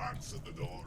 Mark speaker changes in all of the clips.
Speaker 1: Answer the door.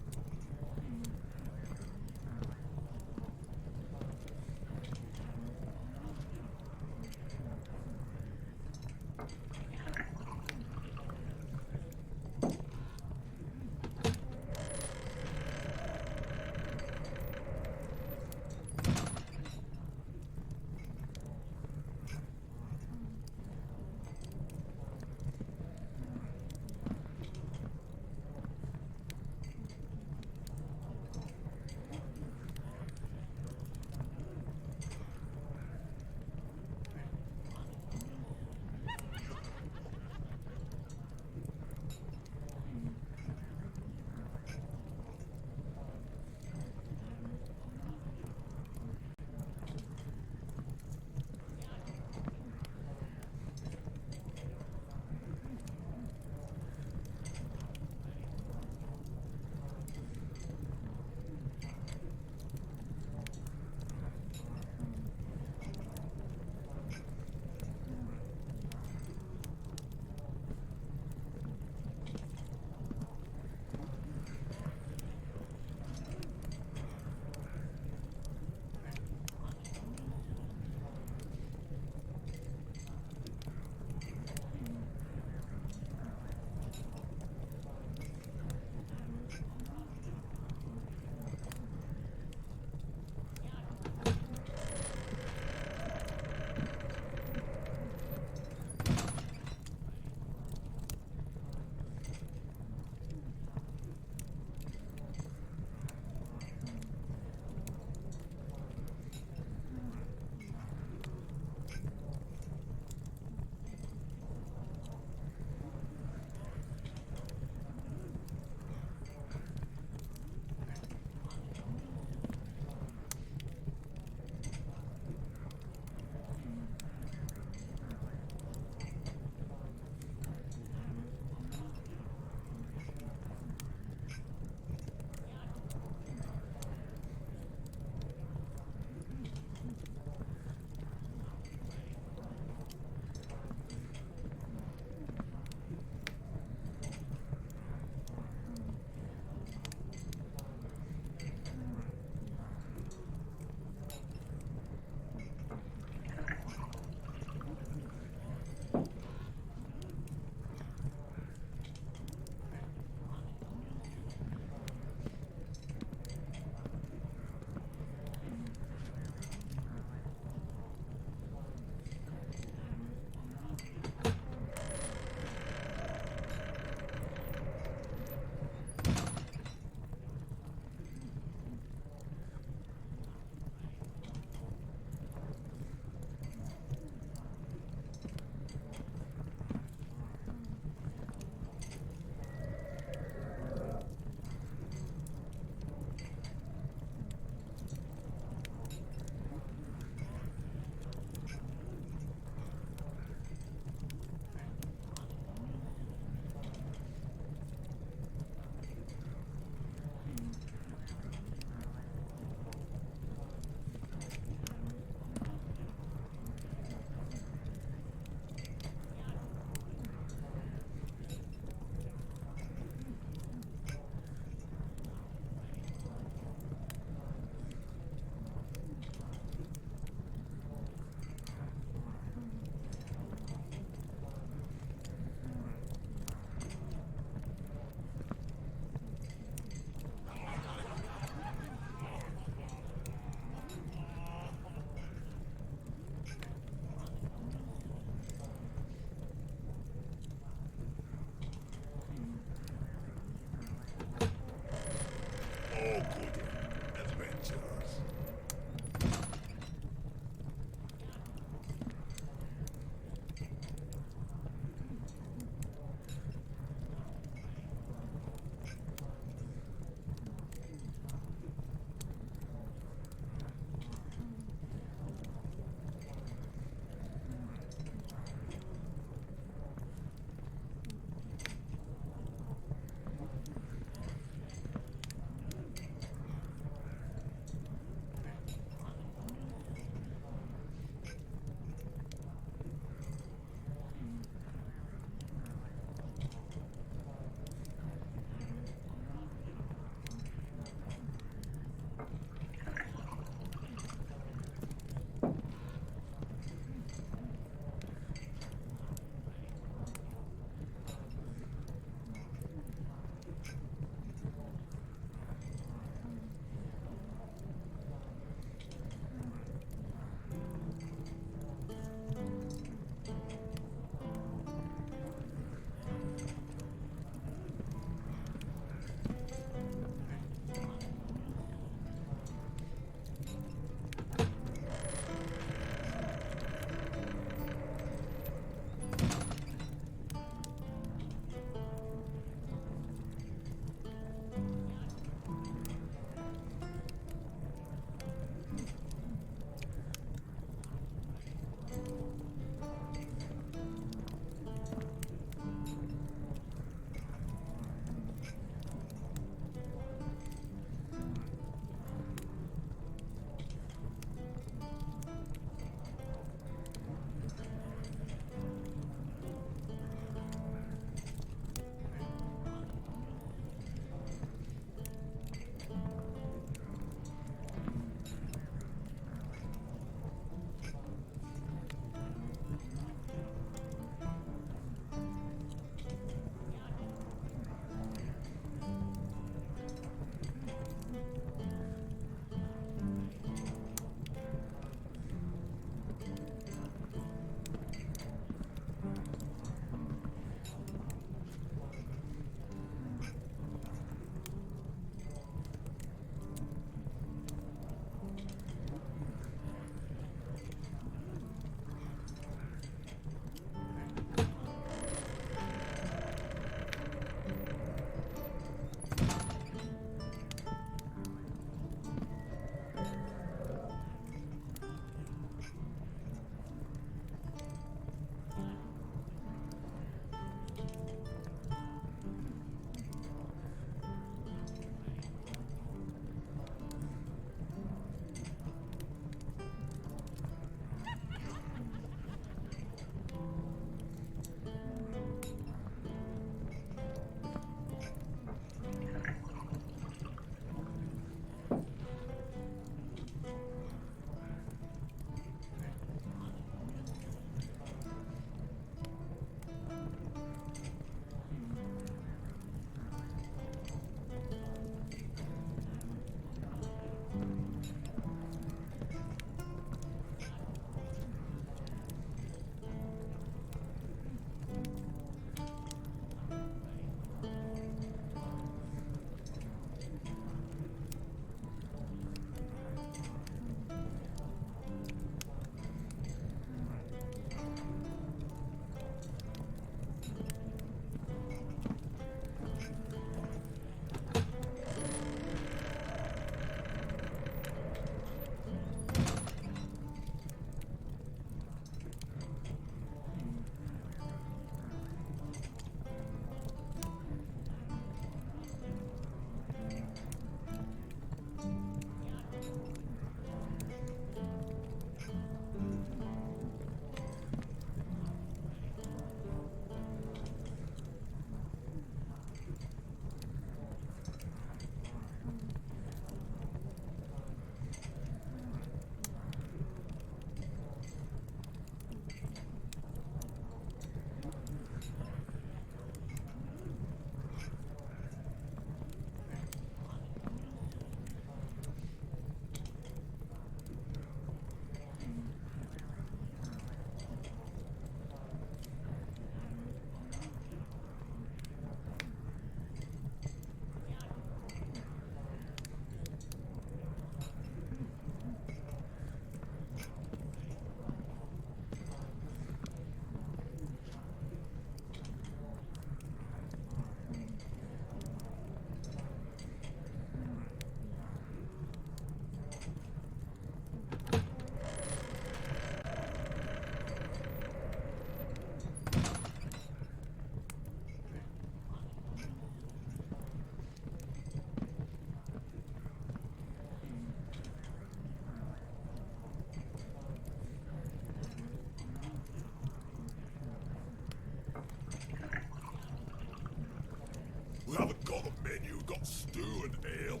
Speaker 1: hot stew and ale.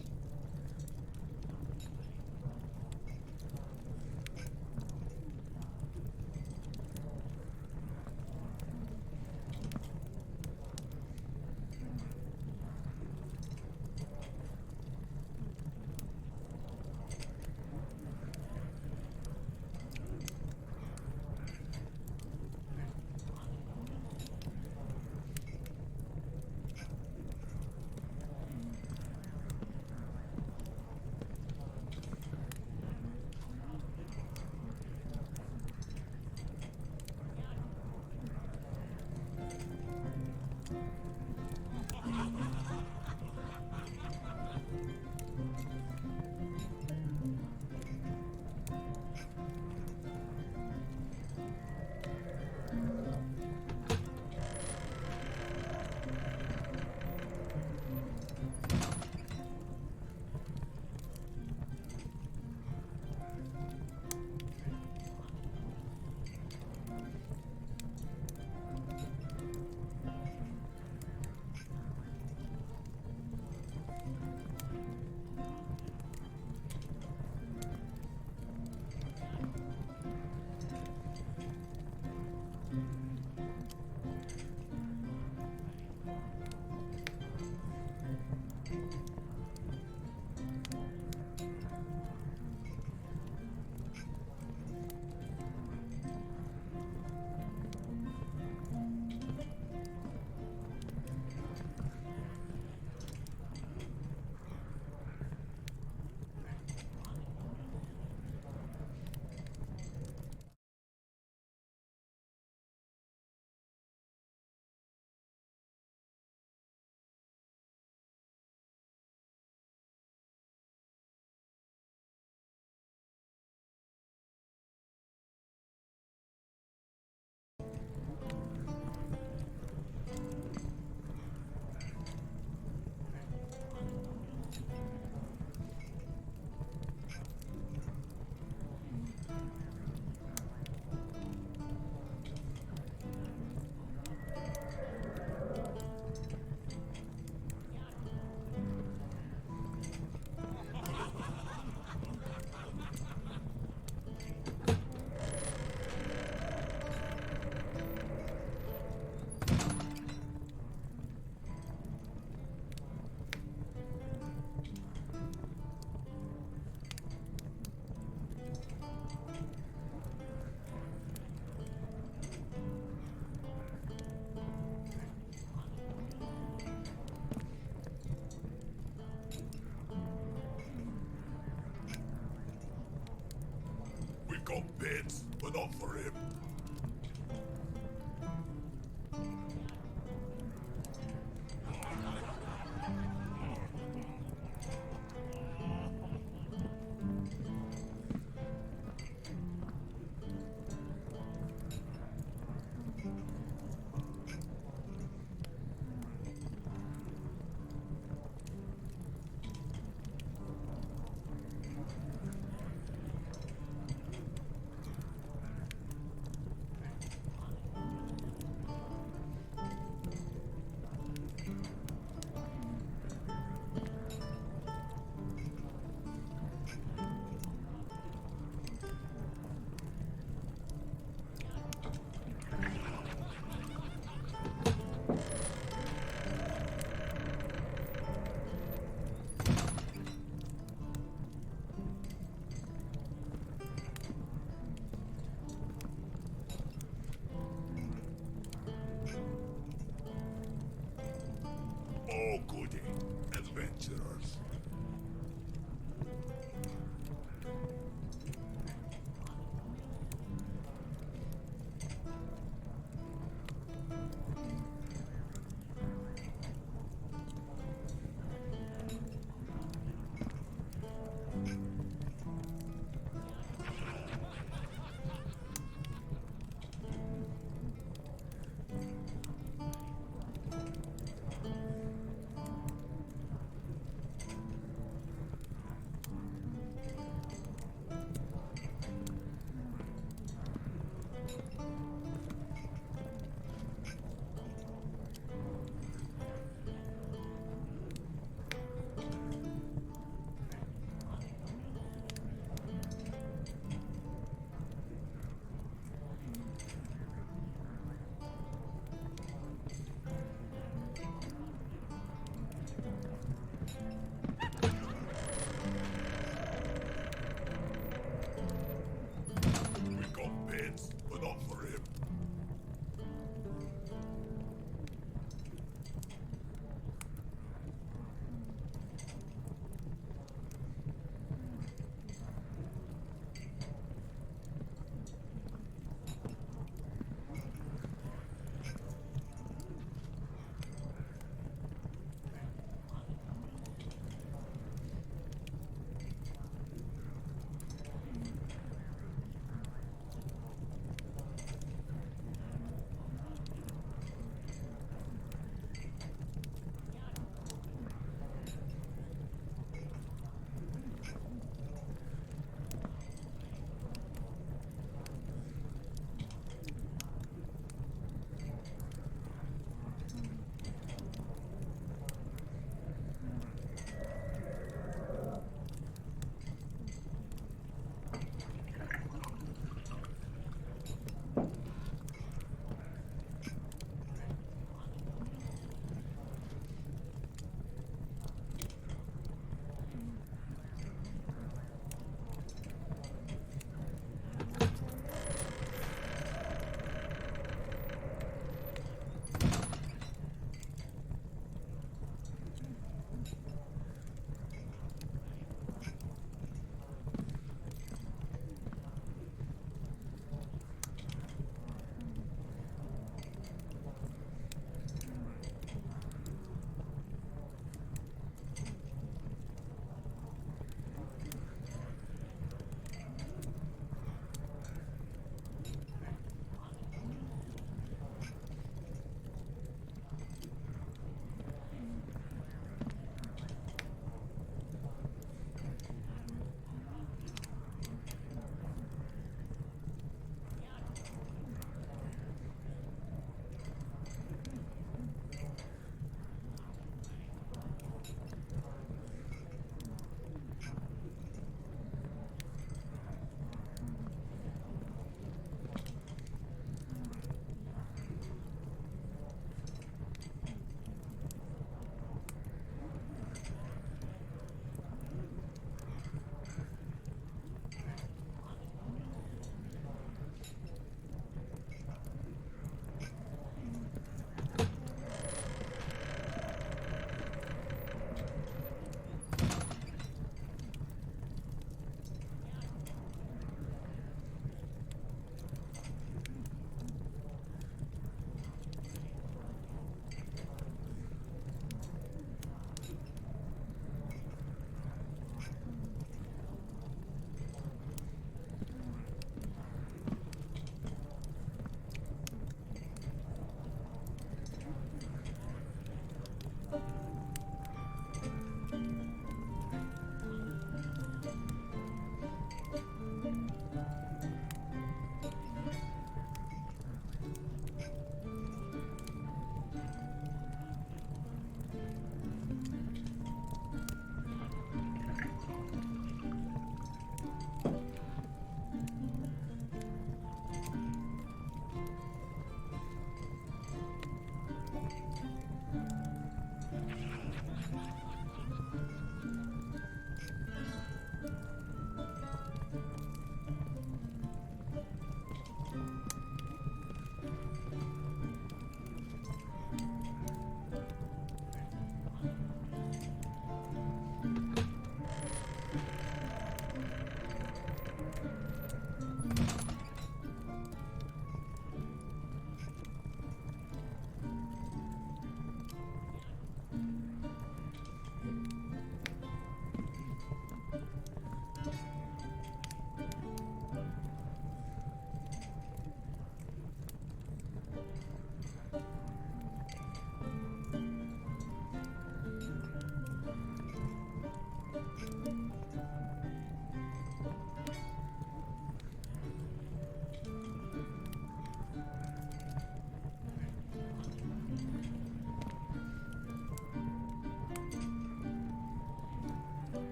Speaker 1: We've got bits, but not for him.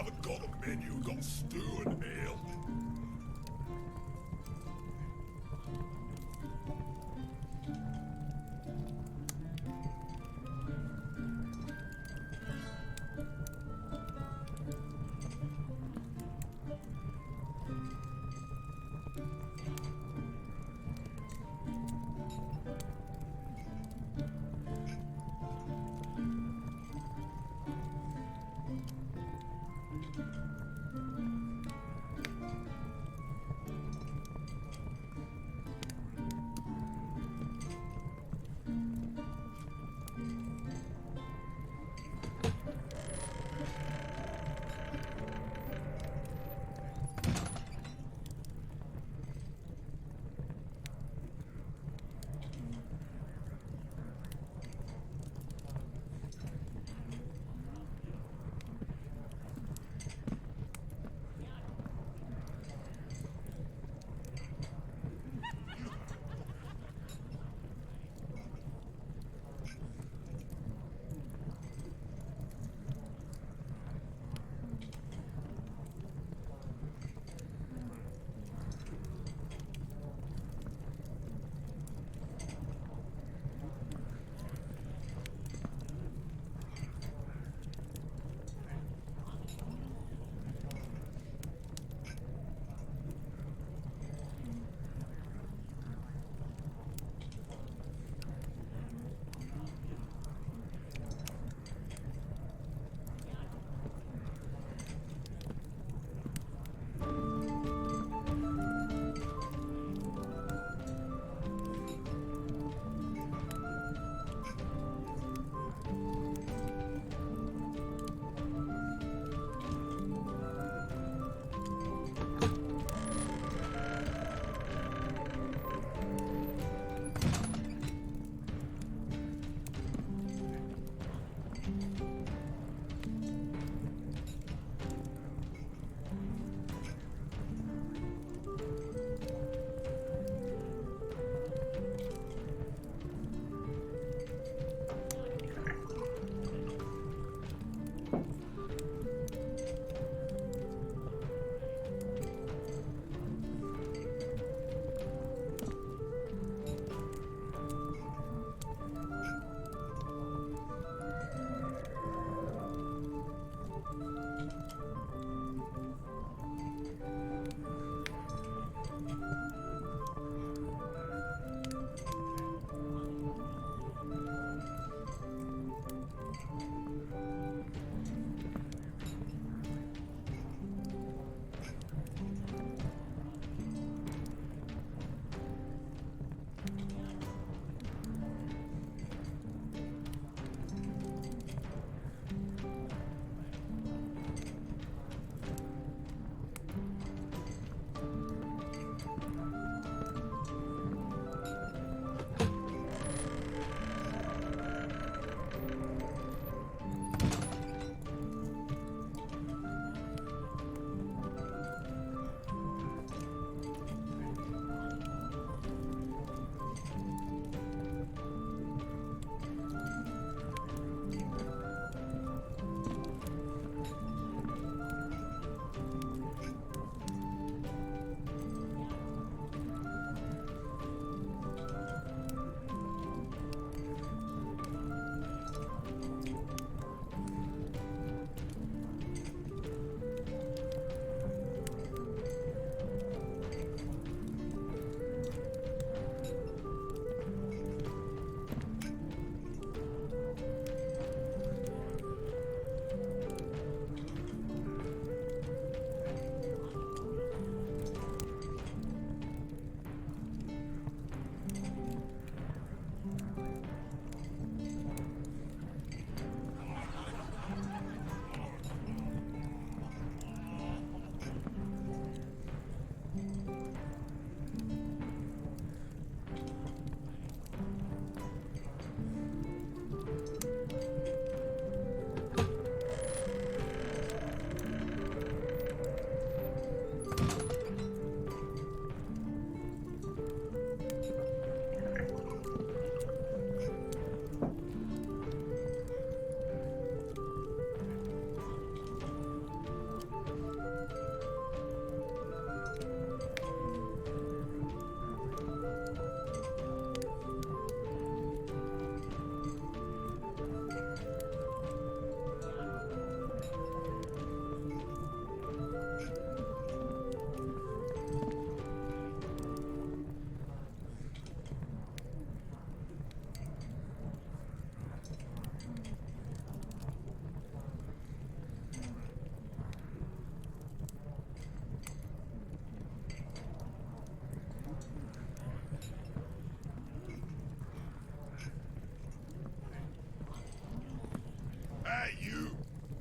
Speaker 1: haven't got a menu, got stew and ale.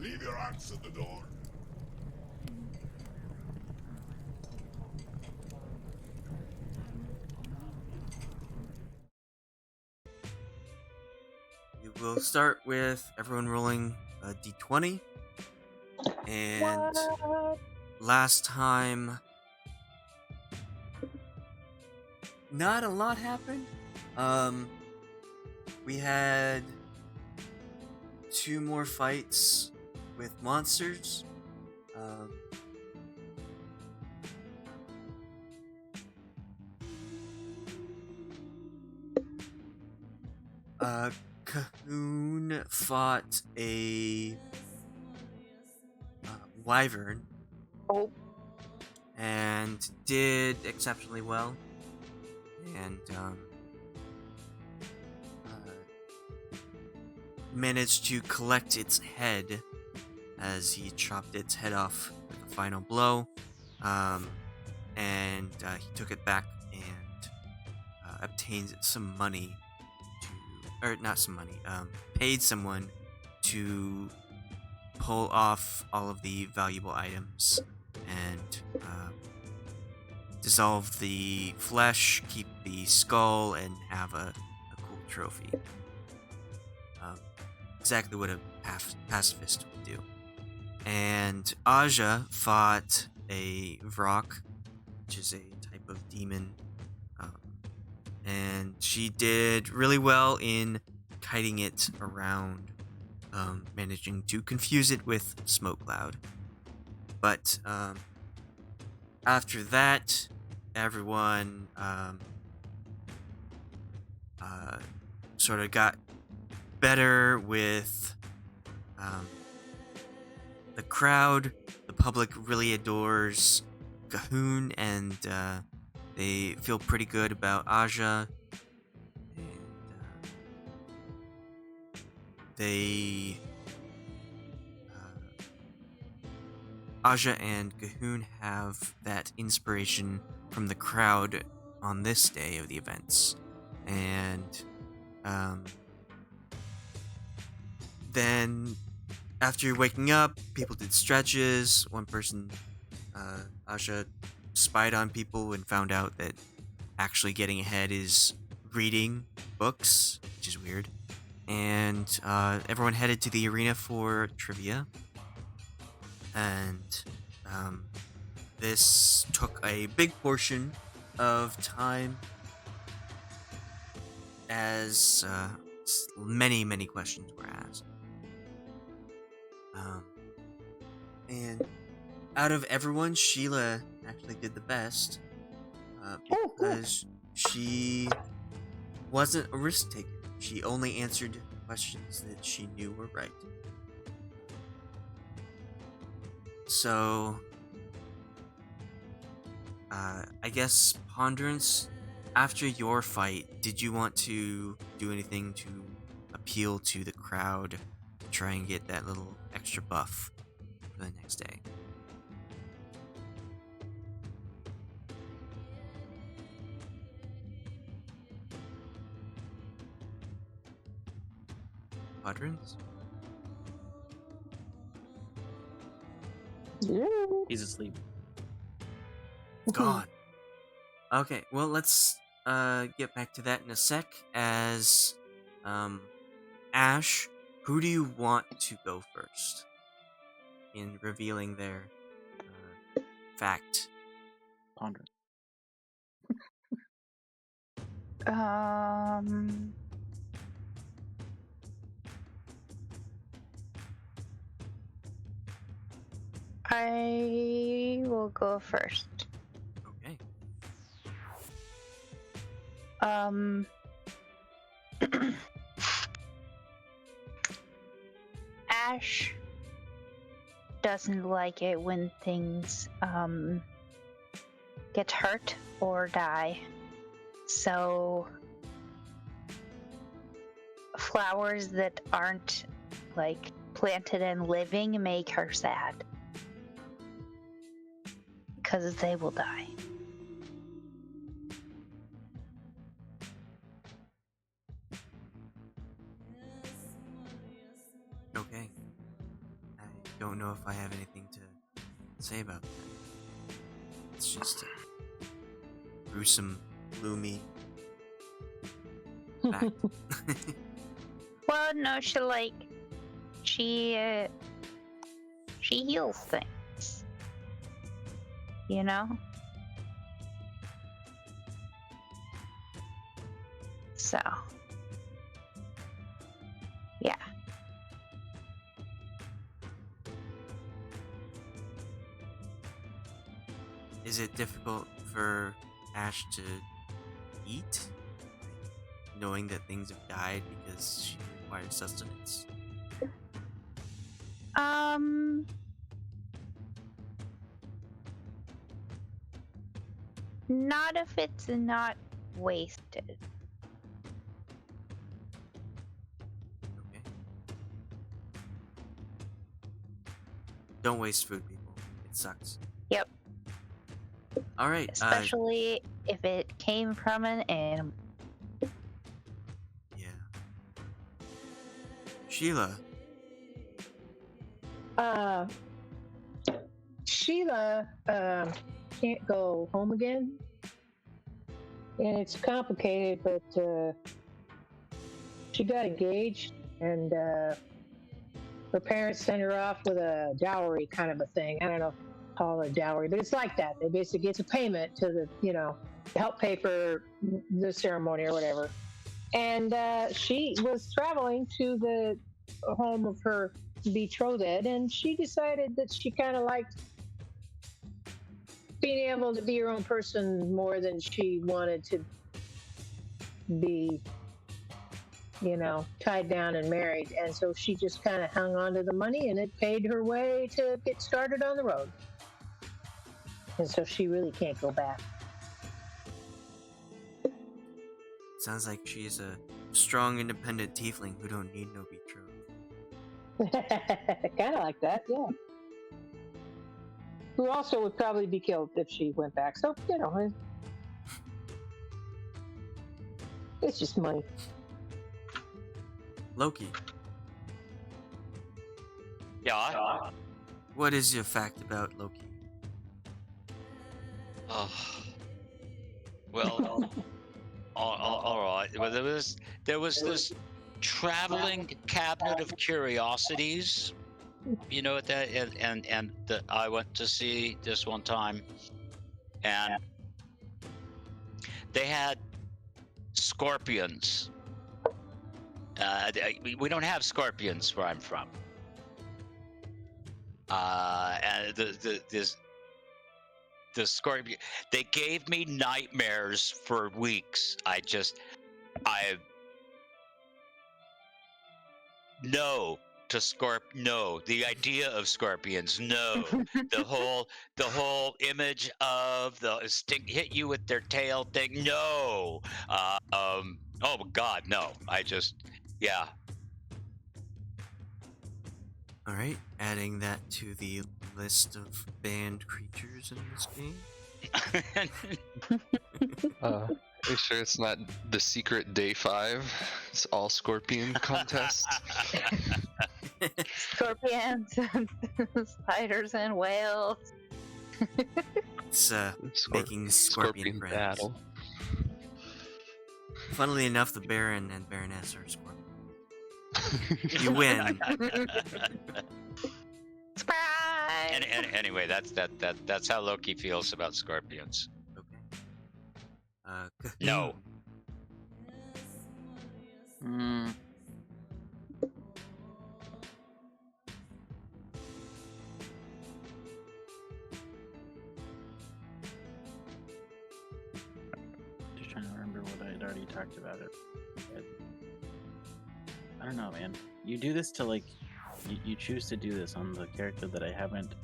Speaker 1: Leave your axe at the door.
Speaker 2: We will start with everyone rolling a d20. And
Speaker 3: What?
Speaker 2: last time, not a lot happened. We had 2 more fights with monsters. Cahoon fought a wyvern
Speaker 3: Oh,
Speaker 2: and did exceptionally well. And managed to collect its head as he chopped its head off with a final blow. And he took it back and obtained some money or not some money, paid someone to pull off all of the valuable items and dissolve the flesh, keep the skull, and have a cool trophy. Exactly what a pacifist would do. And Aja fought a Vrock, which is a type of demon. And she did really well in kiting it around, managing to confuse it with Smoke Cloud. But after that, everyone sort of got better with the crowd. The public really adores Cahoon, and they feel pretty good about Aja. And they Aja and Cahoon have that inspiration from the crowd on this day of the events. And then after waking up, people did stretches. One person, Aja, spied on people and found out that actually getting ahead is reading books, which is weird. And everyone headed to the arena for trivia. And this took a big portion of time as many, many questions were asked. And out of everyone, Sheila actually did the best because she wasn't a risk taker. She only answered questions that she knew were right. So, I guess, Ponderance, after your fight, did you want to do anything to appeal to the crowd to try and get that little extra buff for the next day? Ponderance?
Speaker 3: yeah.
Speaker 4: He's asleep.
Speaker 2: Gone. Okay, well, let's get back to that in a sec. As Ashe, who do you want to go first in revealing their fact?
Speaker 4: Ponder.
Speaker 3: I will go first.
Speaker 2: Okay.
Speaker 3: Ashe doesn't like it when things get hurt or die. So flowers that aren't like planted and living make her sad because they will die.
Speaker 2: Okay. I don't know if I have anything to say about that. It's just a gruesome, gloomy fact.
Speaker 3: Well, no, she heals things. You know? So. Yeah.
Speaker 2: Is it difficult for Ashe to eat? Knowing that things have died because she requires sustenance?
Speaker 3: Not if it's not wasted.
Speaker 2: Okay. Don't waste food, people. It sucks.
Speaker 3: Yep.
Speaker 2: Alright,
Speaker 3: Especially if it came from an animal.
Speaker 2: yeah. Sheila.
Speaker 5: Sheila can't go home again. And it's complicated, but she got engaged, and her parents sent her off with a dowry kind of a thing. I don't know if you call it a dowry, but it's like that. It basically gets a payment to the, to help pay for the ceremony or whatever. And she was traveling to the home of her betrothed, and she decided that she kind of liked being able to be her own person more than she wanted to be, tied down and married. And so she just kind of hung on to the money, and it paid her way to get started on the road. And so she really can't go back.
Speaker 2: Sounds like she's a strong, independent tiefling who don't need no betrothed.
Speaker 5: Kind of like that, yeah. Who also would probably be killed if she went back. So, it's just money.
Speaker 2: Loki,
Speaker 6: Yeah.
Speaker 2: what is your fact about Loki?
Speaker 6: Oh. Well, all right. Well, there was this traveling cabinet of curiosities. You know what that and I went to see this one time, and they had scorpions. We don't have scorpions where I'm from. And the scorpion, they gave me nightmares for weeks. No to no, the idea of scorpions, no. the whole image of the hit you with their tail thing, no. Oh God, no. Yeah.
Speaker 2: Alright, adding that to the list of banned creatures in this game.
Speaker 7: Are you sure it's not the secret day 5? It's all scorpion contests.
Speaker 3: Scorpions and spiders and whales.
Speaker 2: It's making scorpion friends.
Speaker 7: battle.
Speaker 2: Funnily enough, the Baron and Baroness are scorpions. You win.
Speaker 3: Surprise!
Speaker 6: Anyway, that's how Loki feels about scorpions.
Speaker 2: Okay.
Speaker 6: No.
Speaker 4: Just trying to remember what I had already talked about it. I don't know, man. You do this to you choose to do this on the character that I haven't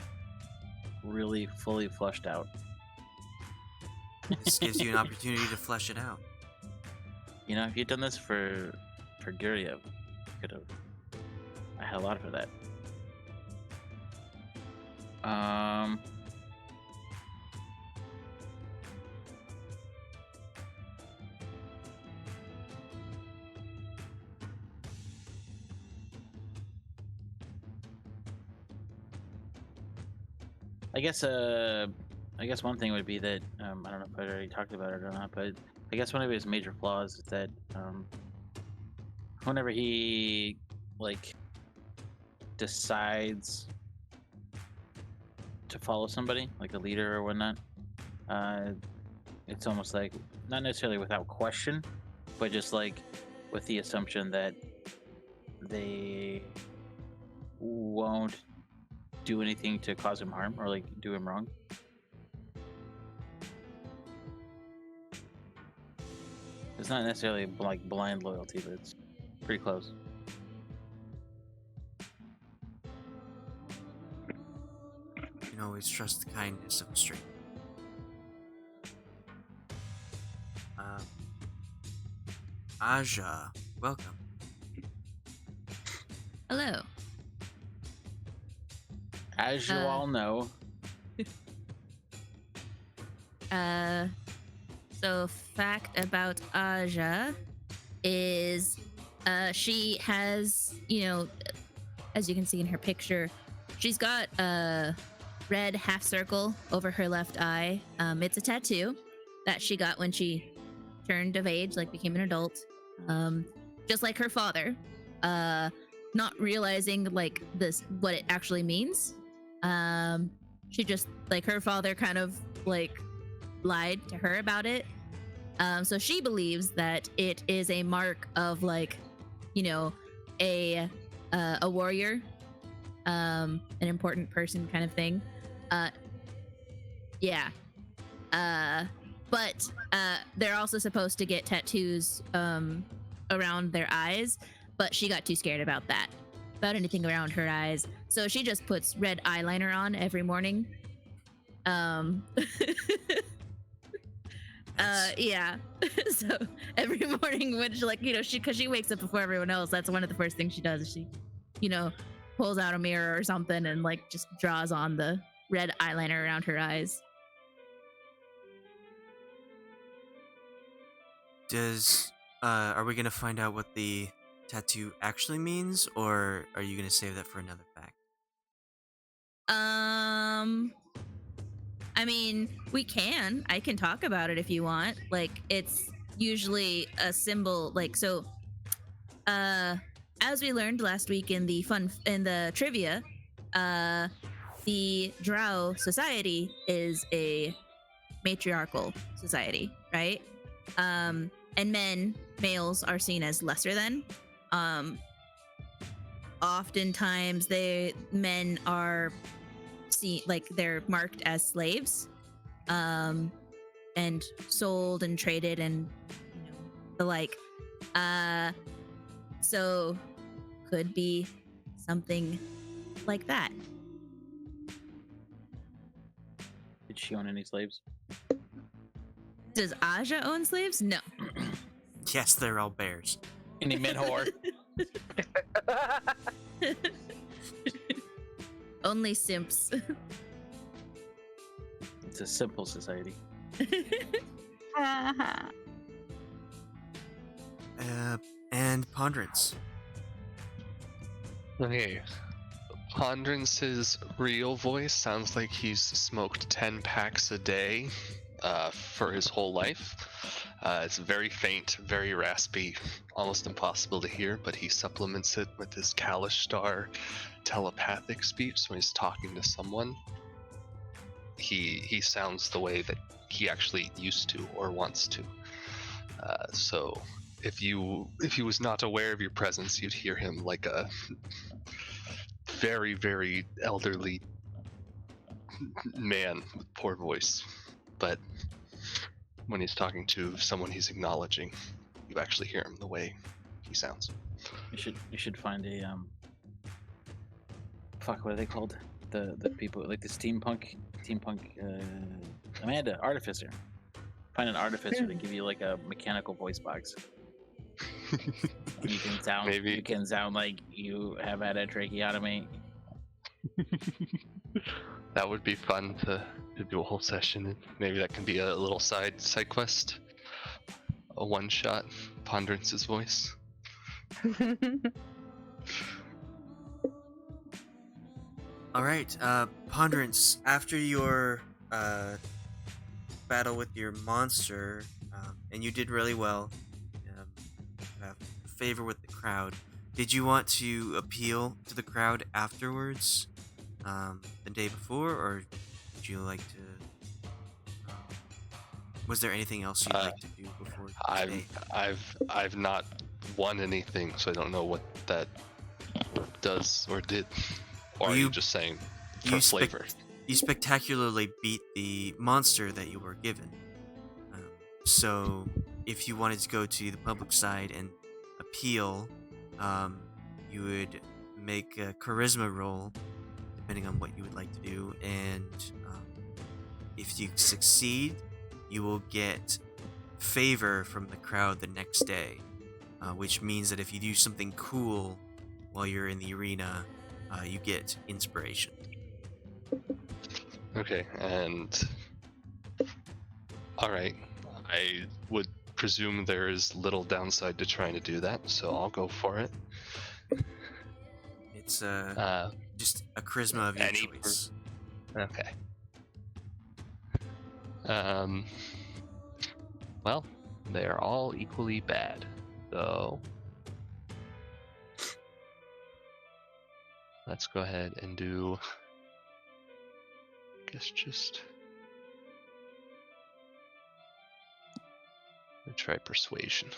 Speaker 4: really fully flushed out.
Speaker 2: This gives you an opportunity to flesh it out.
Speaker 4: If you'd done this for Guriev, could have. I had a lot for that. I guess one thing would be that I don't know if I already talked about it or not, but I guess one of his major flaws is that whenever he like decides to follow somebody, like a leader or whatnot, it's almost like not necessarily without question, but just like with the assumption that they won't do anything to cause him harm or like do him wrong. It's not necessarily like blind loyalty, but it's pretty close.
Speaker 2: You can always trust the kindness of a stranger. Aja, welcome.
Speaker 8: Hello.
Speaker 4: As you all know,
Speaker 8: So fact about Aja is she has, as you can see in her picture, she's got a red half circle over her left eye. It's a tattoo that she got when she turned of age, like became an adult. Just like her father, not realizing like this what it actually means. She just like her father kind of like lied to her about it. So she believes that it is a mark of like, a warrior, an important person kind of thing. Yeah. But they're also supposed to get tattoos around their eyes, but she got too scared about anything around her eyes. So she just puts red eyeliner on every morning. Yeah. So every morning when because she wakes up before everyone else, that's one of the first things she does is she, pulls out a mirror or something and like just draws on the red eyeliner around her eyes.
Speaker 2: Are we gonna find out what the tattoo actually means, or are you gonna save that for another fact?
Speaker 8: I mean, I can talk about it if you want. Like, it's usually a symbol, like, so, as we learned last week in the trivia, the Drow society is a matriarchal society, right? And males are seen as lesser than. Oftentimes men are seen like they're marked as slaves, and sold and traded and the like. So could be something like that.
Speaker 4: did she own any slaves?
Speaker 8: Does Aja own slaves? No.
Speaker 2: Yes, they're all bears.
Speaker 4: Any men whore?
Speaker 8: Only simps.
Speaker 4: It's a simple society.
Speaker 2: And Ponderance.
Speaker 7: Okay. Ponderance's real voice sounds like he's smoked 10 packs a day for his whole life. It's very faint, very raspy, almost impossible to hear, but he supplements it with his Kalishtar telepathic speech. So when he's talking to someone, he sounds the way that he actually used to or wants to. So if he was not aware of your presence, you'd hear him like a very, very elderly man with poor voice. But when he's talking to someone he's acknowledging, you actually hear him the way he sounds.
Speaker 4: You should find a fuck, what are they called? The people like the steampunk Amanda, artificer. Find an artificer to give you like a mechanical voice box. You can sound like you have had a tracheotomy.
Speaker 7: That would be fun to do a whole session. Maybe that can be a little side quest. A one shot, Ponderance's voice.
Speaker 2: All right, Ponderance. After your battle with your monster, and you did really well, you have favor with the crowd. Did you want to appeal to the crowd afterwards, the day before, or would you like to? Was there anything else you'd like to do before today?
Speaker 7: I've not won anything, so I don't know what that does or did. Or
Speaker 2: Well,
Speaker 7: are you
Speaker 2: you-
Speaker 7: just saying for
Speaker 2: You spec-
Speaker 7: flavor?
Speaker 2: You spectacularly beat the monster that you were given. So, if you wanted to go to the public side and appeal, you would make a charisma roll, depending on what you would like to do, and if you succeed, you will get favor from the crowd the next day, which means that if you do something cool while you're in the arena, you get inspiration.
Speaker 7: Okay, and all right, I would presume there is little downside to trying to do that, so I'll go for it.
Speaker 2: It's
Speaker 7: Uh,
Speaker 2: just a charisma of your
Speaker 7: any
Speaker 2: choice.
Speaker 7: okay. Well, they are all equally bad, so let's go ahead and do. I guess just. Try persuasion.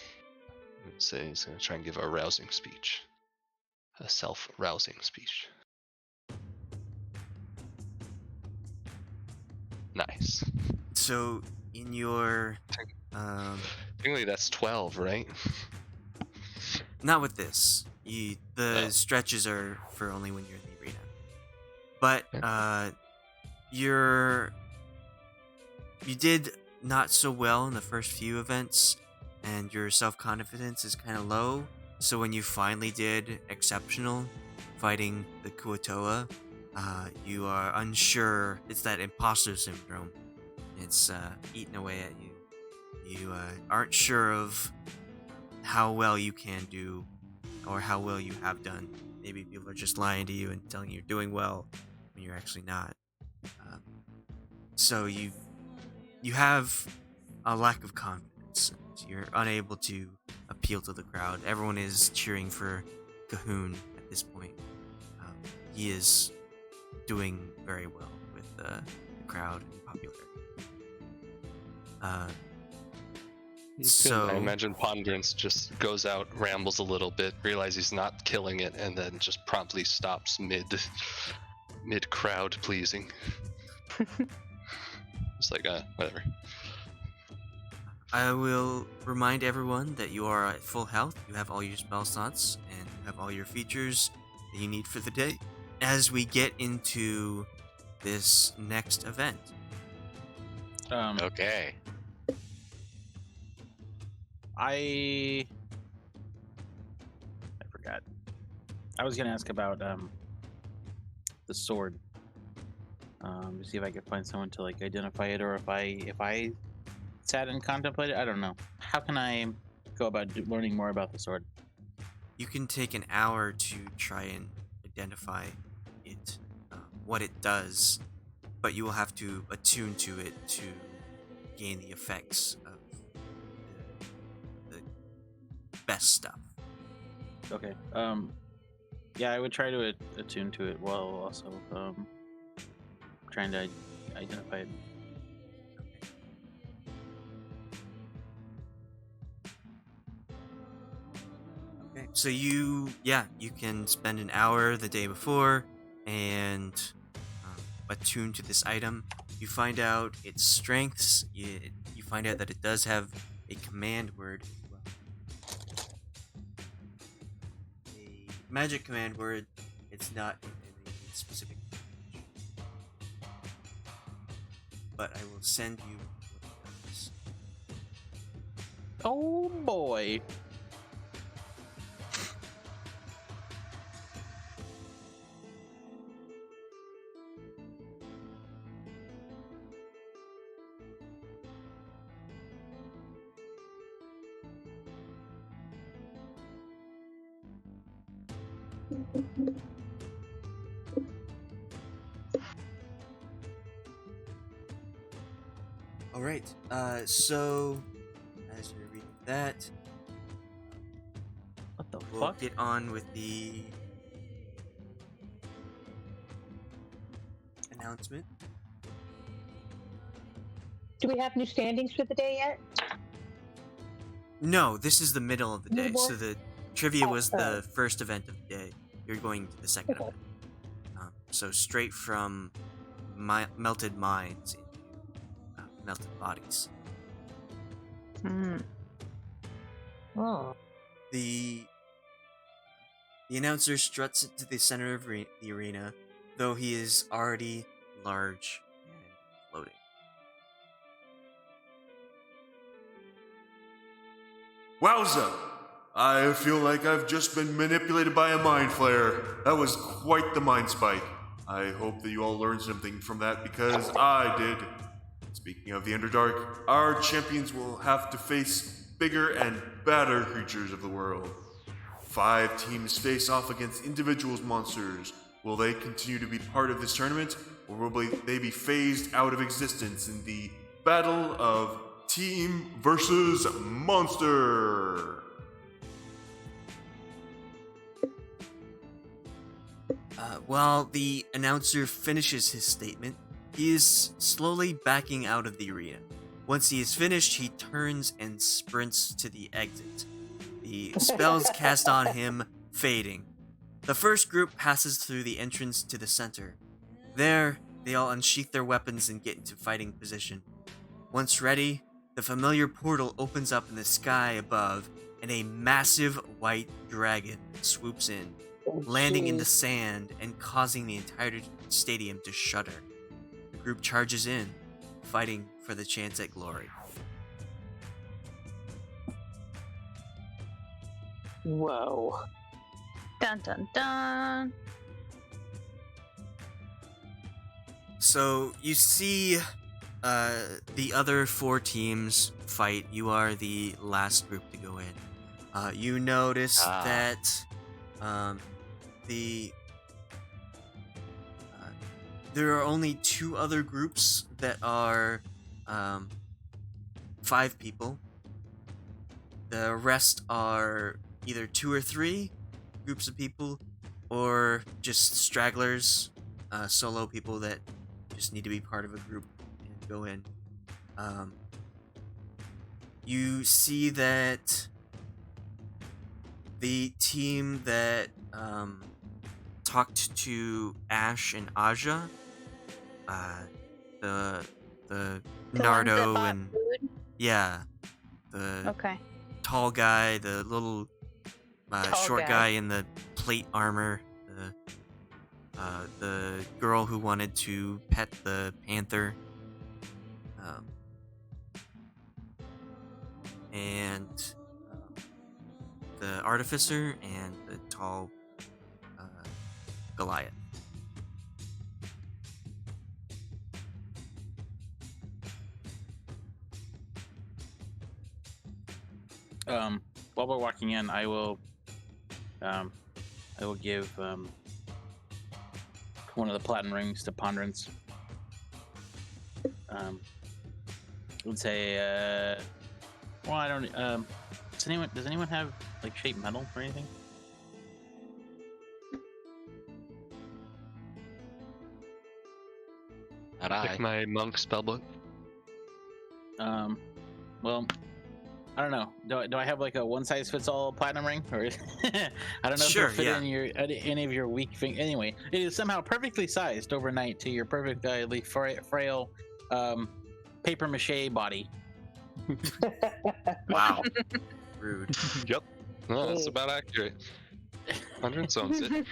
Speaker 7: Let's say he's going to try and give a rousing speech. A self-rousing speech. Nice.
Speaker 2: So, in your
Speaker 7: Technically that's 12, right?
Speaker 2: not with this. The
Speaker 7: Oh.
Speaker 2: stretches are for only when you're in the arena. But
Speaker 7: Okay.
Speaker 2: you did not so well in the first few events, and your self-confidence is kind of low. So when you finally did exceptional fighting the Kuatoa, you are unsure. It's that imposter syndrome. It's eating away at you. You aren't sure of how well you can do or how well you have done. Maybe people are just lying to you and telling you you're doing well when you're actually not. So you have a lack of confidence. You're unable to appeal to the crowd. Everyone is cheering for Cahoon at this point. He is doing very well with the crowd and popularity.
Speaker 7: I imagine Ponderance just goes out, rambles a little bit, realizes he's not killing it, and then just promptly stops mid crowd pleasing. It's like whatever.
Speaker 2: I will remind everyone that you are at full health. You have all your spell slots and you have all your features that you need for the day. As we get into this next event,
Speaker 6: Okay.
Speaker 4: I forgot. I was gonna ask about the sword. To see if I could find someone to like identify it, or if I sat and contemplated. I don't know. How can I go about learning more about the sword?
Speaker 2: you can take an hour to try and identify it, what it does, but you will have to attune to it to gain the effects of the best stuff.
Speaker 4: Okay. Yeah, I would try to attune to it while also trying to identify it.
Speaker 2: Okay. So you can spend an hour the day before and attune to this item. You find out its strengths. You find out that it does have a command word as well. A magic command word. It's not in any specific language. But I will send you what it does.
Speaker 4: Oh boy.
Speaker 2: All right. So as you're reading that,
Speaker 4: What the
Speaker 2: we'll
Speaker 4: fuck?
Speaker 2: get on with the announcement.
Speaker 5: Do we have new standings for the day yet?
Speaker 2: No, this is the middle of the day. So
Speaker 5: Leaderboard?
Speaker 2: the trivia
Speaker 5: Oh,
Speaker 2: was the first event of the day. You're going to the second
Speaker 5: Okay.
Speaker 2: event. So straight from melted minds into melted bodies.
Speaker 5: Oh.
Speaker 2: The announcer struts into the center of the arena, though he is already large and floating.
Speaker 1: Wowza! I feel like I've just been manipulated by a mind flayer. That was quite the mind spike. I hope that you all learned something from that because I did. Speaking of the Underdark, our champions will have to face bigger and badder creatures of the world. 5 teams face off against individuals monsters. Will they continue to be part of this tournament, or will they be phased out of existence in the battle of Team versus Monster?
Speaker 2: While the announcer finishes his statement, he is slowly backing out of the arena. Once he is finished, he turns and sprints to the exit. The spells cast on him fading. The first group passes through the entrance to the center. There, they all unsheath their weapons and get into fighting position. Once ready, the familiar portal opens up in the sky above, and a massive white dragon swoops in, landing in the sand and causing the entire stadium to shudder. The group charges in, fighting for the chance at glory.
Speaker 5: Whoa.
Speaker 3: Dun dun dun.
Speaker 2: So you see the other 4 teams fight. You are the last group to go in. You notice that there are only 2 other groups that are 5 people. The rest are either 2 or 3 groups of people, or just stragglers, solo people that just need to be part of a group and go in. You see that the team that talked to Ashe and Aja, the
Speaker 3: The
Speaker 2: Nardo
Speaker 3: ones that bought
Speaker 2: and
Speaker 3: food?
Speaker 2: yeah, the
Speaker 3: Okay.
Speaker 2: tall guy, the little
Speaker 3: Tall
Speaker 2: short
Speaker 3: guy.
Speaker 2: guy in the plate armor, the girl who wanted to pet the panther, and the artificer and the tall Goliath.
Speaker 4: While we're walking in, I will give one of the platinum rings to Ponderance. I would say, well, I don't. Does anyone have like shaped metal or anything?
Speaker 6: Not I.
Speaker 7: Pick my monk spellbook.
Speaker 4: Well, I don't know. Do I have like a one size fits all platinum ring, or I don't know
Speaker 2: Sure,
Speaker 4: if it'll fit
Speaker 2: yeah.
Speaker 4: in your any of your weak thing. Anyway, it is somehow perfectly sized overnight to your perfectly frail paper mache body.
Speaker 2: Wow. Rude.
Speaker 7: Yep. No, that's about accurate. 100 owns it.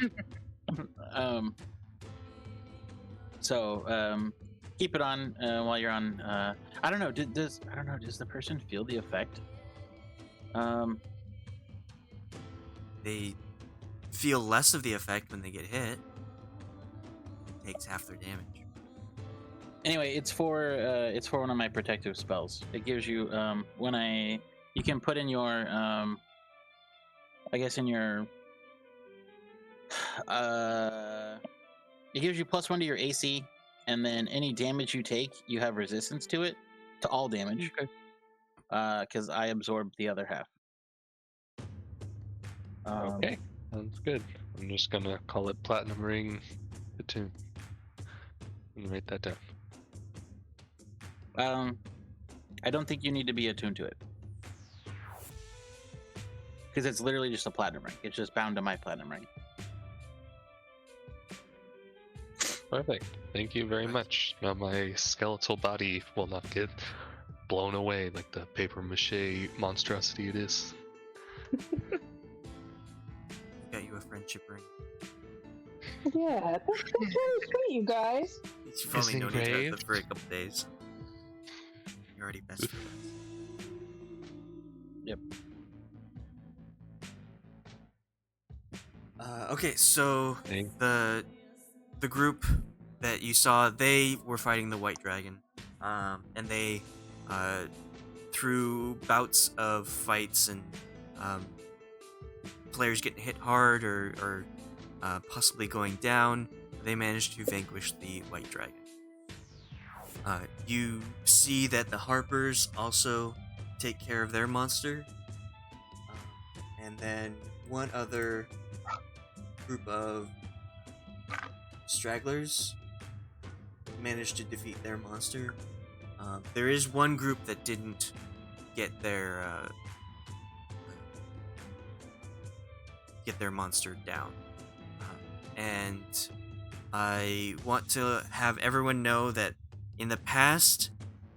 Speaker 4: So keep it on while you're on. I don't know. Does the person feel the effect?
Speaker 2: They feel less of the effect when they get hit. It takes half their damage.
Speaker 4: Anyway, it's for one of my protective spells. It gives you you can put in your I guess in your it gives you +1 to your AC, and then any damage you take, you have resistance to it. to all damage.
Speaker 7: Okay.
Speaker 4: Because I absorbed the other half.
Speaker 7: Okay, sounds good. I'm just gonna call it Platinum Ring Attune. And write that down.
Speaker 4: I don't think you need to be attuned to it. Because it's literally just a platinum ring. It's just bound to my platinum ring.
Speaker 7: Perfect. Thank you very much. Now my skeletal body will not get blown away like the paper mache monstrosity it is.
Speaker 2: Got you a friendship ring.
Speaker 5: Yeah, that's really sweet, you guys.
Speaker 2: You've only known each other
Speaker 7: engraved.
Speaker 2: for a couple days. You're already best friends.
Speaker 4: Yep.
Speaker 2: Okay, so
Speaker 7: Thank-
Speaker 2: the group that you saw, they were fighting the white dragon, and they through bouts of fights and players getting hit hard or possibly going down, they managed to vanquish the white dragon. You see that the Harpers also take care of their monster, and then one other group of stragglers managed to defeat their monster. There is one group that didn't get their monster down, and I want to have everyone know that in the past,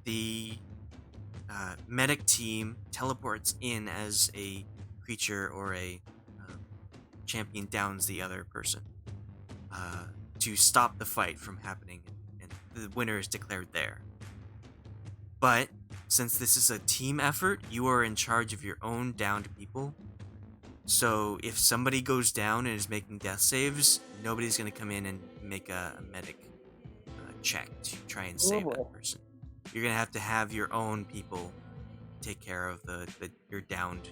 Speaker 2: the medic team teleports in as a creature or a champion downs the other person to stop the fight from happening, and the winner is declared there. But since this is a team effort, you are in charge of your own downed people. So if somebody goes down and is making death saves, nobody's going to come in and make a medic check to try and save that person. You're going to have your own people take care of your downed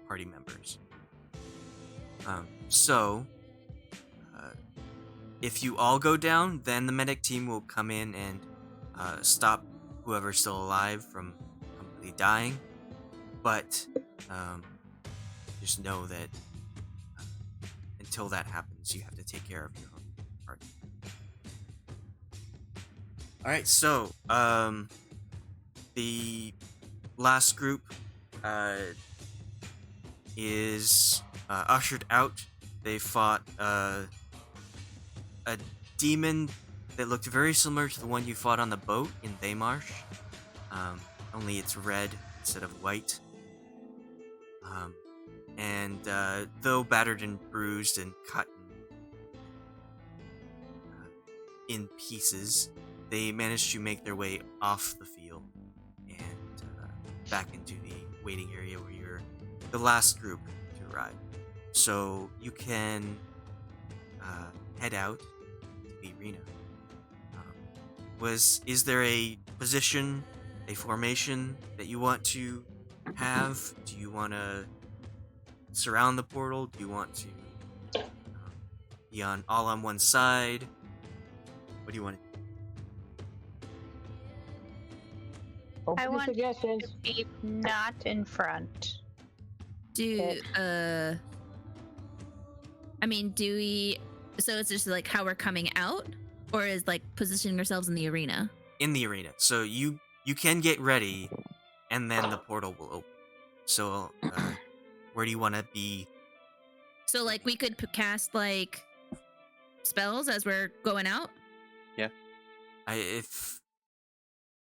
Speaker 2: party members. So if you all go down, then the medic team will come in and stop whoever's still alive from completely dying. But just know that until that happens, you have to take care of your own party. Alright, so the last group is ushered out. They fought a demon that looked very similar to the one you fought on the boat in Baymarsh, only it's red instead of white. And though battered and bruised and cut in pieces, they managed to make their way off the field and back into the waiting area where you're the last group to arrive. So you can head out to the arena. Is there a position, a formation that you want to have? Do you want to surround the portal? Do you want to be all on one side? What do you want to do?
Speaker 5: Open
Speaker 3: I
Speaker 5: to
Speaker 3: want
Speaker 5: suggestions.
Speaker 3: to be not in front.
Speaker 8: Do we? So it's just like how we're coming out, or is like positioning ourselves in the arena?
Speaker 2: In the arena. So you can get ready, and then the portal will open. So where do you want to be?
Speaker 8: So like we could cast like spells as we're going out.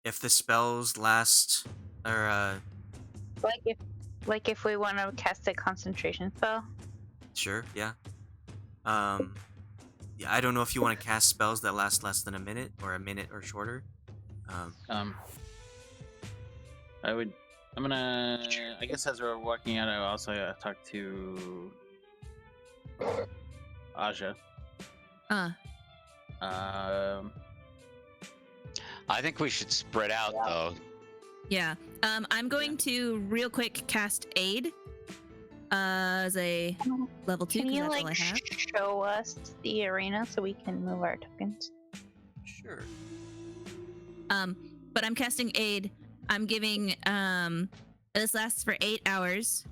Speaker 2: If the spells last, or
Speaker 3: Like if we want to cast a concentration spell.
Speaker 2: sure, yeah. Yeah, I don't know if you want to cast spells that last less than a minute or shorter.
Speaker 4: I guess as we're walking out, I also talk to Aja.
Speaker 6: I think we should spread out though.
Speaker 8: Yeah. I'm going to real quick cast aid as a level 2
Speaker 3: Can
Speaker 8: because
Speaker 3: you
Speaker 8: that's all I have.
Speaker 3: show us the arena so we can move our tokens?
Speaker 2: Sure.
Speaker 8: but I'm casting aid. I'm giving this lasts for 8 hours.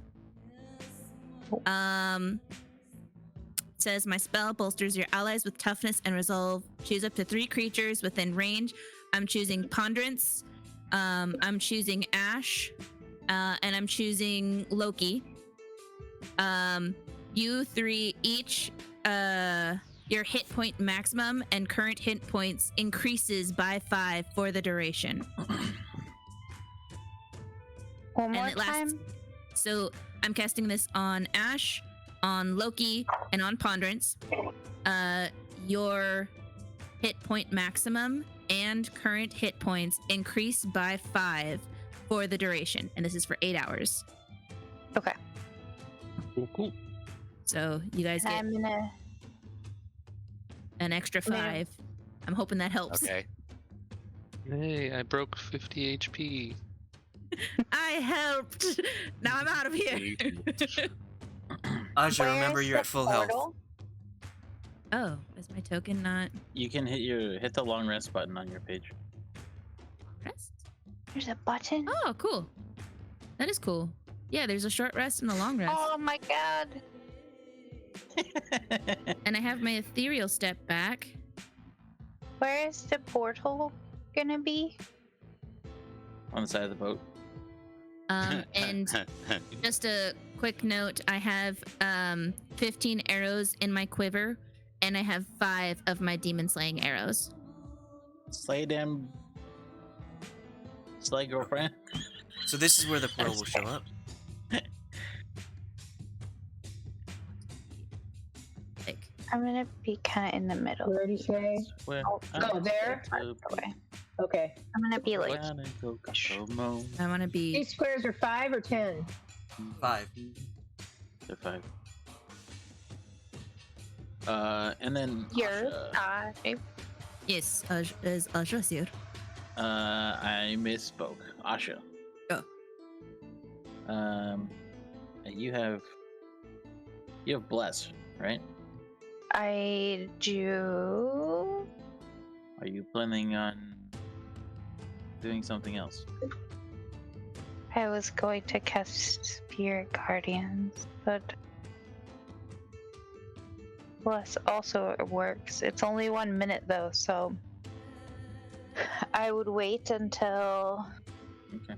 Speaker 8: It says my spell bolsters your allies with toughness and resolve. Choose up to 3 creatures within range. I'm choosing Ponderance. I'm choosing Ashe. And I'm choosing Loki. You 3 each, your hit point maximum and current hit points increases by 5 for the duration.
Speaker 3: One more
Speaker 8: And it lasts.
Speaker 3: time.
Speaker 8: So I'm casting this on Ashe, on Loki, and on Ponderance. Your hit point maximum and current hit points increase by 5 for the duration, and this is for 8 hours.
Speaker 3: Okay.
Speaker 7: Cool.
Speaker 8: So you guys get
Speaker 3: I'm gonna.
Speaker 8: an extra
Speaker 3: Yeah.
Speaker 8: 5. I'm hoping that helps.
Speaker 6: Okay.
Speaker 7: Hey, I broke 50 HP.
Speaker 8: I helped. Now I'm out of here.
Speaker 2: Aja, remember
Speaker 3: Where's
Speaker 2: you're
Speaker 3: the
Speaker 2: at full health.
Speaker 3: portal?
Speaker 8: Oh, is my token not
Speaker 4: You can hit the long rest button on your page.
Speaker 8: pressed?
Speaker 3: There's a button.
Speaker 8: Oh, cool. That is cool. Yeah, there's a short rest and a long rest.
Speaker 3: Oh my god.
Speaker 8: And I have my ethereal step back.
Speaker 3: Where is the portal gonna be?
Speaker 4: On the side of the boat.
Speaker 8: And just a quick note, I have 15 arrows in my quiver, and I have 5 of my demon slaying arrows.
Speaker 4: Slay them. Slay girlfriend.
Speaker 2: So this is where the portal will show up.
Speaker 8: Like,
Speaker 3: I'm gonna be kind of in the middle.
Speaker 5: Where did he say?
Speaker 4: Where
Speaker 3: Oh,
Speaker 5: there?
Speaker 3: Okay.
Speaker 5: Okay.
Speaker 3: I'm gonna be like.
Speaker 8: I want to be.
Speaker 5: These squares are 5 or 10?
Speaker 2: 5.
Speaker 4: They're 5. And then
Speaker 3: Here.
Speaker 4: Asha,
Speaker 8: Yes, is Aja here?
Speaker 4: I misspoke. Asha.
Speaker 8: Oh.
Speaker 4: You have bless, right?
Speaker 3: I do.
Speaker 4: Are you planning on doing something else?
Speaker 3: I was going to cast Spirit Guardians, but Bless also works. It's only 1 minute though, so I would wait until
Speaker 4: Okay,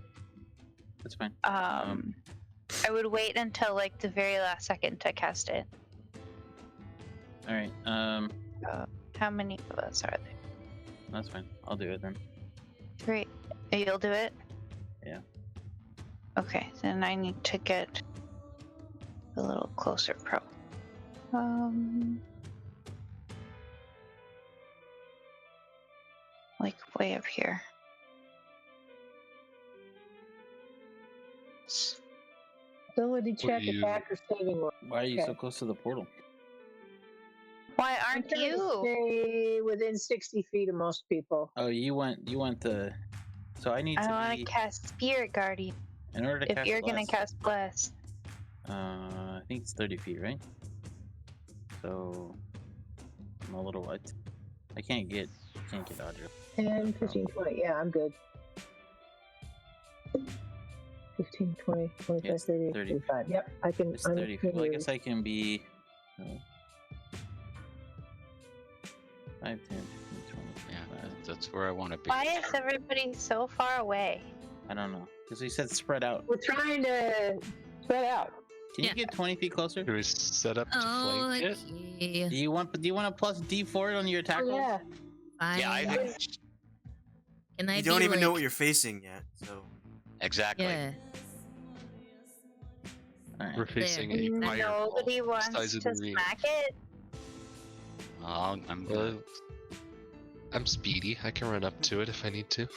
Speaker 4: that's fine.
Speaker 3: I would wait until like the very last second to cast it.
Speaker 4: All right.
Speaker 3: How many of us are there?
Speaker 4: That's fine. I'll do it then.
Speaker 3: Great. You'll do it?
Speaker 4: Yeah.
Speaker 3: Okay, then I need to get a little closer, pro. Like way up here.
Speaker 5: Ability check,
Speaker 7: you-
Speaker 5: attack, or saving roll.
Speaker 4: Why are you
Speaker 5: Okay.
Speaker 4: so close to the portal?
Speaker 3: Why
Speaker 5: I'm
Speaker 3: aren't
Speaker 5: trying to
Speaker 3: you?
Speaker 5: stay within 60 feet of most people.
Speaker 4: Oh, you want the. So I need
Speaker 3: I
Speaker 4: to
Speaker 3: want
Speaker 4: be
Speaker 3: to cast Spirit Guardian.
Speaker 4: in order to
Speaker 3: If
Speaker 4: cast.
Speaker 3: you're gonna
Speaker 4: Bless,
Speaker 3: cast Bless.
Speaker 4: I think it's 30 feet, right? So I'm a little what? I can't get Audra.
Speaker 5: 10, 15, 20. Yeah, I'm good. 15, 20, 25,
Speaker 4: Yes,
Speaker 5: 30,
Speaker 4: 30.
Speaker 5: 35. Yep, I can.
Speaker 4: It's
Speaker 5: I'm
Speaker 4: 30 feet. Well, I
Speaker 5: here.
Speaker 4: guess I can be. 5, 10, 15, 20,
Speaker 6: Yeah,
Speaker 4: 25.
Speaker 6: that's where I want to be.
Speaker 3: Why is everybody so far away?
Speaker 4: I don't know. Because we said spread out.
Speaker 5: We're trying to spread out.
Speaker 4: Can
Speaker 8: Yeah.
Speaker 4: you get 20 feet closer?
Speaker 7: Should we set up to
Speaker 8: Oh,
Speaker 7: flank it?
Speaker 8: okay.
Speaker 4: Do you want a plus D4 on your attack
Speaker 5: Oh,
Speaker 4: roll?
Speaker 5: yeah.
Speaker 8: Fine.
Speaker 6: Yeah,
Speaker 8: Can I
Speaker 2: You
Speaker 8: be
Speaker 2: don't even know
Speaker 8: like-
Speaker 2: what you're facing yet, so
Speaker 6: exactly.
Speaker 8: Yeah.
Speaker 4: Alright.
Speaker 7: We're facing a
Speaker 8: There.
Speaker 7: fireball.
Speaker 3: Nobody wants
Speaker 7: size
Speaker 3: to
Speaker 7: of the ring.
Speaker 3: smack it.
Speaker 6: I'm good.
Speaker 7: I'm speedy. I can run up to it if I need to.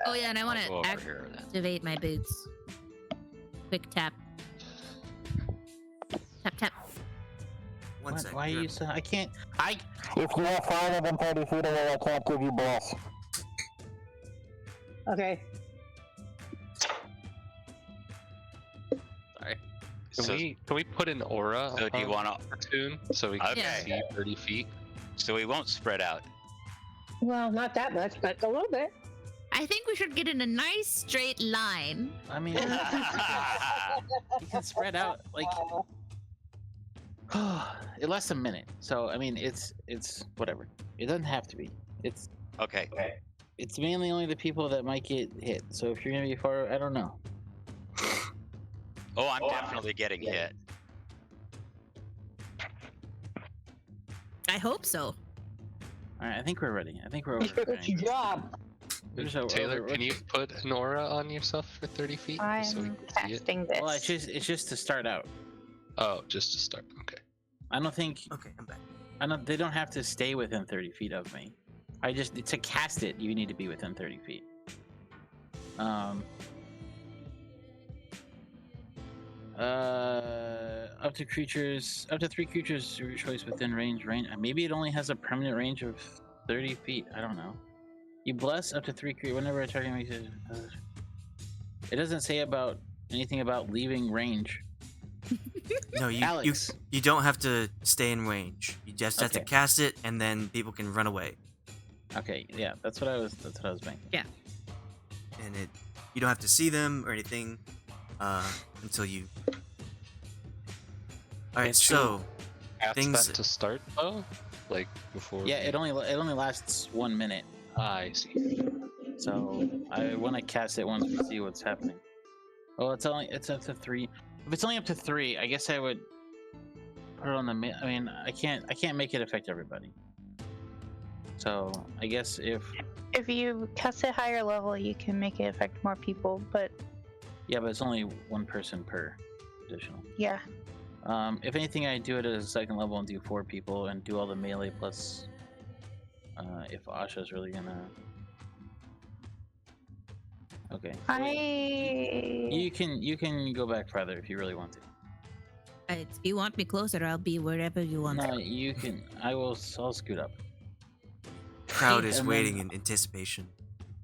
Speaker 8: Oh yeah, and I want
Speaker 6: I'll go
Speaker 8: to
Speaker 6: over here then.
Speaker 8: activate my boots. Quick tap. Tap tap.
Speaker 2: one second.
Speaker 4: Why are you so? I can't. I.
Speaker 9: If you are farther than 30 feet away, I can't give you bless.
Speaker 5: Okay.
Speaker 6: Sorry.
Speaker 7: Can we put an aura
Speaker 6: So do you
Speaker 7: on
Speaker 6: wanna-
Speaker 7: the platoon so we can
Speaker 6: Okay.
Speaker 7: see 30 feet?
Speaker 6: So we won't spread out.
Speaker 5: Well, not that much, but a little bit.
Speaker 8: I think we should get in a nice straight line.
Speaker 4: I mean, you can spread out like it lasts a minute. So I mean, it's whatever. It doesn't have to be. It's
Speaker 6: Okay.
Speaker 4: it's mainly only the people that might get hit. So if you're gonna be far, I don't know.
Speaker 6: Oh, I'm definitely getting hit.
Speaker 8: I hope so.
Speaker 4: All right, I think we're ready. I think we're over.
Speaker 5: Good job.
Speaker 7: Taylor, can you put an aura on yourself for 30 feet? so we
Speaker 3: I'm
Speaker 7: can see it?
Speaker 3: casting this.
Speaker 4: Well, it's just to start out.
Speaker 7: Oh, just to start. Okay.
Speaker 4: I don't think
Speaker 2: Okay, I'm back.
Speaker 4: they don't have to stay within 30 feet of me. To cast it, you need to be within 30 feet. Up to 3 creatures of your choice within range. Maybe it only has a permanent range of 30 feet. I don't know. You bless up to 3 creatures whenever a target makes it. It doesn't say about anything about leaving range.
Speaker 2: No, you
Speaker 4: Alex.
Speaker 2: you don't have to stay in range. You just have to
Speaker 4: Okay.
Speaker 2: cast it, and then people can run away.
Speaker 4: Okay, yeah, that's what I was thinking.
Speaker 2: And you don't have to see them or anything until you. All right,
Speaker 7: Can't
Speaker 2: so
Speaker 7: Ask
Speaker 2: Things-
Speaker 7: that to start though, like before.
Speaker 4: Yeah, it only lasts 1 minute.
Speaker 7: I see.
Speaker 4: So I want to cast it once we see what's happening. Oh, it's up to 3. If it's only up to 3, I guess I would put it on the. I mean, I can't make it affect everybody. So I guess if
Speaker 3: you cast it higher level, you can make it affect more people. But
Speaker 4: but it's only 1 person per additional.
Speaker 3: yeah,
Speaker 4: If anything, I do it at a 2nd level and do 4 people and do all the melee plus. If Asha's really gonna. Okay. You can go back farther if you really want to.
Speaker 8: If you want me closer, I'll be wherever you want.
Speaker 4: No, you can. I'll scoot up.
Speaker 2: crowd is
Speaker 4: And
Speaker 2: waiting
Speaker 4: then-
Speaker 2: in anticipation.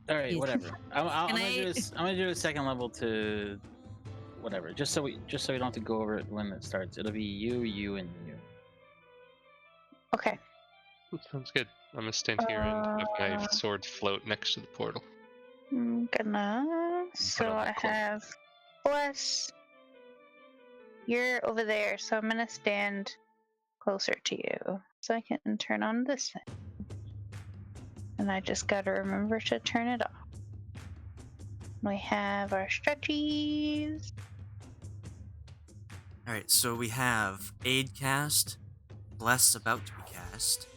Speaker 4: All right,
Speaker 8: Yeah.
Speaker 4: whatever. I'm
Speaker 8: Can
Speaker 4: gonna do
Speaker 8: I-
Speaker 4: this. I'm gonna do a 2nd level to whatever. Just so we don't have to go over it when it starts. It'll be you, and you.
Speaker 3: okay.
Speaker 7: Sounds good. I'm gonna stand here and have my sword float next to the portal.
Speaker 3: I'm gonna. So
Speaker 7: on
Speaker 3: I
Speaker 7: that corner.
Speaker 3: have bless. You're over there, so I'm gonna stand closer to you so I can turn on this thing. And I just gotta remember to turn it off. We have our stretchies.
Speaker 2: All right, so we have Aid cast, Bless about to be cast,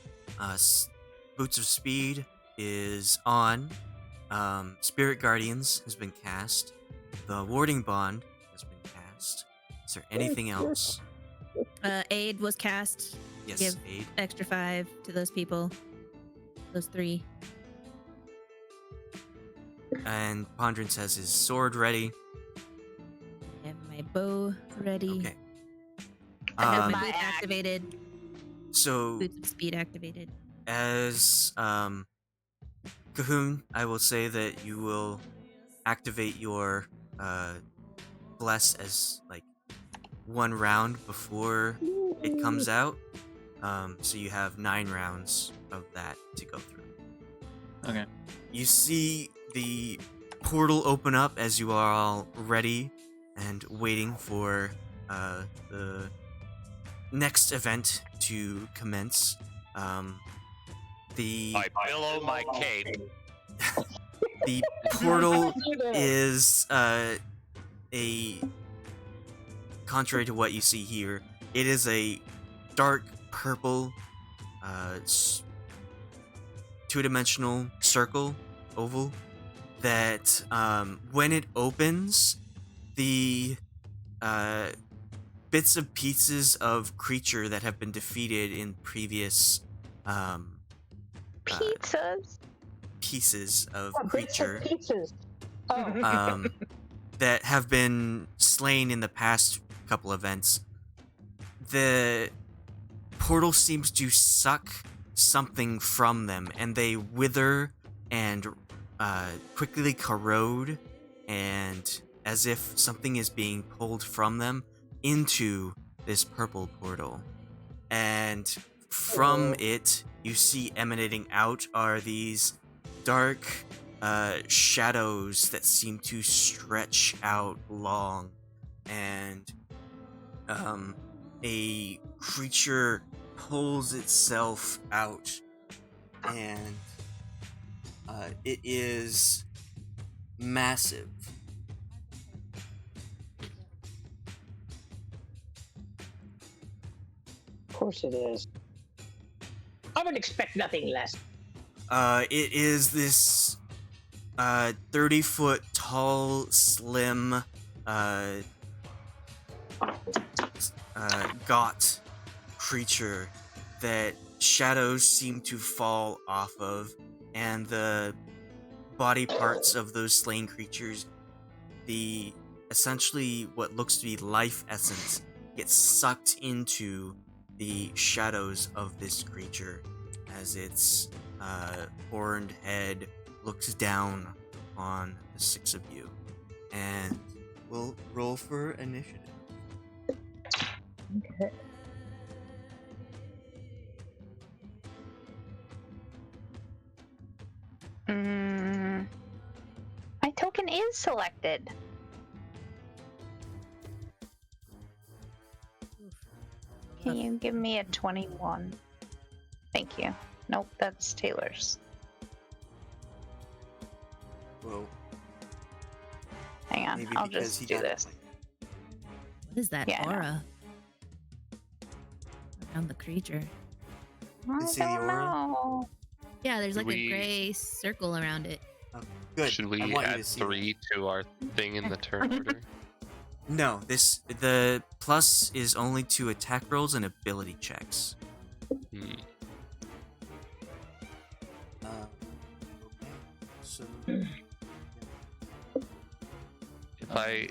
Speaker 2: Boots of Speed is on, Spirit Guardians has been cast, the Warding Bond has been cast. Is there anything else?
Speaker 8: Aid was cast.
Speaker 2: Yes,
Speaker 8: Give-
Speaker 2: Aid.
Speaker 8: Extra 5 to those people. Those 3.
Speaker 2: And Ponderance has his sword ready.
Speaker 8: I have my bow ready.
Speaker 2: Okay.
Speaker 8: I have
Speaker 2: Um,
Speaker 8: my boots activated.
Speaker 2: So
Speaker 8: Boots of speed activated.
Speaker 2: as Cahoon, I will say that you will activate your bless as like 1 round before it comes out. So you have 9 rounds of that to go through.
Speaker 4: Okay.
Speaker 2: You see the portal open up as you are all ready and waiting for the next event to commence. The
Speaker 6: I billow my cape.
Speaker 2: the portal is a contrary to what you see here. It is a dark purple, two-dimensional circle, oval, that when it opens, the bits of pieces of creature that have been defeated in previous
Speaker 3: Pizzas.
Speaker 2: pieces of
Speaker 5: Oh, bits of
Speaker 2: creature
Speaker 5: pizzas. Oh.
Speaker 2: that have been slain in the past couple events. The portal seems to suck something from them, and they wither and quickly corrode, and as if something is being pulled from them into this purple portal. And from it, you see emanating out are these dark shadows that seem to stretch out long, and a creature pulls itself out, and it is massive.
Speaker 5: Of course it is. I would expect nothing less.
Speaker 2: It is this 30-foot tall, slim, gaunt creature that shadows seem to fall off of, and the body parts of those slain creatures, the essentially what looks to be life essence, gets sucked into the shadows of this creature as its horned head looks down on the six of you. And we'll roll for initiative.
Speaker 5: Okay.
Speaker 3: My token is selected. Can you give me a 21? Thank you. Nope, that's Taylor's.
Speaker 2: Well,
Speaker 3: Hang on,
Speaker 2: maybe
Speaker 3: I'll
Speaker 2: because
Speaker 3: just
Speaker 2: he
Speaker 3: do
Speaker 2: got
Speaker 3: this.
Speaker 8: What is that
Speaker 3: Yeah, I know.
Speaker 8: aura around the creature?
Speaker 3: I
Speaker 2: see the
Speaker 3: don't
Speaker 2: aura?
Speaker 3: know.
Speaker 8: Yeah, there's like
Speaker 7: We-
Speaker 8: a gray circle around it.
Speaker 2: Good.
Speaker 7: Should
Speaker 2: I
Speaker 7: we
Speaker 2: want you
Speaker 7: add
Speaker 2: to see
Speaker 7: 3 to our thing in the turn order?
Speaker 2: No, the plus is only to attack rolls and ability checks.
Speaker 7: Hmm.
Speaker 2: Okay. So
Speaker 7: If I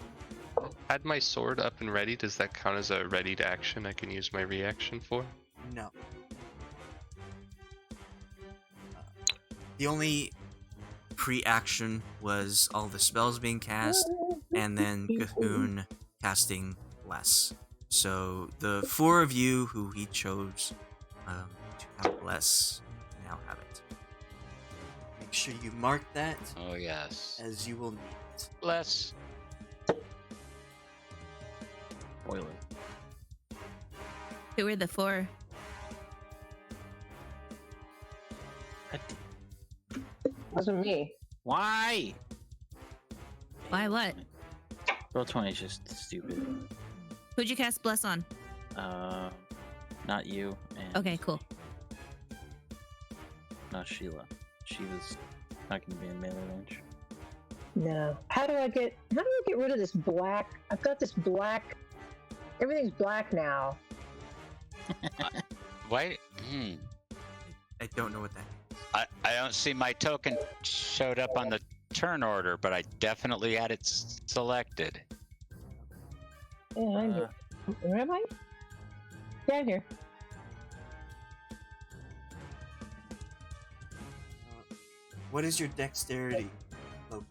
Speaker 7: had my sword up and ready, does that count as a readied action I can use my reaction for?
Speaker 2: no. The only pre-action was all the spells being cast, and then Cahoon casting less. So the four of you who he chose to have less now have it. Make sure you mark that,
Speaker 6: Oh yes.
Speaker 2: as you will need it.
Speaker 6: Bless.
Speaker 4: Spoiler.
Speaker 8: Who were the four?
Speaker 5: Wasn't me.
Speaker 4: Why?
Speaker 8: Why what?
Speaker 4: Roll 20 is just stupid.
Speaker 8: Who'd you cast Bless on?
Speaker 4: Not you. And
Speaker 8: Okay, cool.
Speaker 4: Not Sheila. She was not going to be in melee range.
Speaker 5: No. How do I get rid of this black? I've got this black. Everything's black now.
Speaker 6: Why?
Speaker 2: I don't know what that is.
Speaker 6: I don't see my token showed up on the turn order, but I definitely had it selected.
Speaker 5: Yeah, I'm here. Where am I? Yeah, I'm here.
Speaker 2: What is your dexterity, Loki?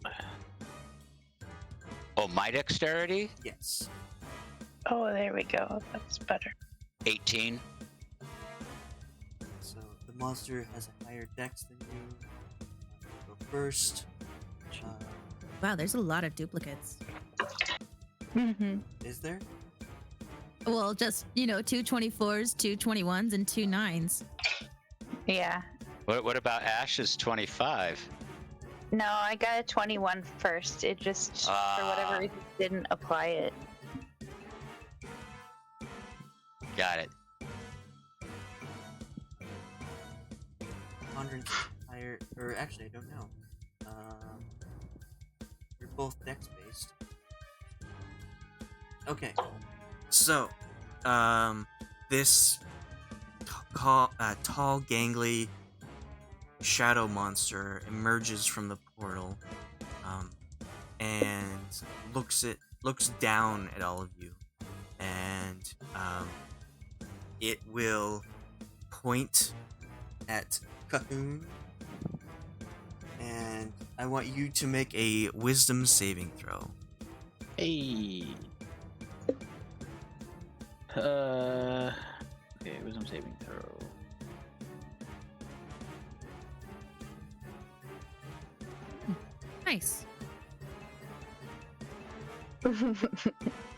Speaker 6: Oh, my dexterity?
Speaker 2: Yes.
Speaker 3: Oh, there we go. That's better.
Speaker 6: 18.
Speaker 2: So the monster has a higher dex than you. Go first.
Speaker 8: Wow, there's a lot of duplicates.
Speaker 3: Mm-hmm.
Speaker 2: Is there?
Speaker 8: Well, just, 2 24s, 2 21s, and 2 9s.
Speaker 3: Yeah.
Speaker 6: What about Ashe's 25?
Speaker 3: No, I got a 21 first. It just, for whatever reason, didn't apply it.
Speaker 6: Got it.
Speaker 2: Ponderance higher, or actually, I don't know. You're both dex based. Okay, so, this tall, gangly shadow monster emerges from the portal, and looks down at all of you, and it will point at Cahoon, and I want you to make a wisdom saving throw.
Speaker 4: Hey. Okay, wisdom saving throw.
Speaker 8: Nice.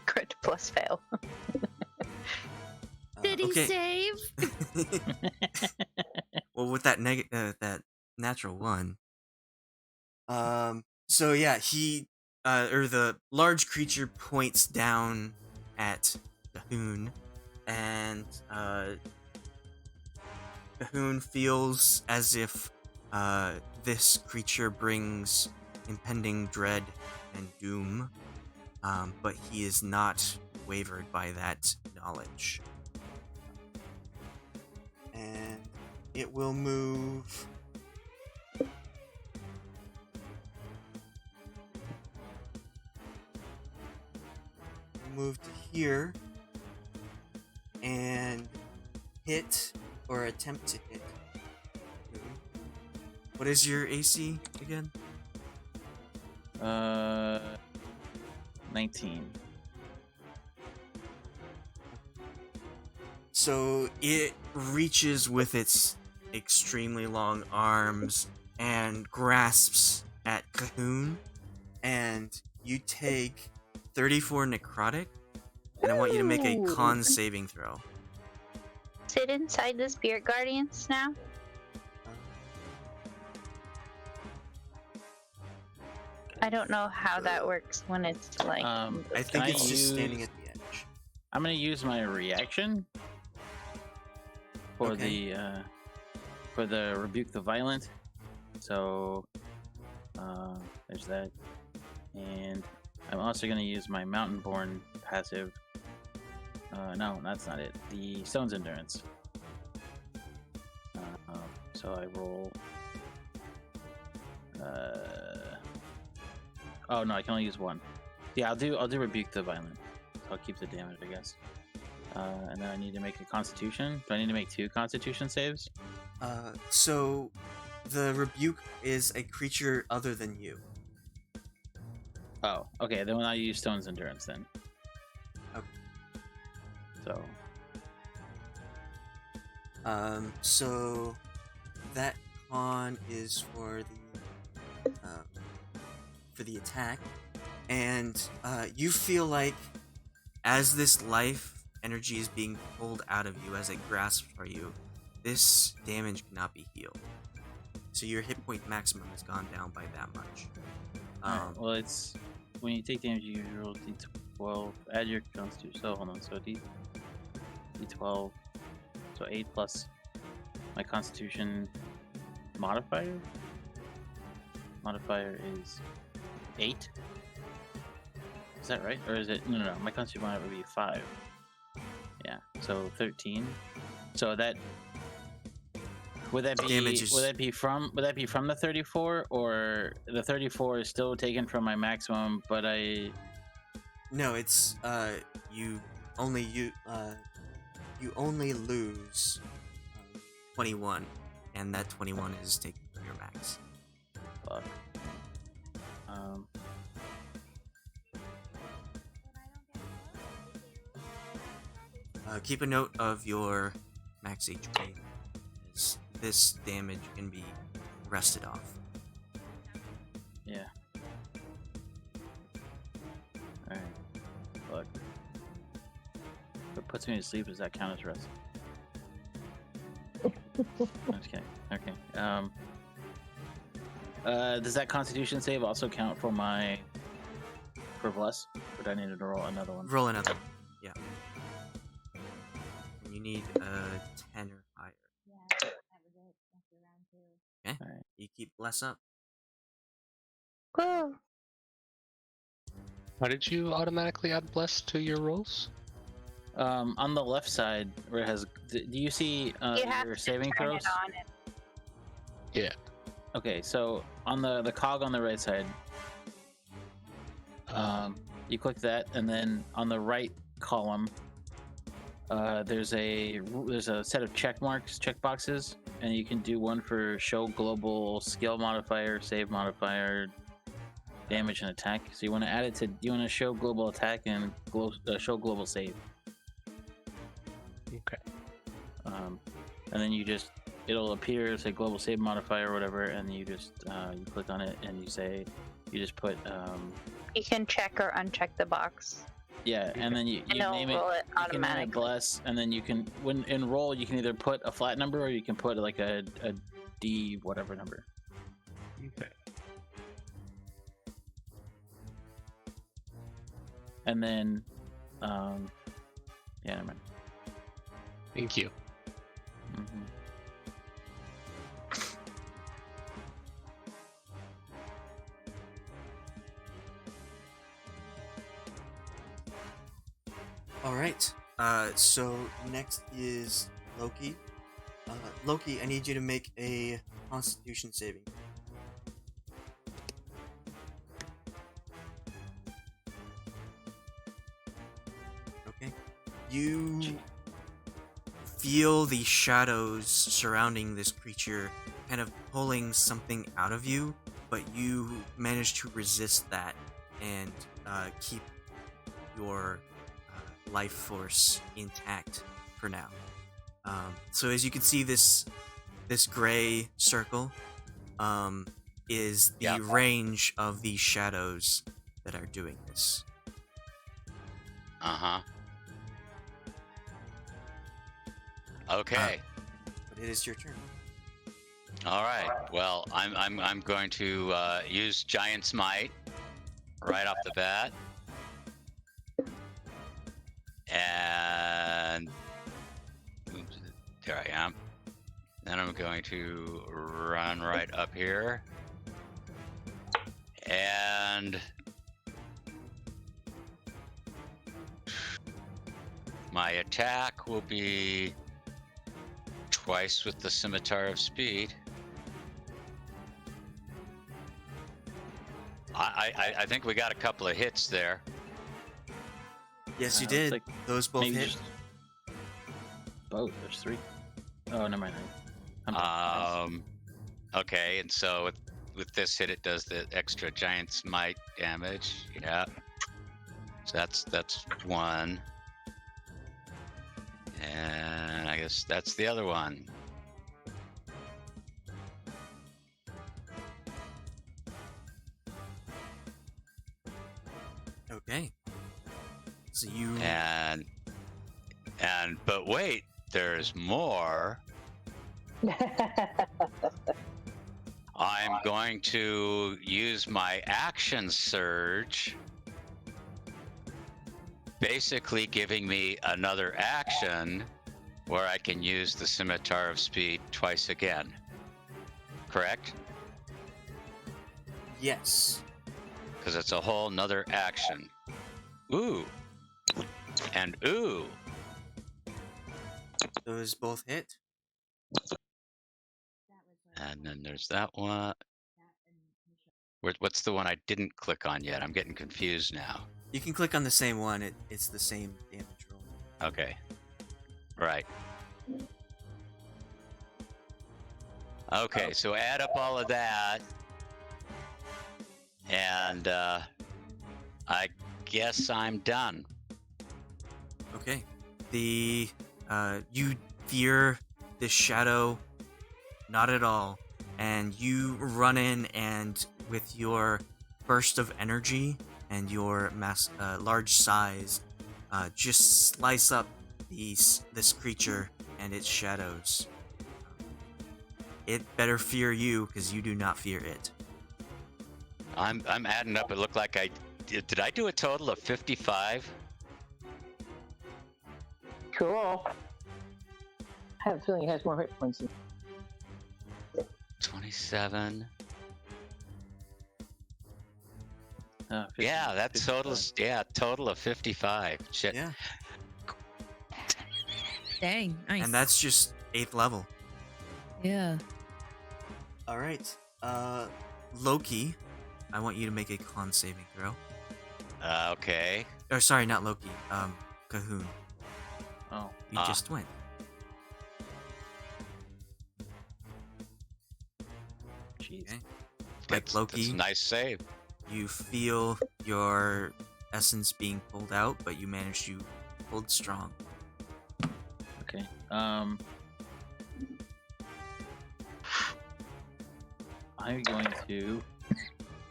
Speaker 3: Crit plus fail.
Speaker 8: Did he
Speaker 2: okay.
Speaker 8: save?
Speaker 2: Well, with that that natural one. So yeah, he or the large creature points down at Cahoon, and Cahoon feels as if this creature brings impending dread and doom, but he is not wavered by that knowledge. And it will move. Move to here and hit or attempt to hit. What is your AC again?
Speaker 4: 19.
Speaker 2: So it reaches with its extremely long arms and grasps at Cahoon, and you take 34 necrotic, and I want you to make a
Speaker 3: Ooh.
Speaker 2: con saving throw.
Speaker 3: Sit inside the spirit guardians now. I don't know how that works when it's like.
Speaker 2: I think it's just standing at the edge.
Speaker 4: I'm gonna use my reaction for
Speaker 2: Okay.
Speaker 4: the rebuke the violent. So there's that, and I'm also gonna use my mountain-born passive. No, that's not it. The stone's endurance. So I roll. Oh no, I can only use one. Yeah, I'll do rebuke the violent. I'll keep the damage, I guess. And then I need to make a Constitution. Do I need to make 2 Constitution saves?
Speaker 2: So the rebuke is a creature other than you.
Speaker 4: Oh, okay. Then when I use Stone's Endurance, then.
Speaker 2: Okay.
Speaker 4: So.
Speaker 2: So that con is for the attack, and you feel like as this life energy is being pulled out of you as it grasps for you, this damage cannot be healed. So your hit point maximum has gone down by that much.
Speaker 4: Alright, well, it's when you take damage, you roll d12. Add your Constitution. So hold on. So d12. So 8 plus my Constitution modifier. Modifier is 8. Is that right? Or is it no? My Constitution modifier would be 5. Yeah. So 13. So that. Would that be from the 34, or the 34 is still taken from my maximum, but I
Speaker 2: No, it's you only lose 21, and that 21 is taken from your max.
Speaker 4: fuck.
Speaker 2: Keep a note of your max HP. This damage can be rested off.
Speaker 4: Yeah. Alright. Fuck. If it puts me to sleep, does that count as rest? Okay. Okay. Does that Constitution save also count for Bless? Or do I need to roll another one?
Speaker 2: Roll another one. Yeah. And you need a 10 or higher. Okay.
Speaker 4: Alright.
Speaker 2: You keep Bless up.
Speaker 3: Whoa.
Speaker 7: Why did you automatically add bless to your rolls?
Speaker 4: On the left side where it has, do you see
Speaker 3: You have
Speaker 4: your
Speaker 3: to
Speaker 4: saving
Speaker 3: turn
Speaker 4: throws?
Speaker 3: it on and
Speaker 7: Yeah.
Speaker 4: Okay, so on the cog on the right side, you click that, and then on the right column, there's a set of check boxes, and you can do one for show global skill modifier, save modifier, damage, and attack. So you want to add it to, you want to show global attack and show global save.
Speaker 7: Okay.
Speaker 4: And then it'll appear, say global save modifier or whatever, and you just you click on it and you You just put
Speaker 3: You can check or uncheck the box.
Speaker 4: yeah, and then you
Speaker 3: And it'll
Speaker 4: name
Speaker 3: roll it
Speaker 4: you can name it
Speaker 3: automatically.
Speaker 4: bless, and then you can when in roll you can either put a flat number or you can put like a D whatever number.
Speaker 6: Okay.
Speaker 4: And then yeah, never mind.
Speaker 7: Thank you.
Speaker 4: Mm-hmm.
Speaker 2: All right. So next is Loki. Loki, I need you to make a Constitution saving. Okay. You feel the shadows surrounding this creature kind of pulling something out of you, but you manage to resist that and keep your life force intact for now. So as you can see, this gray circle is the
Speaker 6: Yeah.
Speaker 2: range of these shadows that are doing this.
Speaker 6: Okay.
Speaker 2: But it is your turn.
Speaker 6: All right. Well, I'm going to use Giant Smite right off the bat, and oops, there I am. Then I'm going to run right up here, and my attack will be twice with the Scimitar of Speed. I think we got a couple of hits there.
Speaker 2: Yes, you
Speaker 4: Looks
Speaker 2: did.
Speaker 4: like
Speaker 2: Those both
Speaker 4: maybe
Speaker 2: hit.
Speaker 4: just both. There's 3. Oh, never mind. I'm done.
Speaker 6: Okay, and so with this hit, it does the extra Giant Smite damage. Yeah. So that's one. And I guess that's the other one.
Speaker 2: Okay. So you
Speaker 6: And but wait, there's more. I'm going to use my action surge, basically giving me another action where I can use the Scimitar of Speed twice again. Correct?
Speaker 2: yes.
Speaker 6: Because it's a whole nother action. Ooh. And ooh.
Speaker 2: Those both hit.
Speaker 6: And then there's that one. What's the one I didn't click on yet? I'm getting confused now.
Speaker 2: You can click on the same one. It's the same damage roll.
Speaker 6: Okay. Right. Okay, so add up all of that. And I guess I'm done.
Speaker 2: Okay. The you fear this shadow, not at all, and you run in and with your burst of energy and your large size, just slice up this creature and its shadows. It better fear you because you do not fear it.
Speaker 6: I'm adding up. It looked like did I do a total of 55?
Speaker 5: Cool. I have a feeling he has more hit points.
Speaker 6: 27.
Speaker 4: 50,
Speaker 6: Yeah, that
Speaker 4: 55.
Speaker 6: total of 55. Shit.
Speaker 2: Yeah.
Speaker 8: Dang, nice.
Speaker 2: And that's just 8th level.
Speaker 8: yeah.
Speaker 2: All right. Loki, I want you to make a con saving throw.
Speaker 6: Okay.
Speaker 2: Or sorry, not Loki. Cahoon.
Speaker 4: Oh,
Speaker 2: You just went.
Speaker 4: jeez.
Speaker 2: Okay. Like
Speaker 6: That's
Speaker 2: Loki,
Speaker 6: a nice save.
Speaker 2: you feel your essence being pulled out, but you manage to hold strong.
Speaker 4: Okay. I'm going to.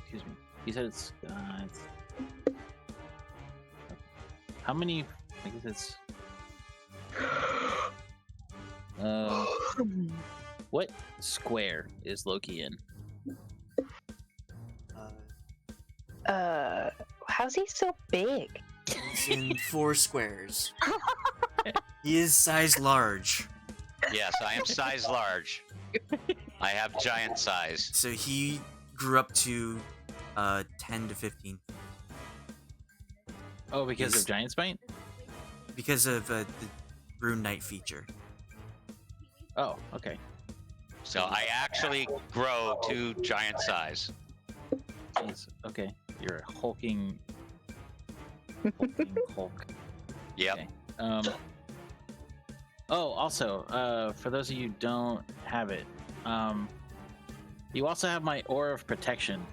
Speaker 4: Excuse me. You said it's how many? I guess it's. What square is Loki in?
Speaker 3: How's he so big?
Speaker 2: He's in 4 squares. He is size large.
Speaker 6: Yes, I am size large. I have giant size.
Speaker 2: So he grew up to 10 to 15
Speaker 4: Oh, because
Speaker 2: He's-
Speaker 4: of giant spite?
Speaker 2: because of the Rune Knight feature.
Speaker 4: Oh, okay.
Speaker 6: So I actually grow to giant size.
Speaker 4: Jeez. Okay, you're a hulking Hulk.
Speaker 6: Yep.
Speaker 4: Okay. Oh, also, for those of you who don't have it, you also have my aura of protection.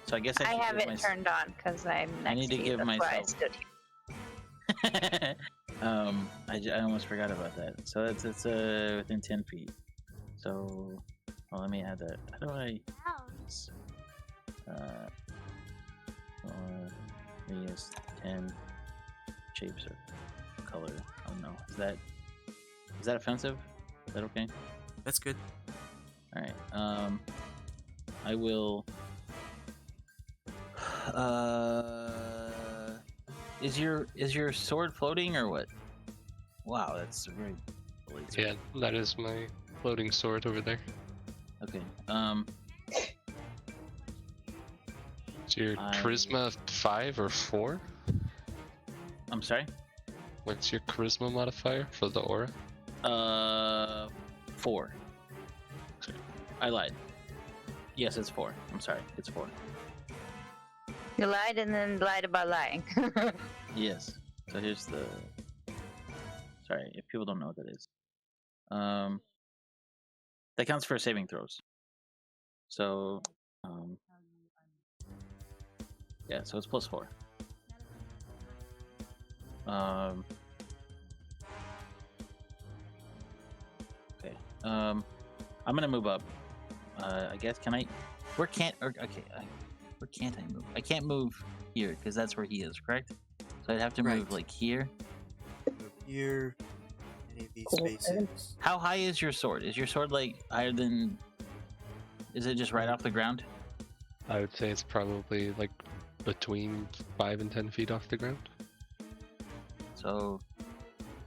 Speaker 4: So I guess I
Speaker 3: I
Speaker 4: should
Speaker 3: have
Speaker 4: give
Speaker 3: it turned on because I'm next
Speaker 4: I need to
Speaker 3: you.
Speaker 4: give
Speaker 3: That's why I
Speaker 4: myself-
Speaker 3: stood here.
Speaker 4: I almost forgot about that. So it's within 10 feet. So, well, let me add that. How do I? Radius 10 shapes of color. Oh no, is that offensive? Is that okay?
Speaker 2: That's good.
Speaker 4: All right. I will. Is your sword floating or what? Wow, that's very.
Speaker 7: Yeah, that is my floating sword over there.
Speaker 4: Okay.
Speaker 7: Is your charisma 5 or 4?
Speaker 4: I'm sorry.
Speaker 7: What's your charisma modifier for the aura?
Speaker 4: 4. I lied. Yes, it's 4. I'm sorry, it's 4.
Speaker 3: You lied and then lied about lying.
Speaker 4: Yes. So here's the. Sorry, if people don't know what that is. That counts for saving throws. So, yeah. So it's +4. Okay. I'm gonna move up. I guess. Can I? Where can't? Okay. Where can't I move? I can't move here because that's where he is. Correct. So I'd have to move
Speaker 2: Right.
Speaker 4: like here.
Speaker 2: Move here. Any of these
Speaker 5: Cool.
Speaker 2: spaces.
Speaker 4: How high is your sword? Is your sword like higher than? Is it just right off the ground?
Speaker 7: I would say it's probably like between 5 and 10 feet off the ground.
Speaker 4: So,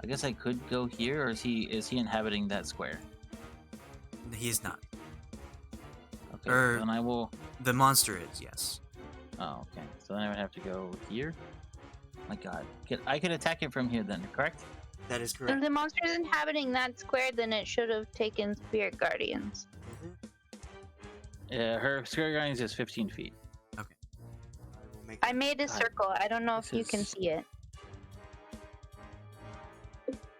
Speaker 4: I guess I could go here, or is he inhabiting that square?
Speaker 2: He is not.
Speaker 4: Okay,
Speaker 2: Or-
Speaker 4: then I will.
Speaker 2: The monster is, yes.
Speaker 4: Oh, okay. So then I would have to go here. My God, I could attack it from here then, correct?
Speaker 2: That is
Speaker 3: If
Speaker 2: correct.
Speaker 3: the monster's inhabiting that square, then it should have taken Spirit Guardians.
Speaker 4: Her square guardians is 15 feet.
Speaker 2: I will make
Speaker 3: I made a
Speaker 4: God,
Speaker 3: circle. I don't know if
Speaker 4: this
Speaker 3: you can
Speaker 4: is-
Speaker 3: see it.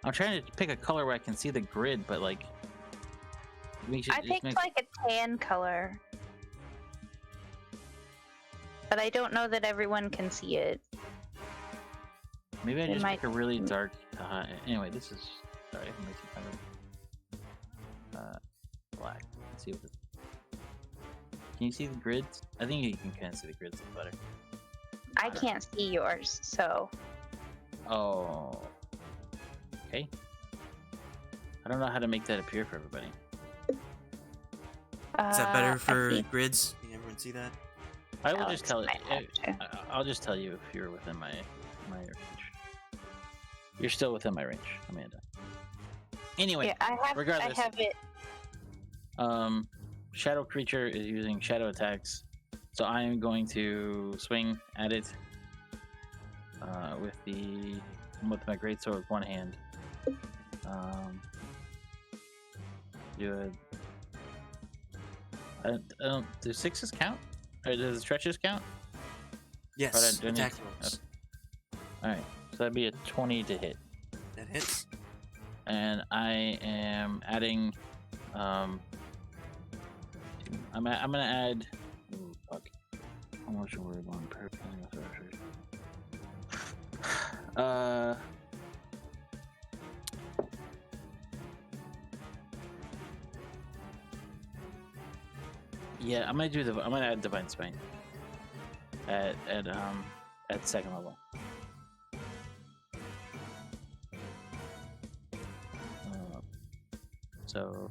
Speaker 4: I'm trying to pick a color where I can see the grid, but like.
Speaker 3: I picked like a tan color. But I don't know that everyone can see it.
Speaker 4: Maybe I
Speaker 3: it
Speaker 4: just
Speaker 3: might-
Speaker 4: pick a really dark. Anyway, this is. Sorry, I'm making kind of. Black. Let's see what this. Can you see the grids? I think you can kind of see the grids a little better.
Speaker 3: I can't see yours, so
Speaker 4: Oh. Okay. I don't know how to make that appear for everybody.
Speaker 2: Is that
Speaker 3: I
Speaker 2: better for
Speaker 3: see.
Speaker 2: grids? Can everyone see that?
Speaker 4: I will
Speaker 3: Alex
Speaker 4: just tell you.
Speaker 3: might have to.
Speaker 4: I'll just tell you if you're within my range. You're still within my range, Amanda. Anyway,
Speaker 3: Yeah, I
Speaker 4: regardless.
Speaker 3: have it.
Speaker 4: Shadow creature is using shadow attacks, so I am going to swing at it with my greatsword with one hand. Do do 6s count? Or does the stretches count?
Speaker 2: Yes.
Speaker 4: do I need-
Speaker 2: Attack rolls.
Speaker 4: All right, so that'd be a 20 to hit,
Speaker 2: That hits.
Speaker 4: and I am adding. I'm gonna add. Ooh, fuck. How much are we on per? Yeah, I'm gonna add Divine Spine. at second level. So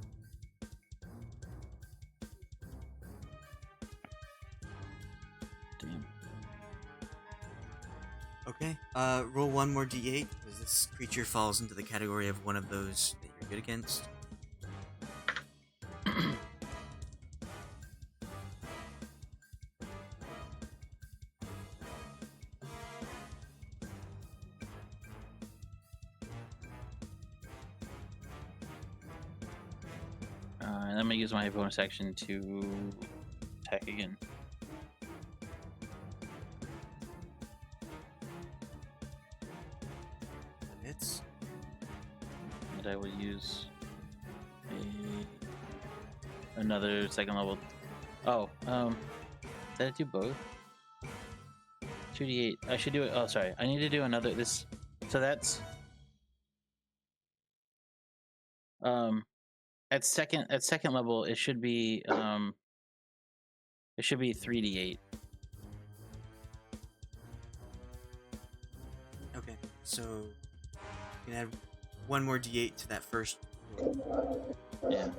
Speaker 4: damn.
Speaker 2: Okay. Roll one more d8 because this creature falls into the category of one of those that you're good against.
Speaker 4: And I'm gonna use my bonus action to attack again.
Speaker 2: Hits.
Speaker 4: And I will use another second level. Oh, did I do both? 2d8. I should do it. Oh, sorry. I need to do another. This. So that's at second level. It should be 3d8.
Speaker 2: Okay. So you can add one more d8 to that first roll.
Speaker 4: Yeah.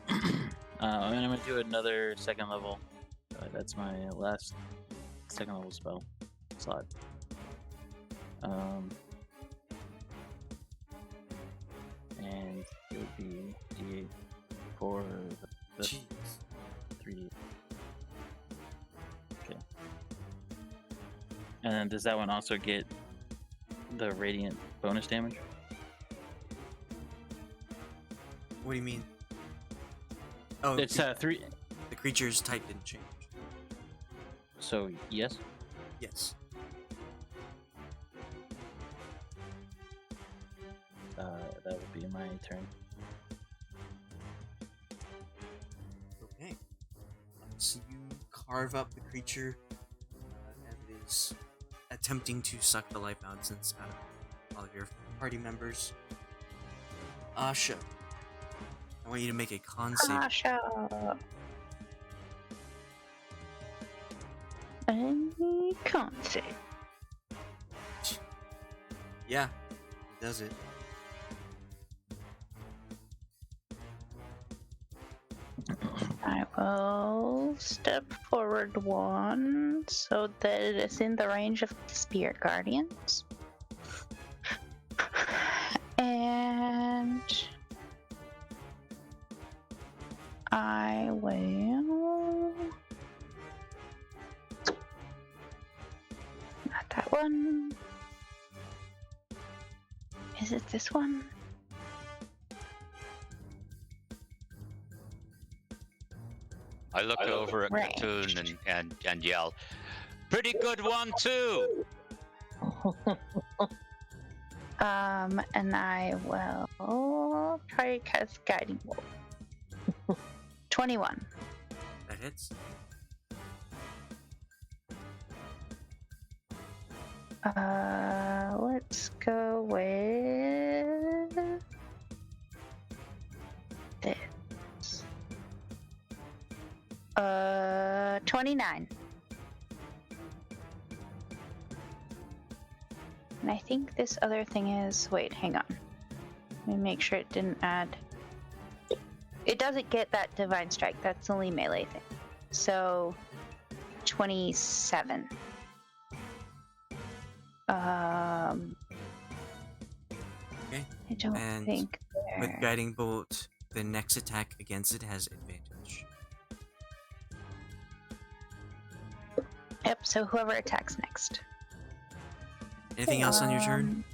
Speaker 4: And I'm gonna do another second level. That's my last second level spell slot. And it would be d8 for the
Speaker 2: Jeez.
Speaker 4: 3d. Okay. And then does that one also get the radiant bonus damage?
Speaker 2: What do you mean? Oh,
Speaker 4: It's 3.
Speaker 2: the creature's type didn't change.
Speaker 4: So yes.
Speaker 2: Yes.
Speaker 4: That would be my turn.
Speaker 2: Okay. So you carve up the creature as it is attempting to suck the life essence out of all of your party members. Ashe, I want you to make a con save.
Speaker 3: Asha. I can't say.
Speaker 2: Yeah, it does it.
Speaker 3: I will step forward one so that it is in the range of the Spirit Guardians. And I will. Not that one. Is it this one?
Speaker 6: I look over at
Speaker 3: Right.
Speaker 6: Katoon and yell, "Pretty good one too!"
Speaker 3: And I will try to cast Guiding Bolt. 21.
Speaker 2: That hits.
Speaker 3: Let's go with this. 29. And I think this other thing is, wait, hang on. Let me make sure it didn't add. It doesn't get that Divine Strike, that's only melee thing. So, 27.
Speaker 2: Okay.
Speaker 3: I don't
Speaker 2: And
Speaker 3: think
Speaker 2: With
Speaker 3: there.
Speaker 2: Guiding Bolt, the next attack against it has advantage.
Speaker 3: Yep, so whoever attacks next.
Speaker 2: Anything else on your turn?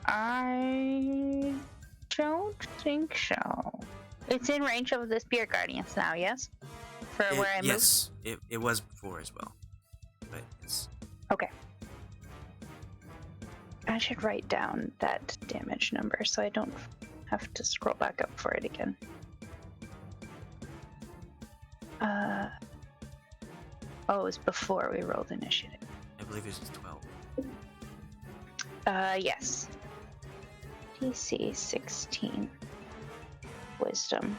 Speaker 3: I don't think so. It's in range of the Spirit Guardians now, yes? For where I moved?
Speaker 2: Yes, it was before as well. But it's
Speaker 3: Okay. I should write down that damage number so I don't have to scroll back up for it again. Oh, it was before we rolled initiative.
Speaker 2: I believe it was 12.
Speaker 3: Yes. DC 16. Wisdom.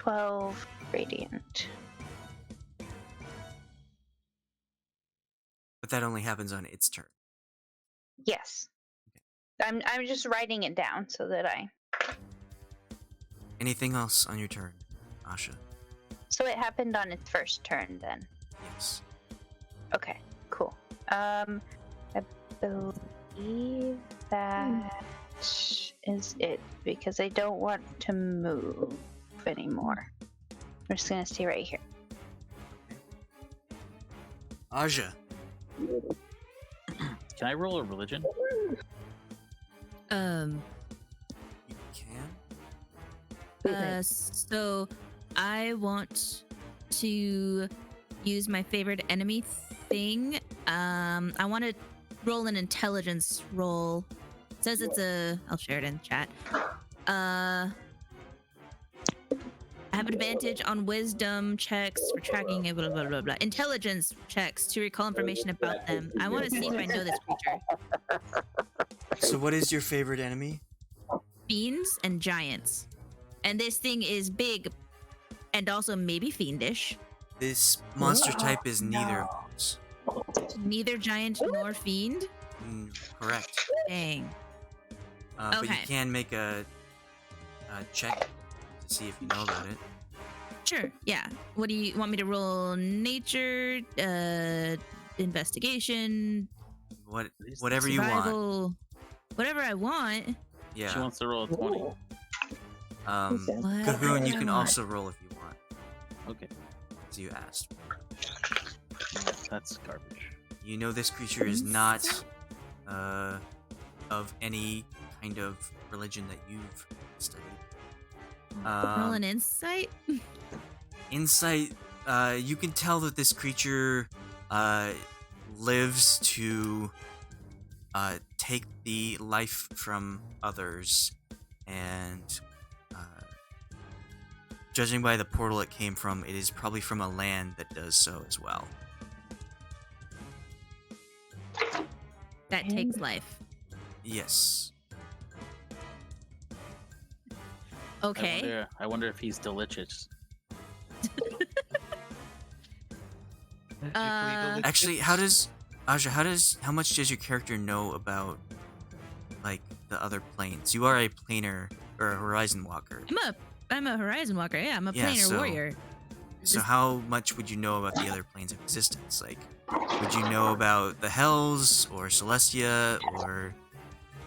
Speaker 3: 12 radiant.
Speaker 2: But that only happens on its turn.
Speaker 3: Yes. I'm just writing it down so that I.
Speaker 2: Anything else on your turn, Asha?
Speaker 3: So it happened on its first turn then.
Speaker 2: Yes.
Speaker 3: Okay, cool. I believe that is it because I don't want to move anymore. I'm just gonna stay right here.
Speaker 2: Aja.
Speaker 4: Can I roll a religion?
Speaker 2: You can?
Speaker 8: So I want to use my favorite enemy thing. I want to roll an intelligence roll. It says it's I'll share it in chat. I have advantage on wisdom checks for tracking it, blah, blah, blah, blah. Intelligence checks to recall information about them. I want to see if I know this creature.
Speaker 2: So what is your favorite enemy?
Speaker 8: Fiends and giants. And this thing is big and also maybe fiendish.
Speaker 2: This monster type is neither of those.
Speaker 8: Neither giant nor fiend?
Speaker 2: Correct.
Speaker 8: Dang.
Speaker 2: But you
Speaker 8: Okay.
Speaker 2: can make a check to see if you know about it.
Speaker 8: Sure, yeah. What do you want me to roll? Nature, investigation,
Speaker 2: Whatever you want.
Speaker 8: survival, whatever I want.
Speaker 4: She
Speaker 2: Yeah.
Speaker 4: wants to roll a 20.
Speaker 8: Whatever
Speaker 2: Cahoon, you
Speaker 8: I
Speaker 2: can
Speaker 8: want.
Speaker 2: also roll if you want,
Speaker 4: Okay,
Speaker 2: as you asked.
Speaker 4: that's garbage.
Speaker 2: You know this creature is not of any kind of religion that you've studied.
Speaker 8: Roll an insight.
Speaker 2: Insight, you can tell that this creature lives to take the life from others, and judging by the portal it came from, it is probably from a land that does so as well.
Speaker 8: That takes life.
Speaker 2: Yes.
Speaker 8: Okay.
Speaker 4: I wonder if he's delicious.
Speaker 2: Actually, how much does your character know about, like, the other planes? You are a planar or a horizon walker.
Speaker 8: I'm a horizon walker. Yeah, I'm a
Speaker 2: Yeah,
Speaker 8: planar
Speaker 2: so-
Speaker 8: warrior.
Speaker 2: So how much would you know about the other planes of existence? Like, would you know about the Hells or Celestia or?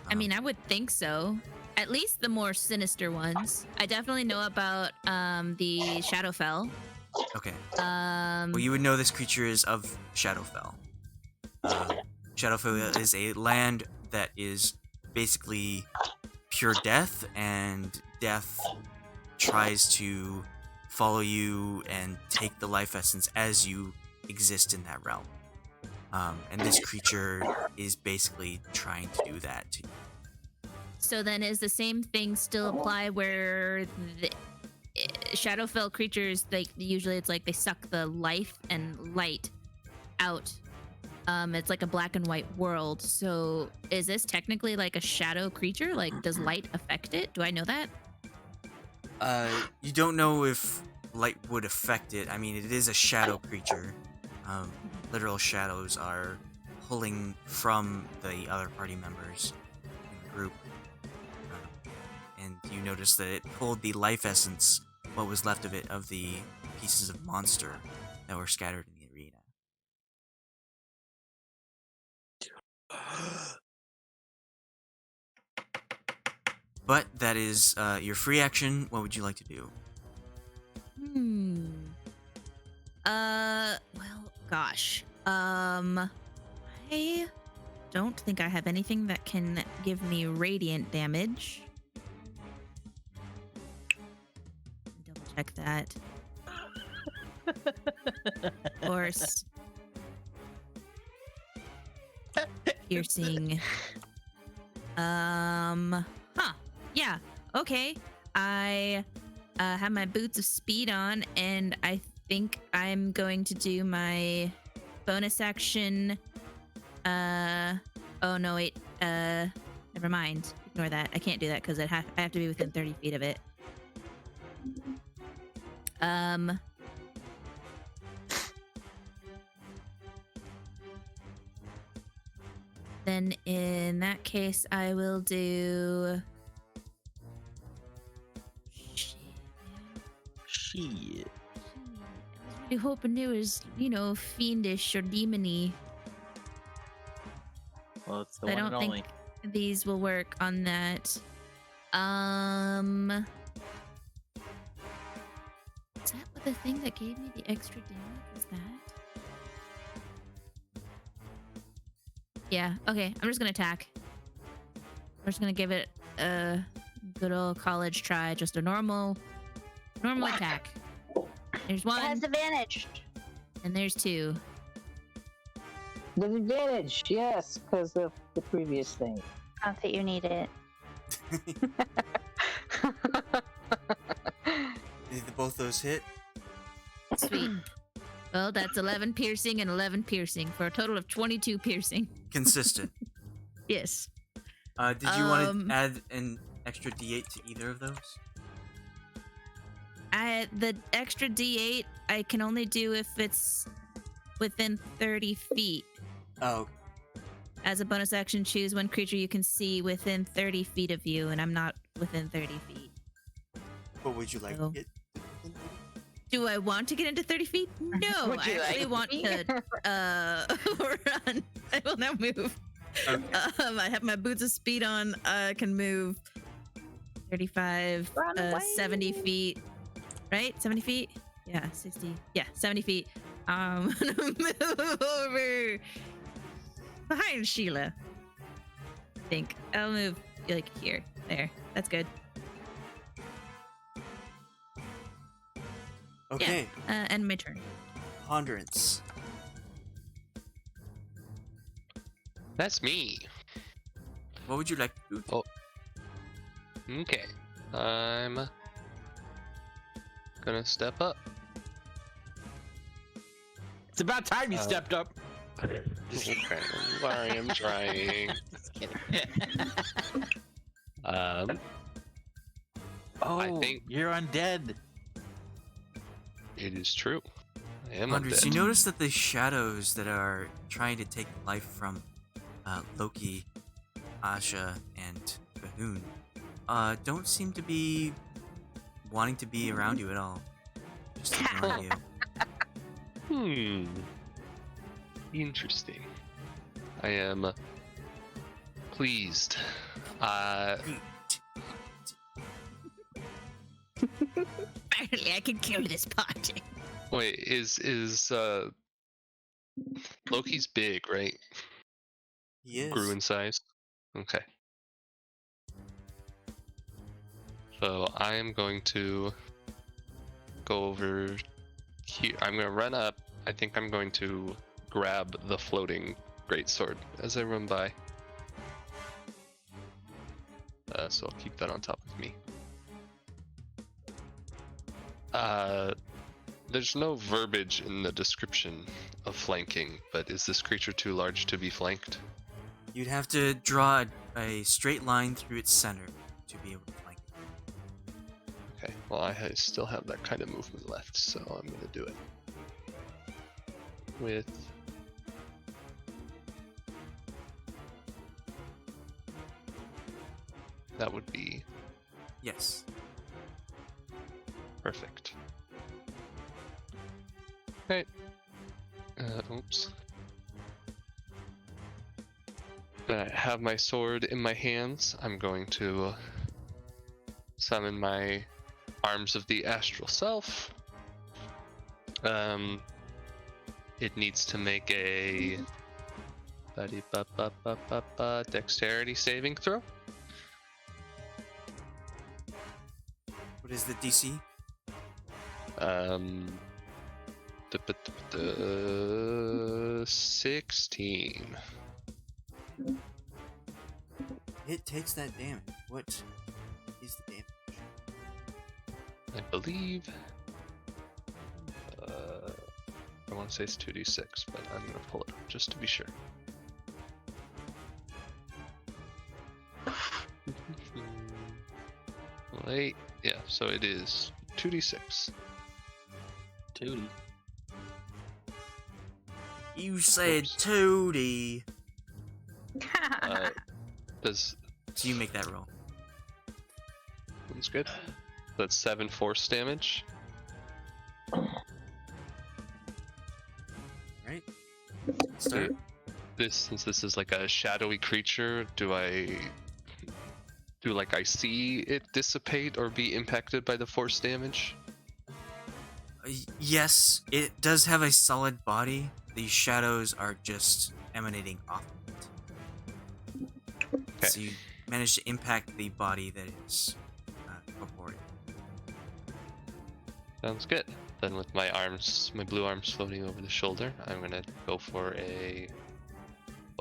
Speaker 8: I mean, I would think so. At least the more sinister ones. I definitely know about the Shadowfell.
Speaker 2: Okay.
Speaker 8: Um,
Speaker 2: Well, you would know this creature is of Shadowfell. Shadowfell is a land that is basically pure death, and death tries to follow you and take the life essence as you exist in that realm. And this creature is basically trying to do that to you.
Speaker 8: So then, is the same thing still apply where the Shadowfell creatures, like usually it's like they suck the life and light out. It's like a black and white world. So is this technically like a shadow creature? Like, does light affect it? Do I know that?
Speaker 2: You don't know if light would affect it. I mean, it is a shadow creature. Literal shadows are pulling from the other party members in the group. And you notice that it pulled the life essence, what was left of it, of the pieces of monster that were scattered in the arena. But that is your free action. What would you like to do?
Speaker 8: Well, gosh. I don't think I have anything that can give me radiant damage. Double check that. Of course. Piercing. Yeah. Okay. I have my boots of speed on, and I think I'm going to do my bonus action. Oh no, wait. Never mind. Ignore that. I can't do that because I have to be within 30 feet of it. Then in that case, I will do. Shit.
Speaker 4: Shit.
Speaker 8: I was really hoping it was, fiendish or demony.
Speaker 4: Well, it's the
Speaker 8: I
Speaker 4: one
Speaker 8: don't
Speaker 4: and
Speaker 8: think
Speaker 4: only.
Speaker 8: these will work on that. Is that what the thing that gave me the extra damage was that? Yeah, okay, I'm just gonna attack. I'm just gonna give it a good old college try, just a normal attack. There's
Speaker 3: It
Speaker 8: one,
Speaker 3: has advantage.
Speaker 8: and there's two.
Speaker 5: With advantage, yes, because of the previous thing.
Speaker 3: Not that you need it.
Speaker 2: Did both those hit?
Speaker 8: Sweet. Well, that's 11 piercing and 11 piercing for a total of 22 piercing.
Speaker 2: Consistent.
Speaker 8: Yes.
Speaker 2: Did you want to add an extra D8 to either of those?
Speaker 8: The extra D8 I can only do if it's within 30 feet.
Speaker 2: Oh,
Speaker 8: As a bonus action, choose one creature you can see within 30 feet of you, and I'm not within 30 feet.
Speaker 2: what would you like
Speaker 8: So-
Speaker 2: to get?
Speaker 8: Do I want to get into 30 feet? No,
Speaker 3: Would you
Speaker 8: I actually
Speaker 3: like
Speaker 8: want to run. I will now move.
Speaker 2: Okay.
Speaker 8: I have my boots of speed on. I can move 35,
Speaker 3: Run away.
Speaker 8: 70 feet. Right? 70 feet? Yeah, 60. Yeah, 70 feet. I'm gonna move over behind Sheila. I think. I'll move like here. There. That's good.
Speaker 2: Okay.
Speaker 8: And my turn.
Speaker 2: Ponderance.
Speaker 7: That's me.
Speaker 2: What would you like to do?
Speaker 7: Okay. I'm gonna step up.
Speaker 4: It's about time you stepped up.
Speaker 7: Okay, sorry, I'm trying.
Speaker 4: Just kidding.
Speaker 7: I think
Speaker 4: you're undead.
Speaker 7: it is true. I am
Speaker 2: Ponderance,
Speaker 7: undead.
Speaker 2: you notice that the shadows that are trying to take life from Loki, Ashe, and Bahoon don't seem to be wanting to be around you at all. Just ignoring you.
Speaker 7: Interesting. I am pleased.
Speaker 8: Finally, I can kill this party.
Speaker 7: Wait, is Loki's big, right?
Speaker 2: He is.
Speaker 7: Grew in size. Okay. So I am going to go over here. I'm going to run up. I think I'm going to grab the floating greatsword as I run by. So I'll keep that on top of me. There's no verbiage in the description of flanking, but is this creature too large to be flanked?
Speaker 2: You'd have to draw a straight line through its center to be able to flank it.
Speaker 7: Okay, well I still have that kind of movement left, so I'm gonna do it. With... That would be
Speaker 2: Yes.
Speaker 7: perfect. Okay. Oops. I have my sword in my hands. I'm going to summon my arms of the astral self. It needs to make a dexterity saving throw.
Speaker 2: What is the DC?
Speaker 7: 16.
Speaker 2: It takes that damage. What is the damage?
Speaker 7: I believe. I want to say it's 2d6, but I'm gonna pull it up just to be sure. Wait, yeah, so it is 2d6.
Speaker 4: Tootie.
Speaker 2: You said
Speaker 7: Oops.
Speaker 2: Tootie.
Speaker 7: Does
Speaker 2: So you make that roll.
Speaker 7: That's good. That's 7 force damage.
Speaker 2: Right? Start.
Speaker 7: Since this is like a shadowy creature, do I see it dissipate or be impacted by the force damage?
Speaker 2: Yes, it does have a solid body. The shadows are just emanating off of it.
Speaker 7: Okay.
Speaker 2: So you manage to impact the body that is corporeal.
Speaker 7: Sounds good. Then with my arms, my blue arms floating over the shoulder, I'm gonna go for a...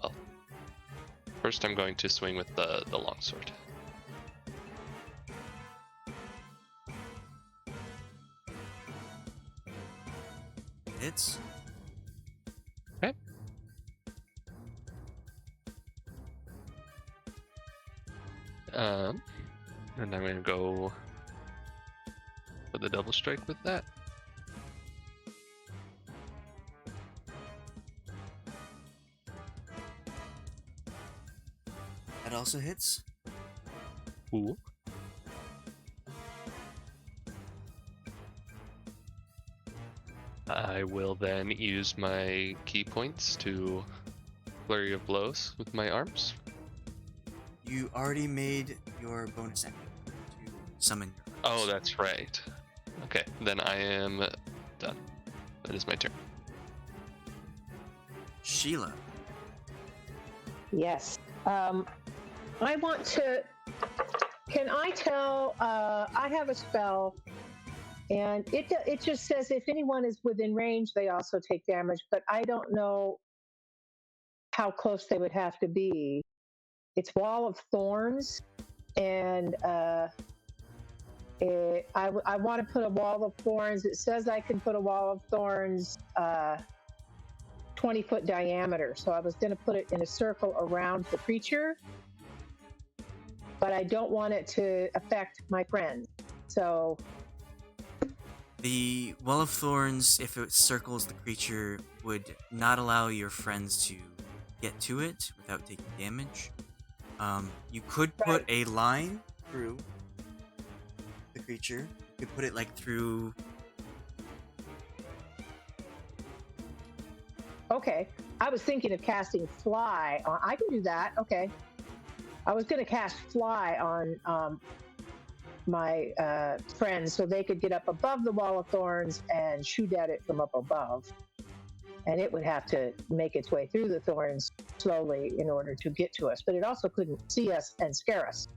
Speaker 7: Well, first I'm going to swing with the longsword.
Speaker 2: Hits.
Speaker 7: Okay. And I'm gonna go for the double strike with that.
Speaker 2: That also hits.
Speaker 7: Ooh. I will then use my key points to flurry of blows with my arms.
Speaker 2: You already made your bonus action to summon your
Speaker 7: Oh,
Speaker 2: arms.
Speaker 7: that's right. Okay, then I am done. That is my turn.
Speaker 2: Sheila.
Speaker 5: Yes. I want to. Can I tell? I have a spell, and it just says if anyone is within range, they also take damage. But I don't know how close they would have to be. It's Wall of Thorns, and I want to put a Wall of Thorns. It says I can put a Wall of Thorns 20-foot diameter. So I was going to put it in a circle around the creature, but I don't want it to affect my friend. So
Speaker 2: The Wall of Thorns, if it circles the creature, would not allow your friends to get to it without taking damage. You could put a line through the creature. You could put it like through.
Speaker 5: okay, I was thinking of casting Fly on. I can do that. Okay, I was going to cast Fly on my friends so they could get up above the Wall of Thorns and shoot at it from up above. And it would have to make its way through the thorns slowly in order to get to us. But it also couldn't see us and scare us.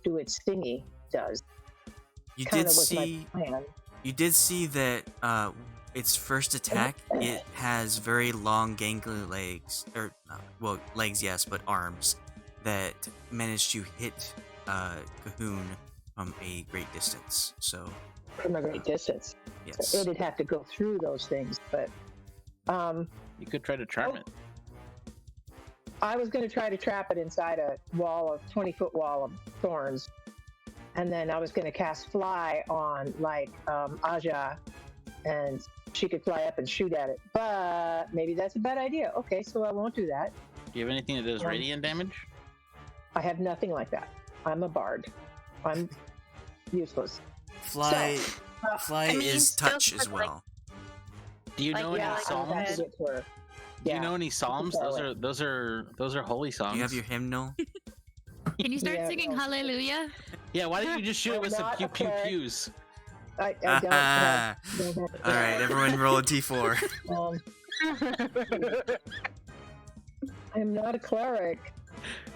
Speaker 5: Do its thingy does.
Speaker 2: You
Speaker 5: Kind
Speaker 2: did
Speaker 5: of was my
Speaker 2: see.
Speaker 5: plan.
Speaker 2: You did see that its first attack, it has very long, gangly legs, or well, legs, yes, but arms that managed to hit Cahoon from a great distance. So
Speaker 5: From a great distance.
Speaker 2: yes,
Speaker 5: So it'd have to go through those things. But
Speaker 4: You could try to charm it.
Speaker 5: I was going to try to trap it inside a 20-foot wall of thorns. And then I was going to cast Fly on, like, Aja, and she could fly up and shoot at it. But maybe that's a bad idea. Okay, so I won't do that.
Speaker 4: Do you have anything that does radiant damage?
Speaker 5: I have nothing like that. I'm a bard. I'm useless.
Speaker 2: fly
Speaker 3: I mean,
Speaker 2: is
Speaker 3: still
Speaker 2: touch as
Speaker 3: put, like,
Speaker 2: well.
Speaker 4: Do you
Speaker 3: Like,
Speaker 4: know
Speaker 5: Yeah,
Speaker 4: any
Speaker 5: I would have to
Speaker 4: psalms?
Speaker 5: get to her.
Speaker 4: Do
Speaker 5: Yeah.
Speaker 4: you know any psalms?
Speaker 5: far
Speaker 4: Those are holy songs.
Speaker 2: Do you have your hymnal?
Speaker 8: Can you start
Speaker 5: Yeah,
Speaker 8: singing
Speaker 5: no.
Speaker 8: Hallelujah?
Speaker 4: Yeah, why don't you just shoot it
Speaker 5: I'm
Speaker 4: with some
Speaker 5: not
Speaker 4: pew
Speaker 5: a
Speaker 4: pew
Speaker 5: cleric.
Speaker 4: pews?
Speaker 5: I don't have.
Speaker 2: All right, everyone, roll a d4.
Speaker 5: I'm not a cleric.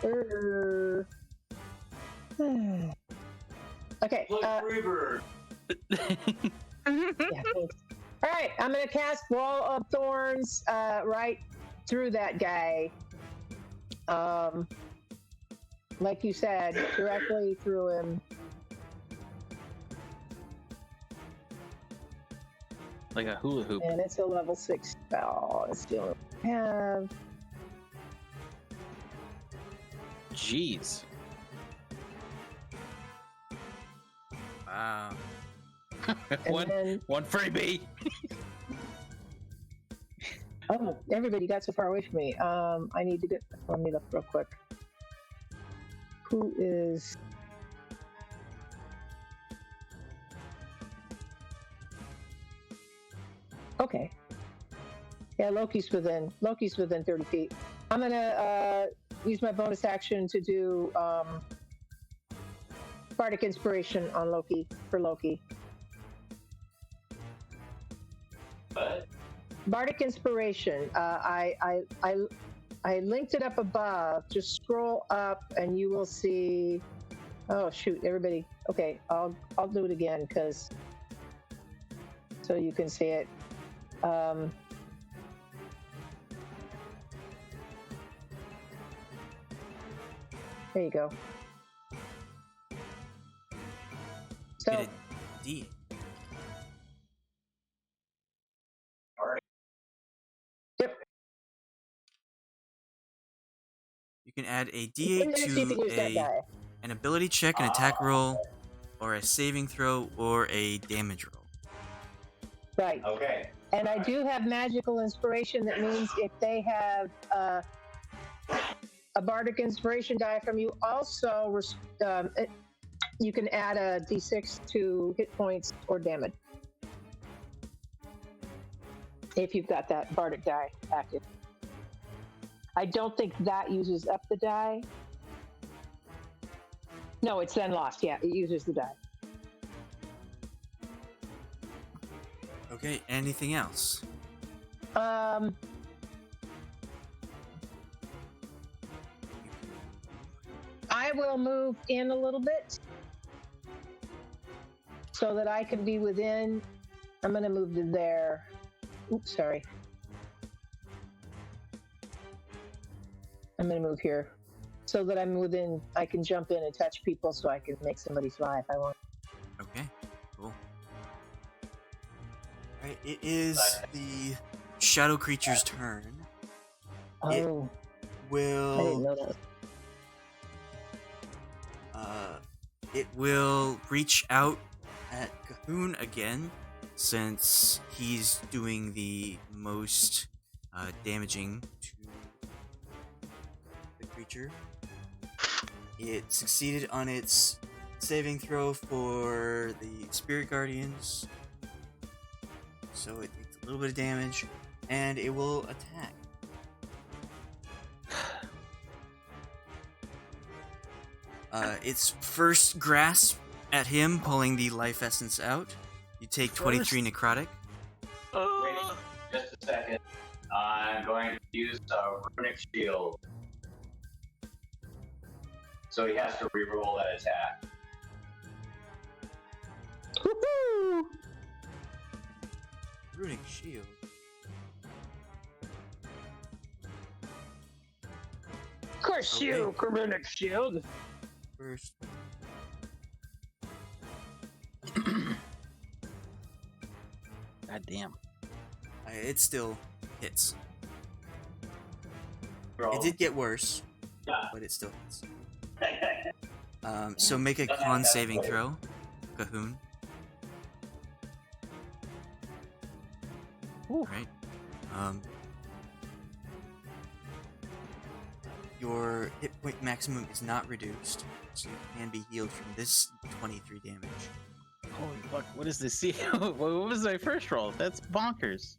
Speaker 5: Okay. Yeah, thanks. All right, I'm gonna cast Wall of Thorns right through that guy. Like you said, directly through him.
Speaker 4: Like a hula hoop.
Speaker 5: And it's a level 6 spell. It's the only one I have.
Speaker 4: Jeez.
Speaker 2: Wow.
Speaker 5: And then,
Speaker 4: one freebie.
Speaker 5: oh, everybody got so far away from me. I need to get. Let me look real quick. Who is? Okay. Yeah, Loki's within 30 feet. I'm gonna use my bonus action to do Bardic Inspiration on Loki for Loki.
Speaker 6: What?
Speaker 5: Bardic Inspiration. I linked it up above. Just scroll up and you will see. Oh shoot! Everybody. Okay, I'll do it again because so you can see it. There you go. So
Speaker 2: Get a D.
Speaker 5: yep.
Speaker 2: You can add a
Speaker 5: Let
Speaker 2: D8
Speaker 5: me see if you
Speaker 2: to
Speaker 5: use that die.
Speaker 2: an ability check, an attack roll, or a saving throw, or a damage roll.
Speaker 5: Right.
Speaker 6: Okay.
Speaker 5: And I do have magical inspiration. That means if they have a bardic inspiration die from you, also you can add a d6 to hit points or damage. If you've got that bardic die active. I don't think that uses up the die. No, it's then lost. Yeah, it uses the die.
Speaker 2: Okay, anything else?
Speaker 5: I will move in a little bit so that I can be within. I'm going to move to there. Oops, sorry. I'm going to move here so that I'm within. I can jump in and touch people so I can make somebody fly if I want.
Speaker 2: Okay, cool. Alright, it is the shadow creature's turn.
Speaker 5: Oh, I didn't
Speaker 2: Will
Speaker 5: know that.
Speaker 2: it will reach out at Cahoon again, since he's doing the most damaging to the creature. It succeeded on its saving throw for the Spirit Guardians, so it takes a little bit of damage, and it will attack. Its first grasp at him, pulling the life essence out. You take 23 necrotic.
Speaker 6: Wait just a second. I'm going to use a runic shield. So he has to reroll that attack.
Speaker 5: Woohoo!
Speaker 2: Runic shield.
Speaker 5: Of course,
Speaker 2: Okay.
Speaker 5: you, Runic Shield.
Speaker 2: First.
Speaker 4: God damn.
Speaker 2: It still hits.
Speaker 6: Roll.
Speaker 2: It did get worse,
Speaker 6: Yeah.
Speaker 2: but it still hits. So make a con saving throw, Cahoon. Right. Your hit point maximum is not reduced, so you can be healed from this 23 damage.
Speaker 4: Holy fuck, what is this? What was my first roll? That's bonkers.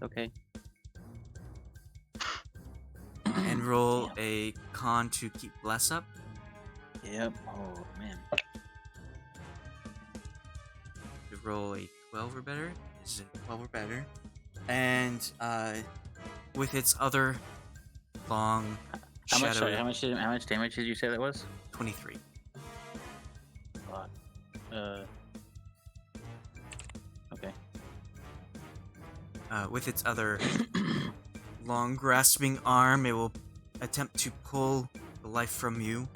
Speaker 4: Okay.
Speaker 2: And roll a con to keep bless up.
Speaker 4: Yep. Oh, man.
Speaker 2: You roll a 12 or better. This is a 12 or better. And with its other long
Speaker 4: How much,
Speaker 2: shadow,
Speaker 4: sorry, how much damage did you say that was?
Speaker 2: 23.
Speaker 4: Fuck. Okay.
Speaker 2: With its other long grasping arm, it will attempt to pull the life from you,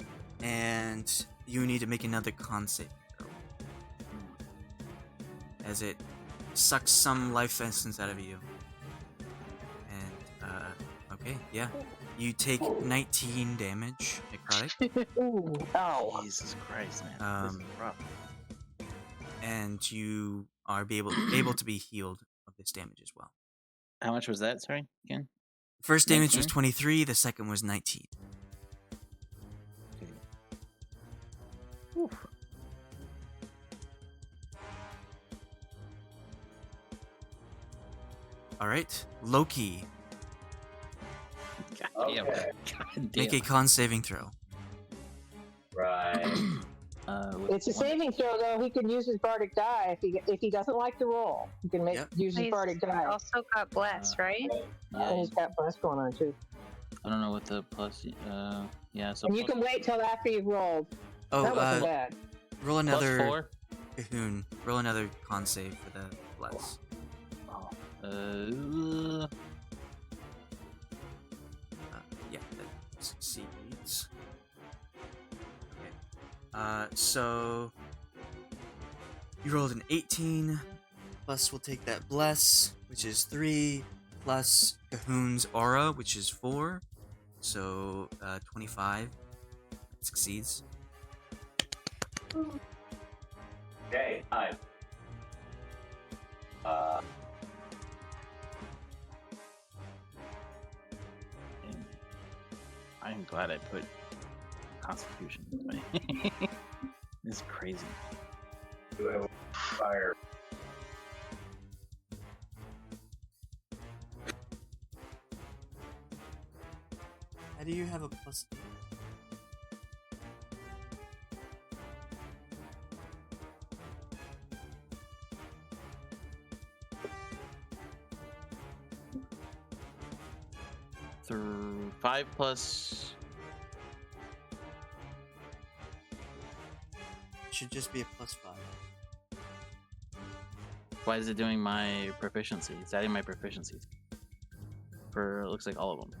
Speaker 2: and you need to make another con save throw, as it sucks some life essence out of you. And okay, yeah, you take 19 damage, necrotic.
Speaker 5: Ooh, ow.
Speaker 4: Jesus Christ, man. This is rough.
Speaker 2: and you are able to be healed of this damage as well.
Speaker 4: How much was that? Sorry, again.
Speaker 2: First damage
Speaker 4: 19?
Speaker 2: was 23. The second was 19.
Speaker 4: Oof.
Speaker 2: All right, Loki,
Speaker 4: God damn.
Speaker 10: Okay.
Speaker 4: God
Speaker 2: make
Speaker 4: damn.
Speaker 2: a con saving throw.
Speaker 10: Right.
Speaker 4: With
Speaker 5: It's a
Speaker 4: one-
Speaker 5: saving throw, though. He can use his bardic die if he doesn't like the roll. He can
Speaker 2: Yep.
Speaker 5: use his
Speaker 3: He's
Speaker 5: bardic die.
Speaker 3: also got bless, right?
Speaker 4: Yeah,
Speaker 5: And he's got plus going on too.
Speaker 4: I don't know what the plus. Yeah. So
Speaker 5: And you
Speaker 4: plus-
Speaker 5: can wait till after you've rolled.
Speaker 2: Oh,
Speaker 5: That wasn't bad.
Speaker 2: roll
Speaker 4: plus
Speaker 2: another
Speaker 4: 4.
Speaker 2: Cahoon. Roll another con save for the bless.
Speaker 4: Oh.
Speaker 2: Yeah, that succeeds. Okay. So you rolled an 18. Plus, we'll take that bless, which is 3, plus Cahoon's aura, which is 4. So 25. That succeeds.
Speaker 10: Okay. Nice.
Speaker 4: I'm glad I put Constitution in my. This is crazy.
Speaker 10: Do I have fire?
Speaker 2: How do you have a plus?
Speaker 4: Through 5 plus.
Speaker 2: It should just be a plus 5.
Speaker 4: Why is it doing my proficiency? It's adding my proficiency. For it looks like all of them.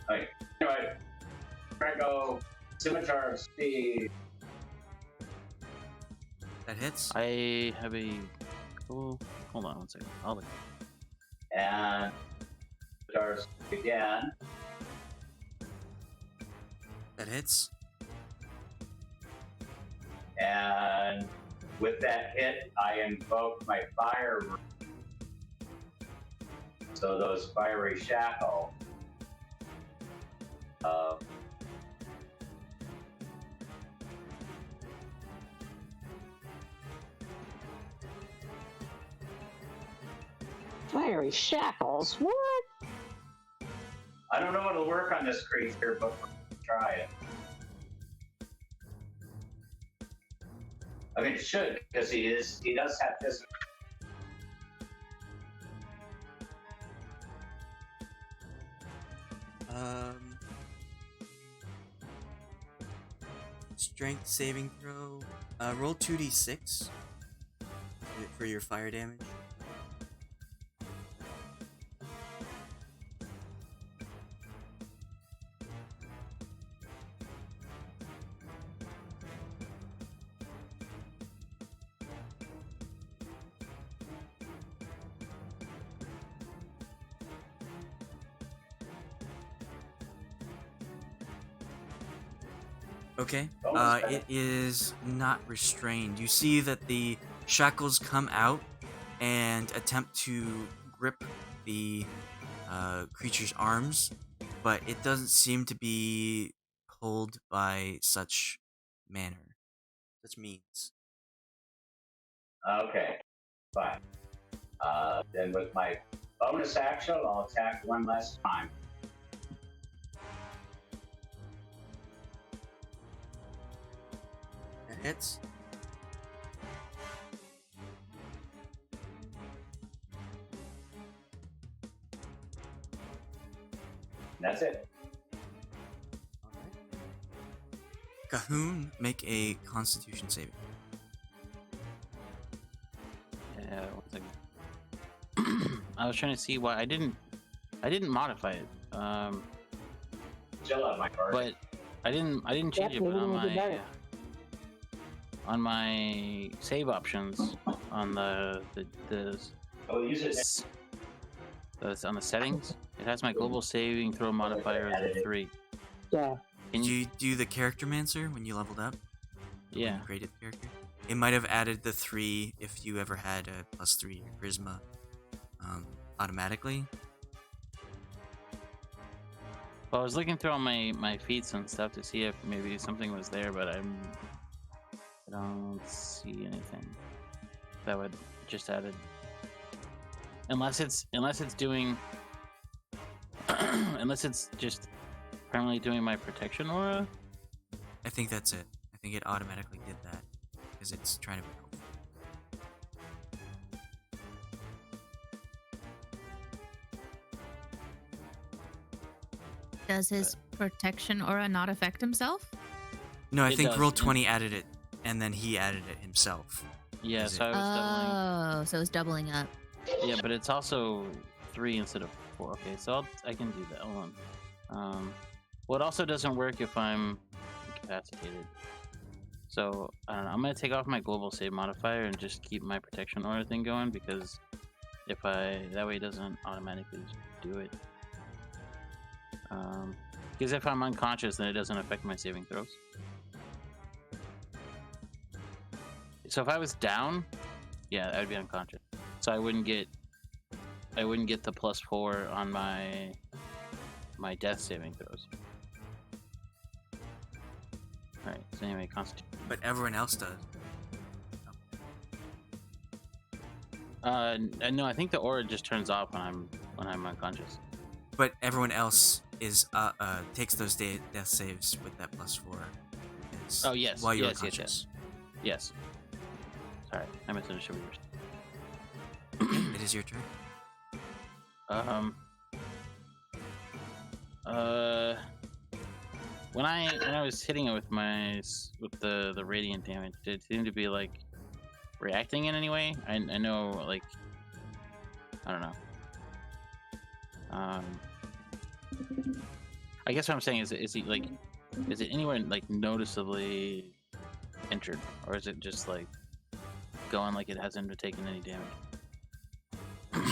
Speaker 10: Like, anyway, try to go scimitar speed.
Speaker 2: That hits.
Speaker 4: I have a. Oh, hold on one second. I'll look.
Speaker 10: And scimitar speed again.
Speaker 2: That hits.
Speaker 10: And with that hit, I invoke my fire. So those fiery shackle.
Speaker 5: Fiery shackles. What?
Speaker 10: I don't know what'll work on this creature, but we'll try it. I mean, it should, because he does have this.
Speaker 2: Strength saving throw. Roll 2d6 for your fire damage. Okay. It is not restrained. You see that the shackles come out and attempt to grip the creature's arms, but it doesn't seem to be pulled by such means.
Speaker 10: Okay, fine. Then with my bonus action, I'll attack one last time.
Speaker 2: That hits.
Speaker 10: That's it.
Speaker 2: Cahoon, make a Constitution saving.
Speaker 4: Yeah, one second. I was trying to see why I didn't modify it.
Speaker 10: Still have my card.
Speaker 4: But I didn't change
Speaker 5: Yep,
Speaker 4: it. But
Speaker 5: maybe
Speaker 4: on
Speaker 5: we did
Speaker 4: my
Speaker 5: better.
Speaker 4: on my save options on the
Speaker 10: I'll use it.
Speaker 4: on the settings, it has my global saving throw modifier as a 3.
Speaker 5: Yeah.
Speaker 4: Can
Speaker 2: Did
Speaker 4: you?
Speaker 2: you do the character mancer when you leveled up? When
Speaker 4: Yeah.
Speaker 2: you created the character? It might have added the 3 if you ever had a +3 charisma automatically.
Speaker 4: Well, I was looking through all my feats and stuff to see if maybe something was there, but I don't see anything that would just added. Unless it's doing, unless it's just permanently doing my protection aura.
Speaker 2: I think that's it. I think it automatically did that because it's trying to be helpful.
Speaker 8: Does his protection aura not affect himself?
Speaker 2: No, I
Speaker 4: It
Speaker 2: think
Speaker 4: does,
Speaker 2: Roll20 added it, and then he added it himself.
Speaker 4: Yeah,
Speaker 2: Is
Speaker 4: so I
Speaker 2: it-
Speaker 4: was doubling.
Speaker 8: Oh, so it's doubling up.
Speaker 4: Yeah, but it's also 3 instead of 4. Okay, so I can do that. Hold on. Well, it also doesn't work if I'm incapacitated. So I don't know. I'm gonna take off my global save modifier and just keep my protection aura thing going because that way it doesn't automatically do it. Because if I'm unconscious, then it doesn't affect my saving throws. So if I was down, yeah, I would be unconscious. So I wouldn't get the +4 on my death saving throws. All right. So anyway, Constitution.
Speaker 2: But everyone else does.
Speaker 4: No, I think the aura just turns off when I'm unconscious.
Speaker 2: But everyone else is takes those death saves with that +4. It's
Speaker 4: Oh, yes,
Speaker 2: while you're
Speaker 4: yes, yes,
Speaker 2: unconscious.
Speaker 4: Yes. Sorry, I misunderstood what you were saying.
Speaker 2: It is your turn.
Speaker 4: When I was hitting it with the radiant damage, did it seem to be like reacting in any way? I know, like, I don't know. I guess what I'm saying is it anywhere like noticeably injured, or is it just like going like it hasn't been taking any damage?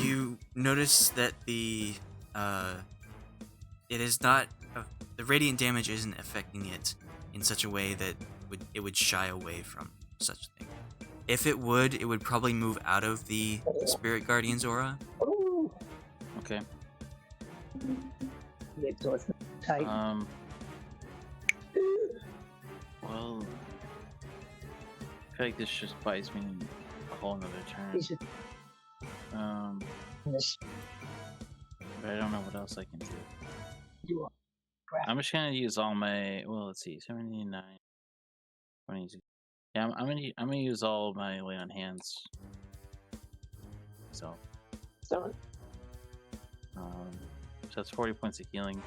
Speaker 2: You notice that it is not the radiant damage isn't affecting it in such a way that it would shy away from such a thing. If it would probably move out of the Spirit Guardian's aura.
Speaker 5: Ooh.
Speaker 4: Okay.
Speaker 5: It's so it's tight.
Speaker 4: Well, I feel like this just buys me a whole another turn.
Speaker 5: You should- this-
Speaker 4: But I don't know what else I can do.
Speaker 5: you are crap.
Speaker 4: I'm just gonna use all my. Well, let's see, 79, 20. Yeah, I'm gonna use all my lay on hands. So,
Speaker 5: So,
Speaker 4: so that's 40 points of healing.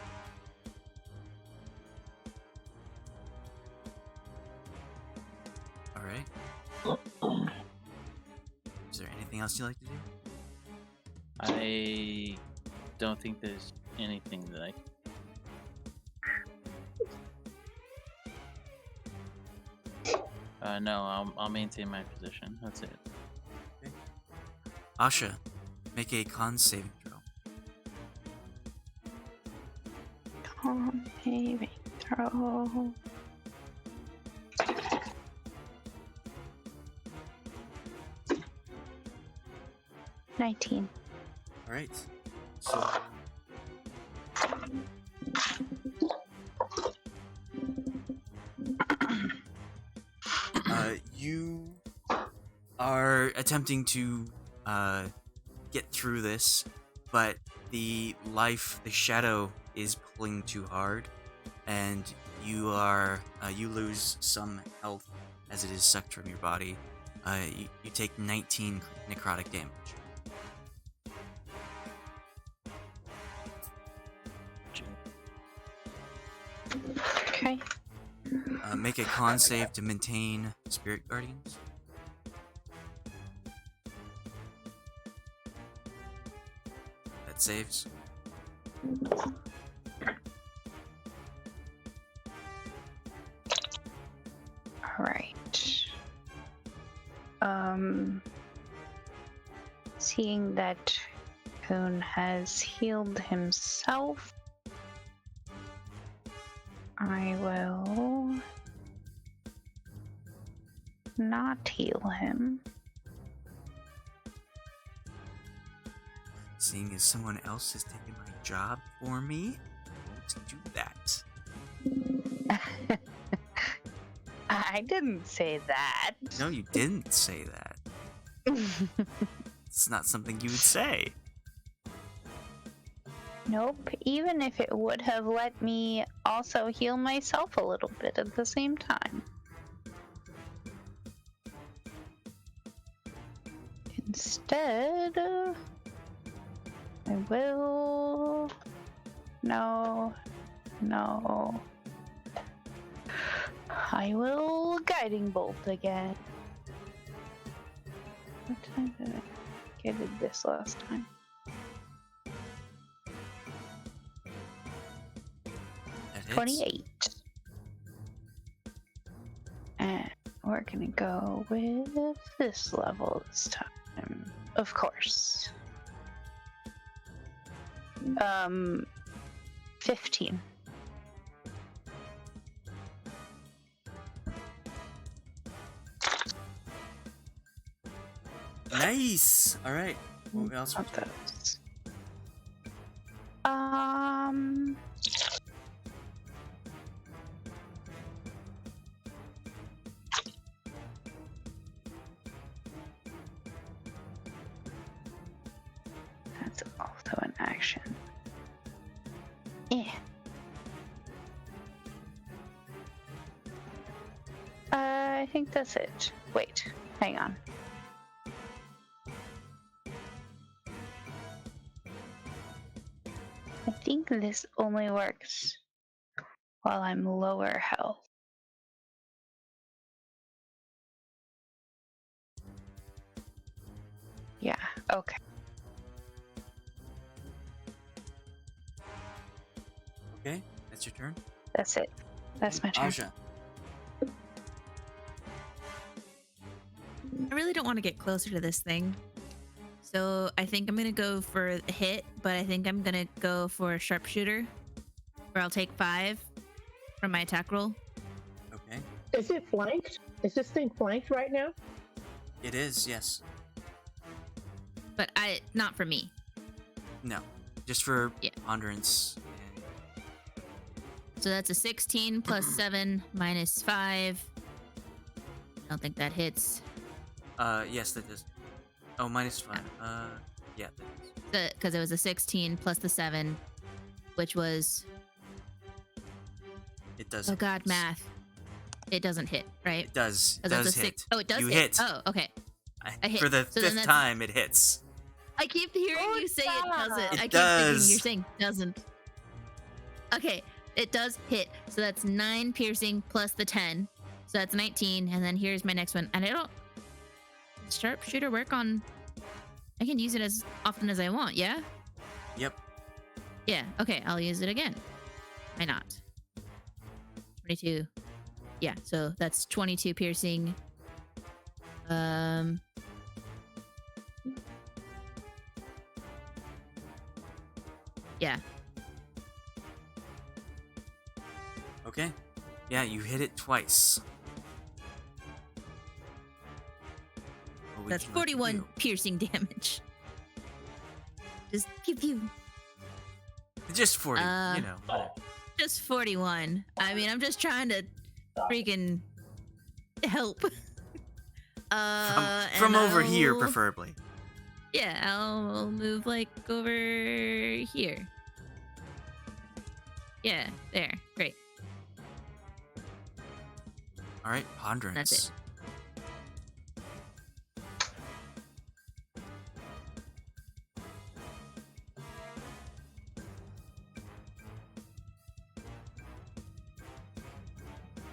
Speaker 2: All right. Is there anything else you'd like to do?
Speaker 4: I don't think there's anything that I. No, I'll maintain my position. That's it.
Speaker 2: Ashe, make a con saving throw.
Speaker 3: Con saving throw. $19.
Speaker 2: All right. So you are attempting to get through this, but the shadow is pulling too hard, and you lose some health as it is sucked from your body. You take 19 necrotic damage.
Speaker 3: Okay.
Speaker 2: Make a con save to maintain Spirit Guardians. That saves.
Speaker 3: Alright. Seeing that Poon has healed himself, I will not heal him.
Speaker 2: Seeing as someone else has taken my job for me, I won't do that.
Speaker 3: I didn't say that.
Speaker 2: No, you didn't say that. It's not something you would say.
Speaker 3: Nope, even if it would have let me also heal myself a little bit at the same time. Instead, I will... No. I will Guiding Bolt again. What time did I did this last time?
Speaker 2: That hits.
Speaker 3: 28. And we're gonna go with this level this time. Of course. 15.
Speaker 2: Nice. All right. What else?
Speaker 3: Not those. That's also an action. Yeah. I think that's it. Wait, hang on. I think this only works while I'm lower health. Yeah, okay.
Speaker 2: Okay, that's your turn.
Speaker 3: That's it. That's my turn.
Speaker 2: Aja.
Speaker 8: I really don't want to get closer to this thing. So I think I'm going to go for a hit, but I think I'm going to go for a sharpshooter, where I'll take 5 from my attack roll.
Speaker 2: Okay.
Speaker 5: Is it flanked? Is this thing flanked right now?
Speaker 2: It is, yes.
Speaker 8: But not for me.
Speaker 2: No. Just for
Speaker 8: Yeah.
Speaker 2: Ponderance.
Speaker 8: So that's a 16 plus 7 minus 5. I don't think that hits.
Speaker 2: Yes, that does. Oh, minus 5. Yeah, that is.
Speaker 8: Because it was a 16 plus the 7, which was...
Speaker 2: It does.
Speaker 8: Oh god, math. It doesn't hit, right?
Speaker 2: It does. It
Speaker 8: 'Cause that's
Speaker 2: does
Speaker 8: a
Speaker 2: hit.
Speaker 8: 6. Oh, it does
Speaker 2: You
Speaker 8: hit.
Speaker 2: hit.
Speaker 8: Oh, okay. I hit.
Speaker 2: For the
Speaker 8: So then
Speaker 2: 5th
Speaker 8: that's-
Speaker 2: time, it hits.
Speaker 8: I keep hearing you say it doesn't.
Speaker 2: It
Speaker 8: I keep
Speaker 2: does.
Speaker 8: thinking you're saying doesn't. Okay, it does hit. So that's 9 piercing plus the 10. So that's 19. And then here's my next one. And I don't... Sharpshooter work on... I can use it as often as I want, yeah?
Speaker 2: Yep.
Speaker 8: Yeah, okay, I'll use it again. Why not? 22. Yeah, so that's 22 piercing. Yeah.
Speaker 2: Okay. Yeah, you hit it twice. What would
Speaker 8: That's
Speaker 2: you like to
Speaker 8: 41
Speaker 2: do?
Speaker 8: piercing damage. Just pew pew.
Speaker 2: Just 40, you know.
Speaker 8: Just 41. I mean, I'm just trying to freaking help.
Speaker 2: From
Speaker 8: and
Speaker 2: over here,
Speaker 8: I'll-
Speaker 2: preferably.
Speaker 8: Yeah, I'll move like over here. Yeah, there. Great.
Speaker 2: All right, Ponderance.
Speaker 8: That's it.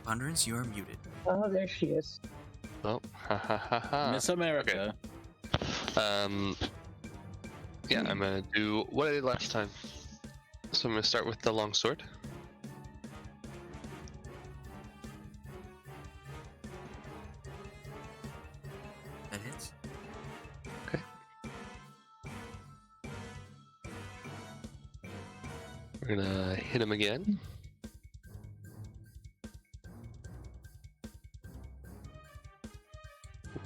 Speaker 2: Ponderance, you are muted.
Speaker 5: Oh, there she is.
Speaker 7: Oh, ha ha ha ha.
Speaker 4: Miss America.
Speaker 7: Yeah, I'm gonna do what I did last time. So I'm gonna start with the longsword.
Speaker 2: That hits.
Speaker 7: Okay. We're gonna hit him again.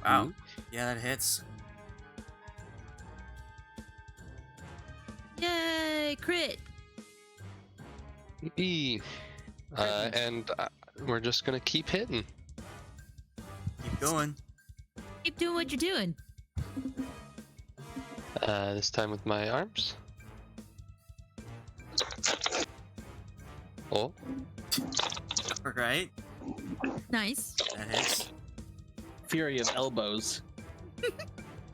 Speaker 2: Wow. Yeah, that hits.
Speaker 8: Yay, crit.
Speaker 7: Yippee. And we're just gonna keep hitting.
Speaker 2: Keep going.
Speaker 8: Keep doing what you're doing.
Speaker 7: This time with my arms. Oh,
Speaker 2: Right.
Speaker 8: Nice.
Speaker 2: That hits.
Speaker 4: Fury of elbows.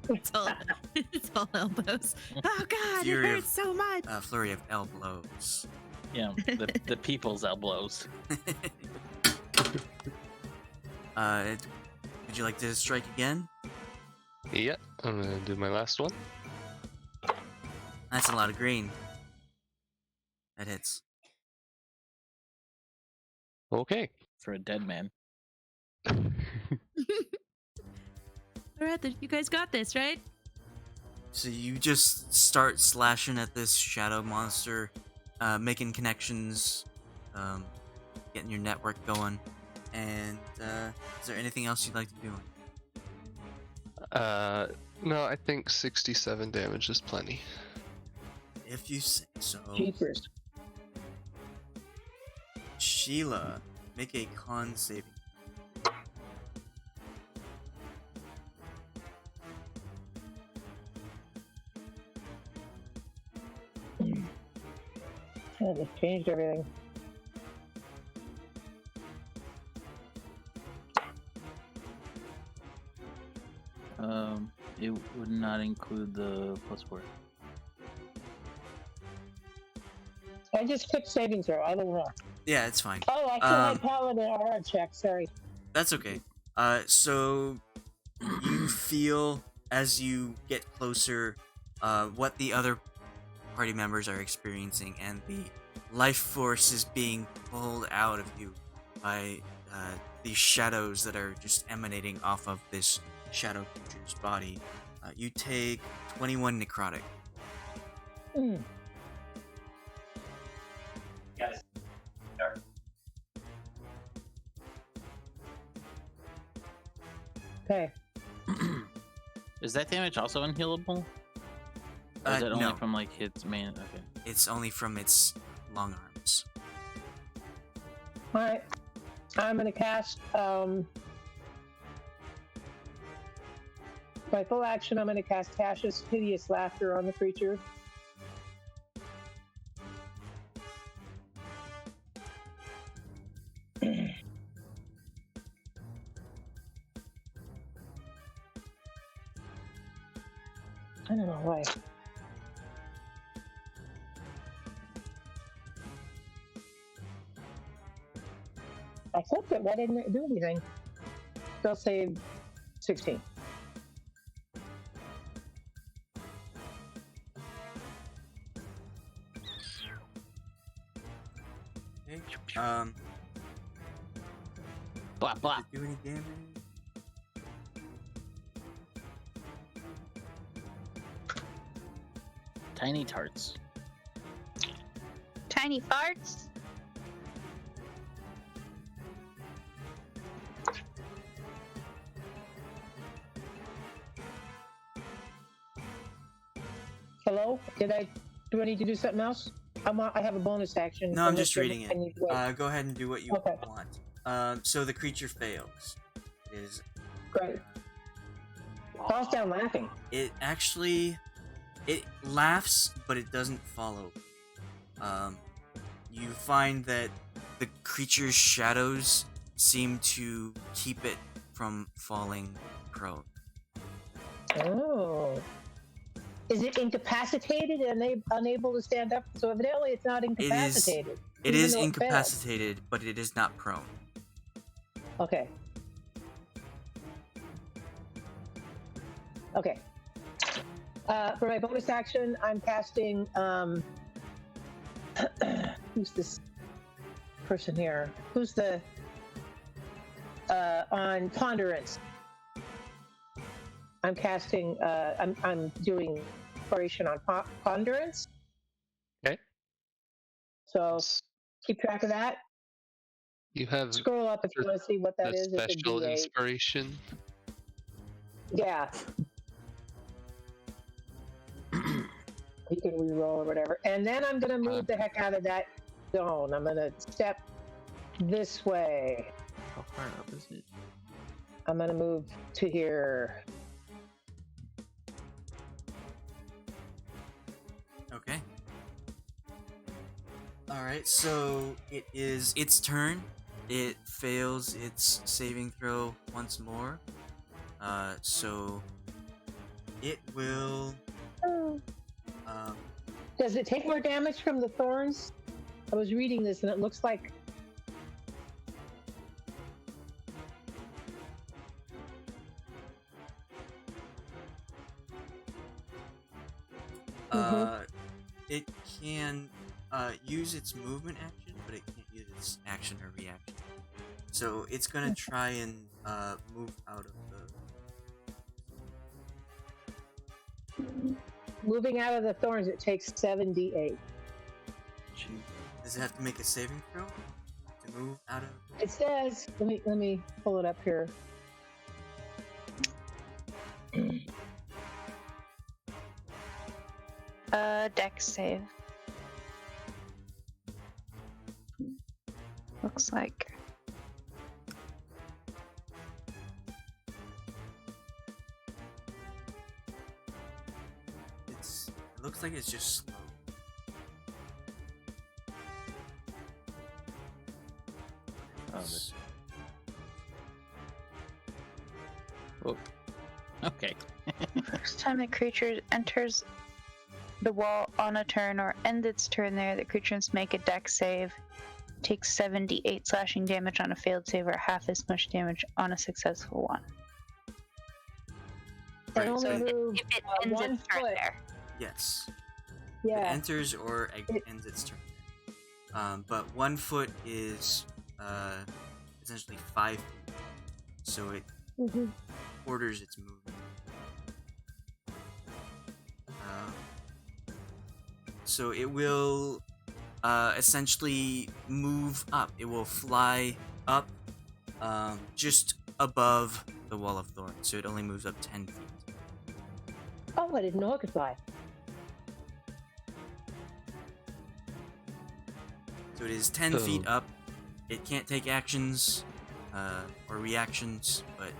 Speaker 8: It's all, it's all elbows. Oh god,
Speaker 2: Fury
Speaker 8: it
Speaker 2: of-
Speaker 8: hurts so much.
Speaker 2: Flurry of elbows.
Speaker 4: Yeah, the people's elbows.
Speaker 2: Would you like to strike again?
Speaker 7: yeah. I'm gonna do my last one.
Speaker 2: That's a lot of green. That hits.
Speaker 7: Okay.
Speaker 4: For a dead man.
Speaker 8: All right, then you guys got this, right?
Speaker 2: So you just start slashing at this shadow monster, making connections, getting your network going. And is there anything else you'd like to do?
Speaker 7: No, I think 67 damage is plenty.
Speaker 2: If you say so.
Speaker 5: Jeepers.
Speaker 2: Sheila, make a con saving.
Speaker 5: Yeah, they changed everything.
Speaker 4: It would not include the +4.
Speaker 5: I just clicked saving throw. I don't know.
Speaker 2: Yeah, it's fine.
Speaker 5: Oh, I still had Paladin aura check. Sorry.
Speaker 2: That's okay. So you feel as you get closer, what the other party members are experiencing, and the life force is being pulled out of you by these shadows that are just emanating off of this shadow creature's body. You take 21 necrotic.
Speaker 5: Mm.
Speaker 10: Yes.
Speaker 5: Okay.
Speaker 4: Is that damage also unhealable? Or is it only
Speaker 2: No,
Speaker 4: from like its main? Okay.
Speaker 2: it's only from its long arms.
Speaker 5: All right. I'm gonna cast my full action. I'm gonna cast Tasha's hideous laughter on the creature. I don't know why. I flipped it. Why didn't it do anything? Still save 16.
Speaker 2: Okay.
Speaker 4: Blah blah.
Speaker 2: Do any damage?
Speaker 4: Tiny tarts.
Speaker 3: Tiny farts?
Speaker 5: Hello? Do I need to do something else? I have a bonus action.
Speaker 2: No, I'm
Speaker 5: Unless
Speaker 2: just
Speaker 5: you-
Speaker 2: reading
Speaker 5: I need to wait.
Speaker 2: it. Go ahead and do what you
Speaker 5: Okay.
Speaker 2: want. So the creature fails.
Speaker 5: Great. Falls down laughing.
Speaker 2: It laughs, but it doesn't follow. You find that the creature's shadows seem to keep it from falling prone.
Speaker 5: Oh. Is it incapacitated and they unable to stand up? So evidently it's not incapacitated.
Speaker 2: It
Speaker 5: even
Speaker 2: is
Speaker 5: though it failed.
Speaker 2: incapacitated, but it is not prone.
Speaker 5: Okay. Okay. For my bonus action, I'm casting. Who's this person here? Who's the on Ponderance? I'm casting. I'm doing inspiration on Ponderance.
Speaker 7: Okay.
Speaker 5: So keep track of that.
Speaker 7: You have
Speaker 5: Scroll up if you want to see what that
Speaker 7: a
Speaker 5: is. It's a
Speaker 7: special
Speaker 5: D8.
Speaker 7: inspiration.
Speaker 5: Yeah. You can reroll or whatever. And then I'm going to move the heck out of that zone. I'm going to step this way.
Speaker 4: How far up is it?
Speaker 5: I'm going to move to here.
Speaker 2: Okay. Alright, so it is its turn. It fails its saving throw once more. So it will.
Speaker 5: Does it take more damage from the thorns? I was reading this and it looks like.
Speaker 2: It can use its movement action, but it can't use its action or reaction. So it's gonna try and move out of the.
Speaker 5: Moving out of the thorns, it takes 7d8.
Speaker 2: Does it have to make a saving throw to move out of?
Speaker 5: It says, let me pull it up here.
Speaker 3: Dex save. Looks like.
Speaker 2: It looks like it's just slow.
Speaker 4: Oh, this. Oh. Okay.
Speaker 3: First time the creature enters the wall on a turn or ends its turn there, the creature must make a dex save. Takes 78 slashing damage on a failed save or half as much damage on a successful one.
Speaker 5: It only
Speaker 3: So
Speaker 5: moves
Speaker 3: if it ends
Speaker 5: one
Speaker 3: its turn
Speaker 5: foot.
Speaker 3: there.
Speaker 2: Yes.
Speaker 5: Yeah.
Speaker 2: It enters or ends its turn. But 1 foot is essentially 5 feet. So it orders its movement. So it will essentially move up. It will fly up just above the wall of thorns. So it only moves up 10 feet.
Speaker 5: Oh, I didn't know it could fly.
Speaker 2: So it is 10 feet up. It can't take actions or reactions, but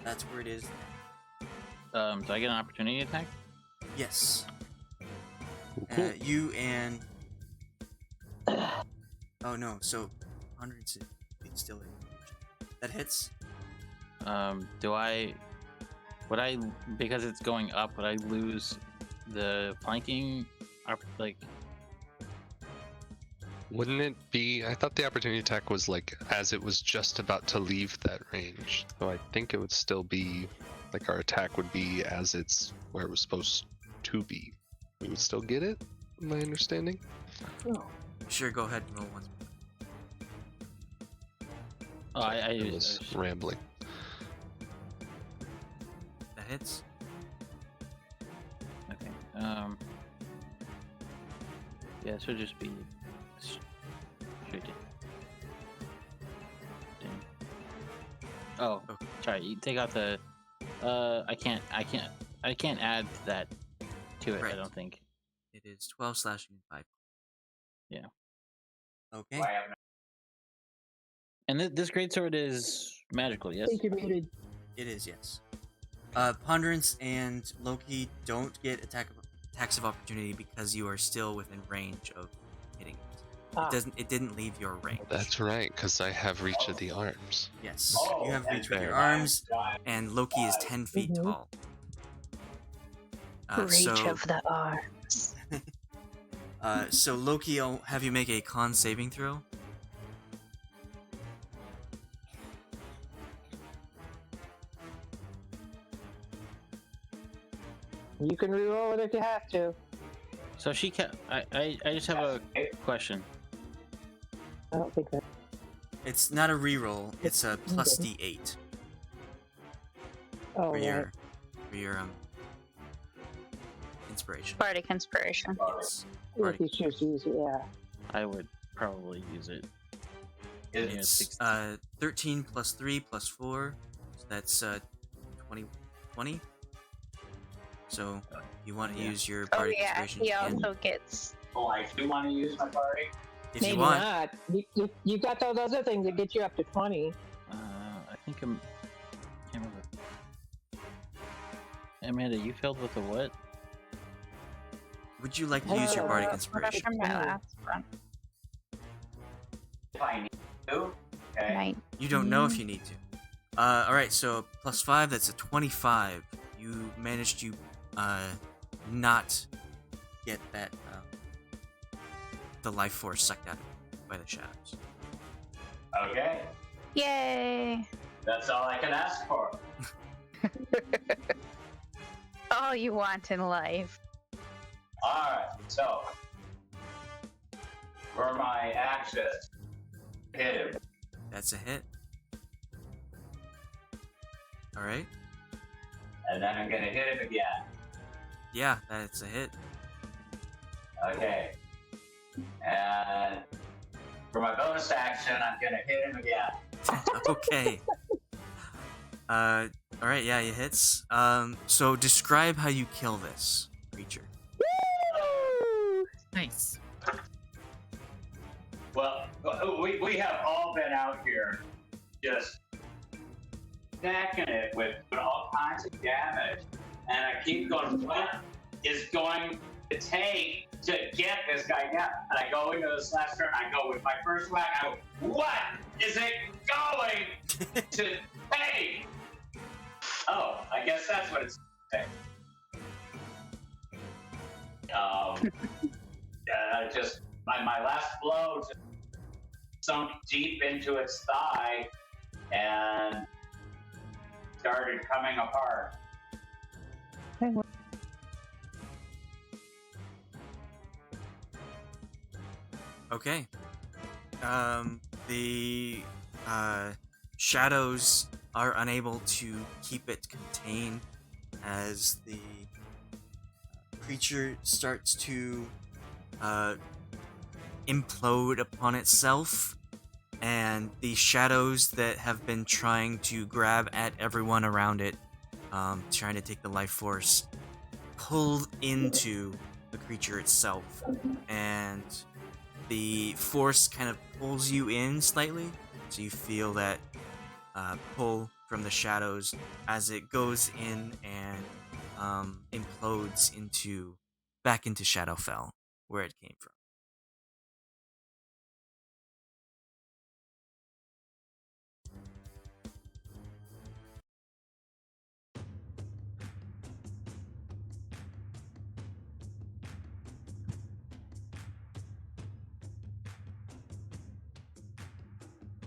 Speaker 2: that's where it is.
Speaker 4: Do I get an opportunity attack?
Speaker 2: Yes.
Speaker 7: Cool.
Speaker 2: You and... Oh no, so 160 still in. That hits?
Speaker 4: Do I... Would I... Because it's going up, would I lose the flanking... Like...
Speaker 7: Wouldn't it be? I thought the opportunity attack was like as it was just about to leave that range. So I think it would still be like our attack would be as it's where it was supposed to be. We would still get it, my understanding.
Speaker 2: Sure, go ahead and roll once.
Speaker 4: Oh,
Speaker 7: I was rambling.
Speaker 2: That hits?
Speaker 4: Okay. Yeah, so just be straight in. Oh,
Speaker 2: Okay.
Speaker 4: sorry. You take out the. I can't add that to it.
Speaker 2: Right.
Speaker 4: I don't think.
Speaker 2: It is 12 slashing and 5.
Speaker 4: Yeah.
Speaker 2: Okay.
Speaker 4: And this greatsword is magical, yes.
Speaker 5: I think you're muted.
Speaker 2: It is, yes. Ponderance and Loki don't get attacks of opportunity because you are still within range of hitting it. It didn't leave your range.
Speaker 7: That's right, because I have reach of the arms.
Speaker 2: Yes, you have reach with your
Speaker 7: fair.
Speaker 2: arms, and Loki is 10 feet
Speaker 5: Mhm.
Speaker 2: tall.
Speaker 3: Reach of the arms.
Speaker 2: So Loki, I'll have you make a con saving throw.
Speaker 5: You can reroll it if you have to.
Speaker 4: So she can. I just have a question.
Speaker 5: I don't think that.
Speaker 2: It's not a reroll, it's a plus D8
Speaker 5: Oh,
Speaker 2: for
Speaker 5: right.
Speaker 2: your inspiration.
Speaker 3: Bardic inspiration.
Speaker 2: Yes.
Speaker 5: If you choose to use it, yeah.
Speaker 4: I would probably use it. Yeah,
Speaker 2: It's
Speaker 4: 16.
Speaker 2: 13 plus 3 plus 4, so that's 20. 20. So you want to use your
Speaker 3: Oh
Speaker 2: bardic
Speaker 3: yeah,
Speaker 2: inspiration
Speaker 3: he
Speaker 2: again,
Speaker 3: also gets.
Speaker 10: Oh, I do want to use my party.
Speaker 2: if
Speaker 5: Maybe
Speaker 2: you want.
Speaker 5: not. You got those other things that get you up to 20.
Speaker 4: I think I'm. Can't remember. Amanda, you failed with the what?
Speaker 2: Would you like to use your bardic inspiration?
Speaker 3: From my last one.
Speaker 10: If I need to. Okay.
Speaker 3: Right.
Speaker 2: You don't know if you need to. All right. So +5. That's a 25. You managed to not get that the life force sucked out of you by the shadows.
Speaker 10: Okay.
Speaker 3: Yay!
Speaker 10: That's all I can ask for.
Speaker 3: All you want in life.
Speaker 10: Alright, so. For my action, hit him.
Speaker 2: That's a hit. All right.
Speaker 10: And then I'm gonna hit him again.
Speaker 2: Yeah, that's a hit.
Speaker 10: Okay. And for my bonus action, I'm gonna hit him again.
Speaker 2: Okay. All right. Yeah, it hits. So describe how you kill this creature.
Speaker 8: Nice.
Speaker 10: Well, we have all been out here just stacking it with all kinds of damage. And I keep going, what is going to take to get this guy down? And I go into this last turn, I go with my first whack, I go, what is it going to take? Oh, I guess that's what it's saying. Just my last blow just sunk deep into its thigh and started coming apart.
Speaker 2: Okay. The shadows are unable to keep it contained as the creature starts to implode upon itself, and the shadows that have been trying to grab at everyone around it, trying to take the life force, pulled into the creature itself, and the force kind of pulls you in slightly, so you feel that pull from the shadows as it goes in and implodes back into Shadowfell, where it came from.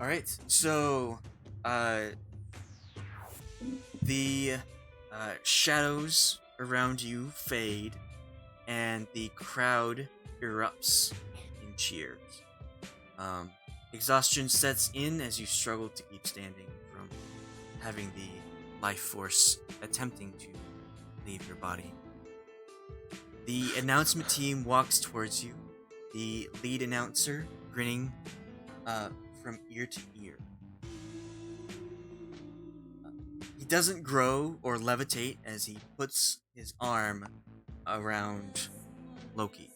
Speaker 2: All right, so the shadows around you fade, and the crowd erupts in cheers. Exhaustion sets in as you struggle to keep standing from having the life force attempting to leave your body. The announcement team walks towards you, the lead announcer grinning from ear to ear. He doesn't grow or levitate as he puts his arm around Loki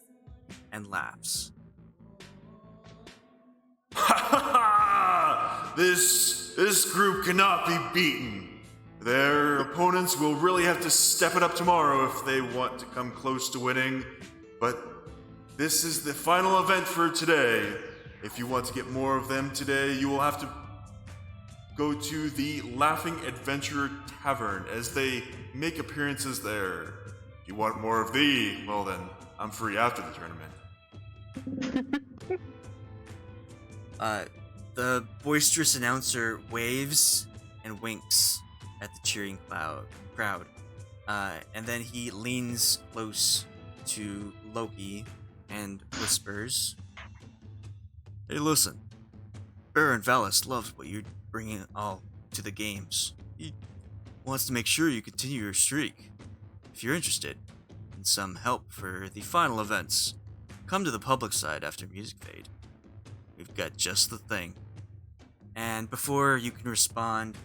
Speaker 2: and laughs.
Speaker 1: Ha ha ha! This group cannot be beaten. Their opponents will really have to step it up tomorrow if they want to come close to winning. But this is the final event for today. If you want to get more of them today, you will have to go to the Laughing Adventurer Tavern as they make appearances there. If you want more of well then, I'm free after the tournament.
Speaker 2: The boisterous announcer waves and winks at the cheering crowd. And then he leans close to Loki and whispers, "Hey, listen. Baron Valis loves what you're bringing all to the games. He wants to make sure you continue your streak. If you're interested in some help for the final events, come to the public side after music fade. We've got just the thing." And before you can respond,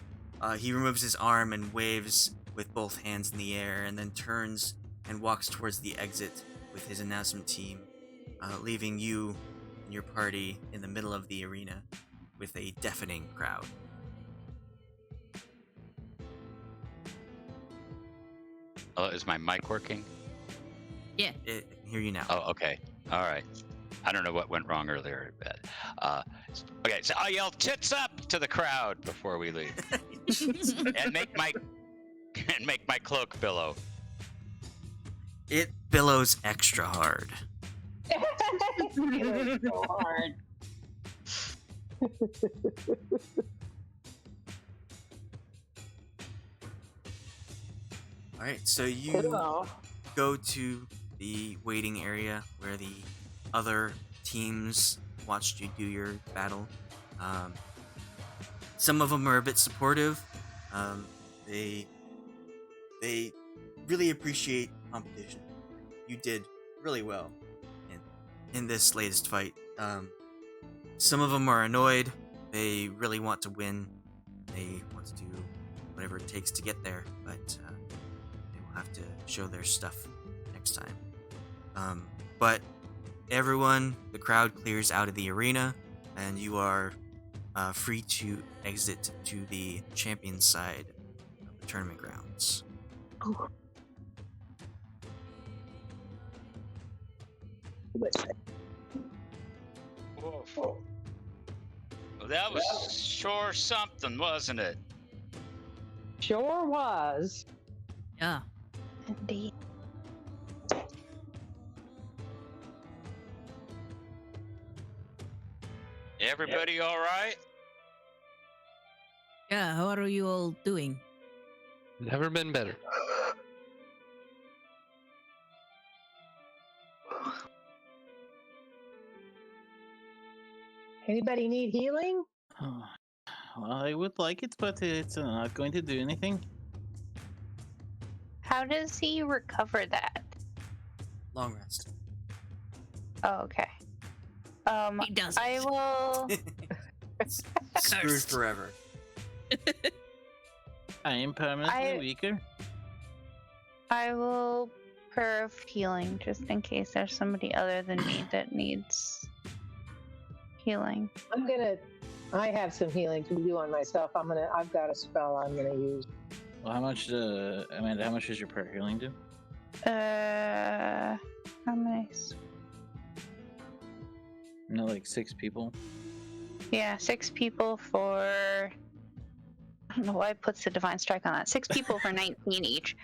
Speaker 2: he removes his arm and waves with both hands in the air and then turns and walks towards the exit with his announcement team, leaving you and your party in the middle of the arena with a deafening crowd.
Speaker 6: Oh, is my mic working?
Speaker 8: Yeah.
Speaker 2: I hear you now.
Speaker 6: Oh, okay. All right. I don't know what went wrong earlier, but okay. So I yell "tits up" to the crowd before we leave, and make my cloak billow.
Speaker 2: It billows extra hard.
Speaker 5: It's so hard.
Speaker 2: All right, so you
Speaker 5: Cool.
Speaker 2: go to the waiting area where the other teams watched you do your battle. Some of them are a bit supportive. They really appreciate competition. You did really well in this latest fight. Some of them are annoyed. They really want to win. They want to do whatever it takes to get there, but they will have to show their stuff next time. But everyone, the crowd clears out of the arena, and you are free to exit to the champion side of the tournament grounds.
Speaker 6: Well, that was sure something, wasn't it?
Speaker 5: Sure was.
Speaker 8: Yeah.
Speaker 3: Indeed.
Speaker 6: Everybody all right?
Speaker 8: Yeah. How are you all doing?
Speaker 7: Never been better.
Speaker 5: Anybody need healing?
Speaker 4: Well, I would like it, but it's not going to do anything.
Speaker 3: How does he recover that?
Speaker 2: Long rest.
Speaker 3: Oh, okay.
Speaker 8: He doesn't.
Speaker 3: I will.
Speaker 2: Screwed
Speaker 8: Cursed.
Speaker 2: forever.
Speaker 4: I am permanently weaker.
Speaker 3: I will perf healing just in case there's somebody other than me that needs healing.
Speaker 5: I have some healing to do on myself. I've got a spell I'm gonna use.
Speaker 4: Well, how much, Amanda? How much does your prayer healing do?
Speaker 3: How many?
Speaker 4: No, like 6 people.
Speaker 3: Yeah, 6 people for. I don't know why it puts the divine strike on that. 6 people for 19 each.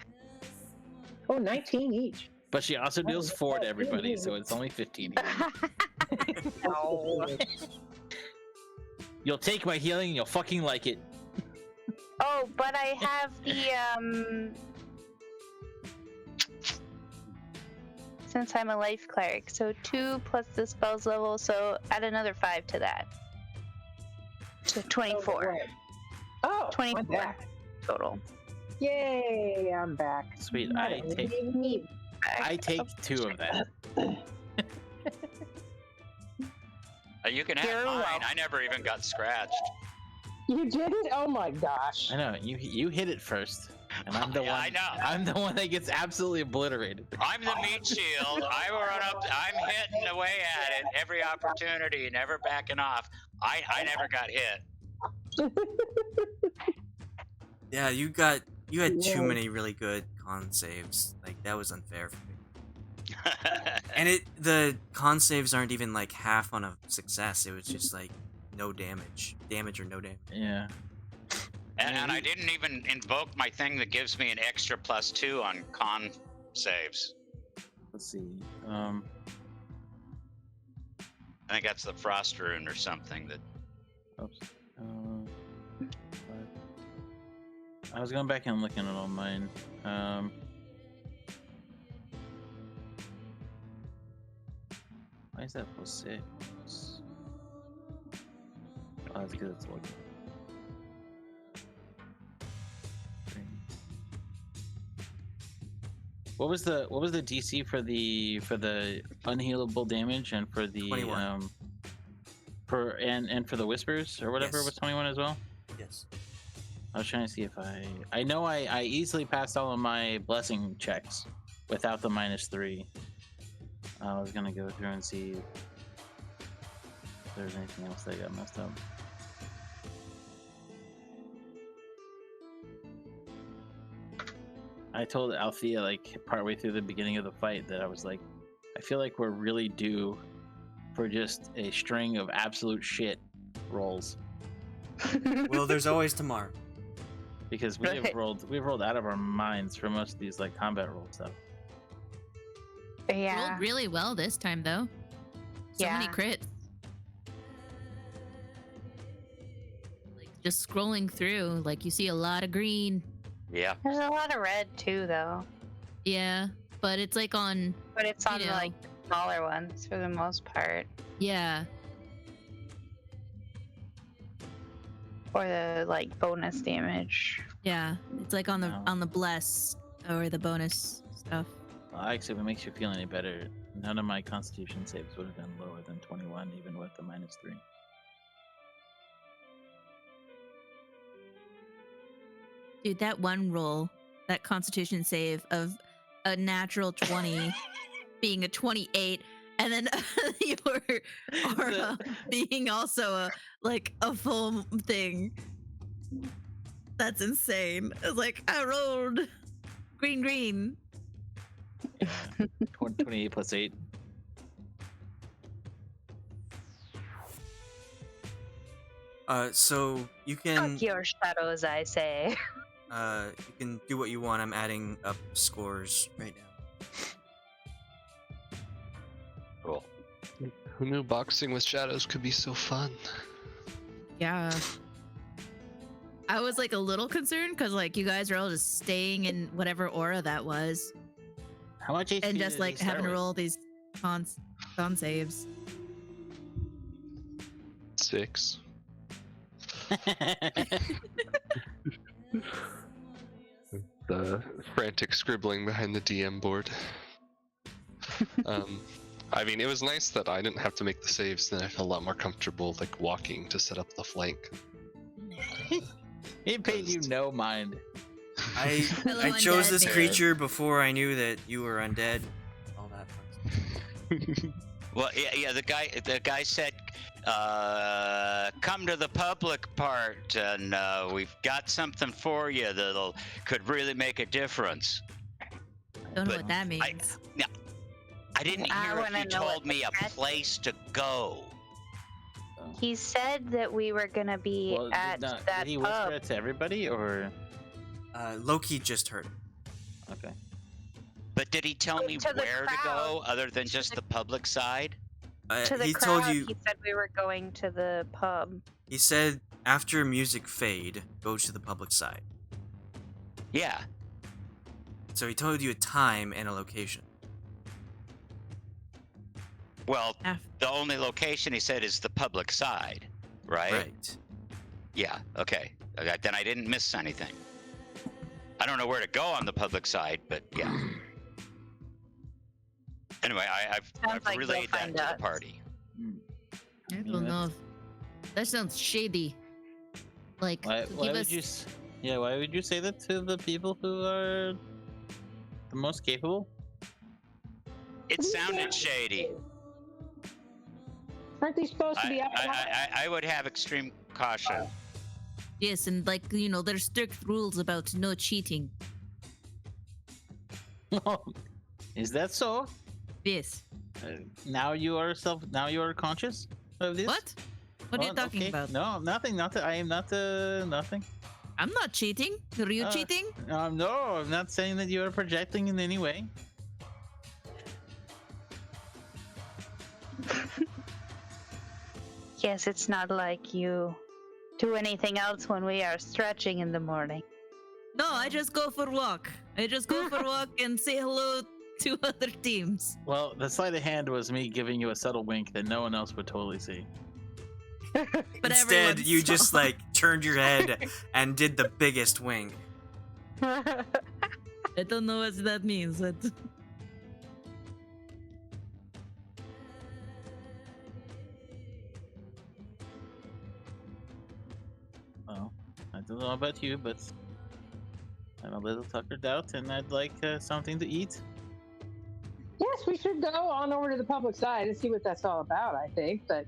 Speaker 5: Oh, 19 each.
Speaker 4: But she also deals 4 to everybody, so it's only 15.
Speaker 3: No.
Speaker 4: You'll take my healing and you'll fucking like it.
Speaker 3: Oh, but I have the since I'm a life cleric, so 2 plus the spell's level, so add another 5 to that. So 24.
Speaker 5: Oh,
Speaker 3: 24
Speaker 5: I'm back.
Speaker 3: total.
Speaker 5: Yay, I'm back.
Speaker 4: Sweet.
Speaker 5: I
Speaker 4: I
Speaker 5: didn't
Speaker 4: take
Speaker 5: even need-
Speaker 4: I take 2 of that.
Speaker 6: You can have
Speaker 3: You're
Speaker 6: mine.
Speaker 3: welcome.
Speaker 6: I never even got scratched.
Speaker 5: You didn't? Oh my gosh.
Speaker 4: I know you hit it first, and I'm the
Speaker 6: Yeah,
Speaker 4: one.
Speaker 6: I know.
Speaker 4: I'm the one that gets absolutely obliterated.
Speaker 6: I'm the meat shield. I run up. I'm hitting away at it every opportunity, never backing off. I never got hit.
Speaker 2: Yeah, you had too many really good con saves. Like, that was unfair for me. And the con saves aren't even like half on a success. It was just like no damage or no damage.
Speaker 4: Yeah.
Speaker 6: and I didn't even invoke my thing that gives me an extra +2 on con saves.
Speaker 4: Let's see.
Speaker 6: I think that's the frost rune or something that.
Speaker 4: Oops. I was going back and looking at all mine. Why is that +6? Oh, that's because it's like. What was the DC for the unhealable damage and for the
Speaker 2: 21.
Speaker 4: and for the whispers or whatever
Speaker 2: Yes.
Speaker 4: was 21 as well?
Speaker 2: Yes.
Speaker 4: I was trying to see if I know I easily passed all of my blessing checks without the -3. I was gonna go through and see if there's anything else that got messed up. I told Althea like partway through the beginning of the fight that I was like, I feel like we're really due for just a string of absolute shit rolls
Speaker 2: Well, there's always tomorrow.
Speaker 4: because we've rolled out of our minds for most of these like combat roll stuff.
Speaker 3: Yeah.
Speaker 8: Rolled really well this time, though. So many
Speaker 3: Yeah.
Speaker 8: crits. Like just scrolling through, like you see a lot of green.
Speaker 6: Yeah.
Speaker 3: There's a lot of red too, though.
Speaker 8: Yeah, but it's like on.
Speaker 3: But it's on
Speaker 8: You know.
Speaker 3: like smaller ones for the most part,
Speaker 8: Yeah,
Speaker 3: or the like bonus damage.
Speaker 8: yeah. It's like on
Speaker 4: No.
Speaker 8: the bless or the bonus stuff.
Speaker 4: Well, actually, if it makes you feel any better, none of my Constitution saves would have been lower than 21, even with the -3.
Speaker 8: Dude, that one roll, that Constitution save of a natural 20 being a 28, and then your aura being also a full thing. That's insane. It's like I rolled green.
Speaker 4: Yeah. 28 plus 8.
Speaker 2: So you can
Speaker 3: Fuck your shadows, I say.
Speaker 2: you can do what you want. I'm adding up scores right now.
Speaker 6: Cool.
Speaker 7: Who knew boxing with shadows could be so fun?
Speaker 8: Yeah. I was like a little concerned because like you guys are all just staying in whatever aura that was,
Speaker 4: How much HP
Speaker 8: and
Speaker 4: did
Speaker 8: just
Speaker 4: he
Speaker 8: like
Speaker 4: start
Speaker 8: having to
Speaker 4: with?
Speaker 8: roll these con saves.
Speaker 7: 6. The frantic scribbling behind the DM board. I mean, it was nice that I didn't have to make the saves, then I felt a lot more comfortable, like, walking to set up the flank.
Speaker 4: He paid you no mind.
Speaker 2: I
Speaker 8: Hello,
Speaker 2: I chose
Speaker 8: undead.
Speaker 2: this creature before I knew that you were undead. All that fun stuff.
Speaker 6: Well, yeah. The guy said, "Come to the public part, and we've got something for you that'll could really make a difference."
Speaker 8: Don't know
Speaker 6: But
Speaker 8: what that means.
Speaker 6: I didn't
Speaker 3: I
Speaker 6: hear if
Speaker 3: wanna
Speaker 6: you
Speaker 3: know
Speaker 6: told
Speaker 3: what
Speaker 6: me a
Speaker 3: the
Speaker 6: place to go.
Speaker 3: He said that we were gonna be
Speaker 4: Well,
Speaker 3: at
Speaker 4: did
Speaker 3: that
Speaker 4: he whisper
Speaker 3: pub.
Speaker 4: it to everybody, or
Speaker 2: Loki just heard.
Speaker 4: okay?
Speaker 6: But did he tell
Speaker 3: Oh,
Speaker 6: me
Speaker 3: to the
Speaker 6: where to
Speaker 3: crowd.
Speaker 6: go other than just the public side?
Speaker 3: To the
Speaker 2: He
Speaker 3: crowd,
Speaker 2: told you.
Speaker 3: he said we were going to the pub.
Speaker 2: He said after music fade, go to the public side.
Speaker 6: Yeah.
Speaker 2: So he told you a time and a location.
Speaker 6: Well,
Speaker 8: Ah.
Speaker 6: the only location he said is the public side, right?
Speaker 2: Right.
Speaker 6: Yeah. Okay. Then I didn't miss anything. I don't know where to go on the public side, but yeah. Anyway, I've
Speaker 3: Sounds like
Speaker 6: relayed
Speaker 3: they'll
Speaker 6: that
Speaker 3: find
Speaker 6: to
Speaker 3: us.
Speaker 6: the party.
Speaker 8: I don't know. That sounds shady. Like,
Speaker 4: Why
Speaker 8: give
Speaker 4: would
Speaker 8: us.
Speaker 4: you? Why would you say that to the people who are the most capable?
Speaker 6: It sounded shady.
Speaker 5: Aren't they supposed to be up?
Speaker 6: I would have extreme caution.
Speaker 8: Yes, and like, there's strict rules about no cheating.
Speaker 4: Is that so?
Speaker 8: Yes.
Speaker 4: Now you are conscious of this.
Speaker 8: What? What are you
Speaker 4: Oh,
Speaker 8: talking
Speaker 4: okay.
Speaker 8: about?
Speaker 4: No, nothing. I am not. Nothing.
Speaker 8: I'm not cheating. Are you cheating?
Speaker 4: No, I'm not saying that you are projecting in any way.
Speaker 3: Yes, it's not like you do anything else when we are stretching in the morning.
Speaker 8: No, I just go for walk. I just go for walk and say hello to other teams.
Speaker 4: Well, the sleight of hand was me giving you a subtle wink that no one else would totally see.
Speaker 8: But
Speaker 2: Instead,
Speaker 8: everyone
Speaker 2: you
Speaker 8: saw.
Speaker 2: just like turned your head and did the biggest wing.
Speaker 8: I don't know what that means. But...
Speaker 4: Well, I I don't know about you, but I'm a little tuckered out, and I'd like something to eat.
Speaker 5: Yes, we should go on over to the public side and see what that's all about, I think. But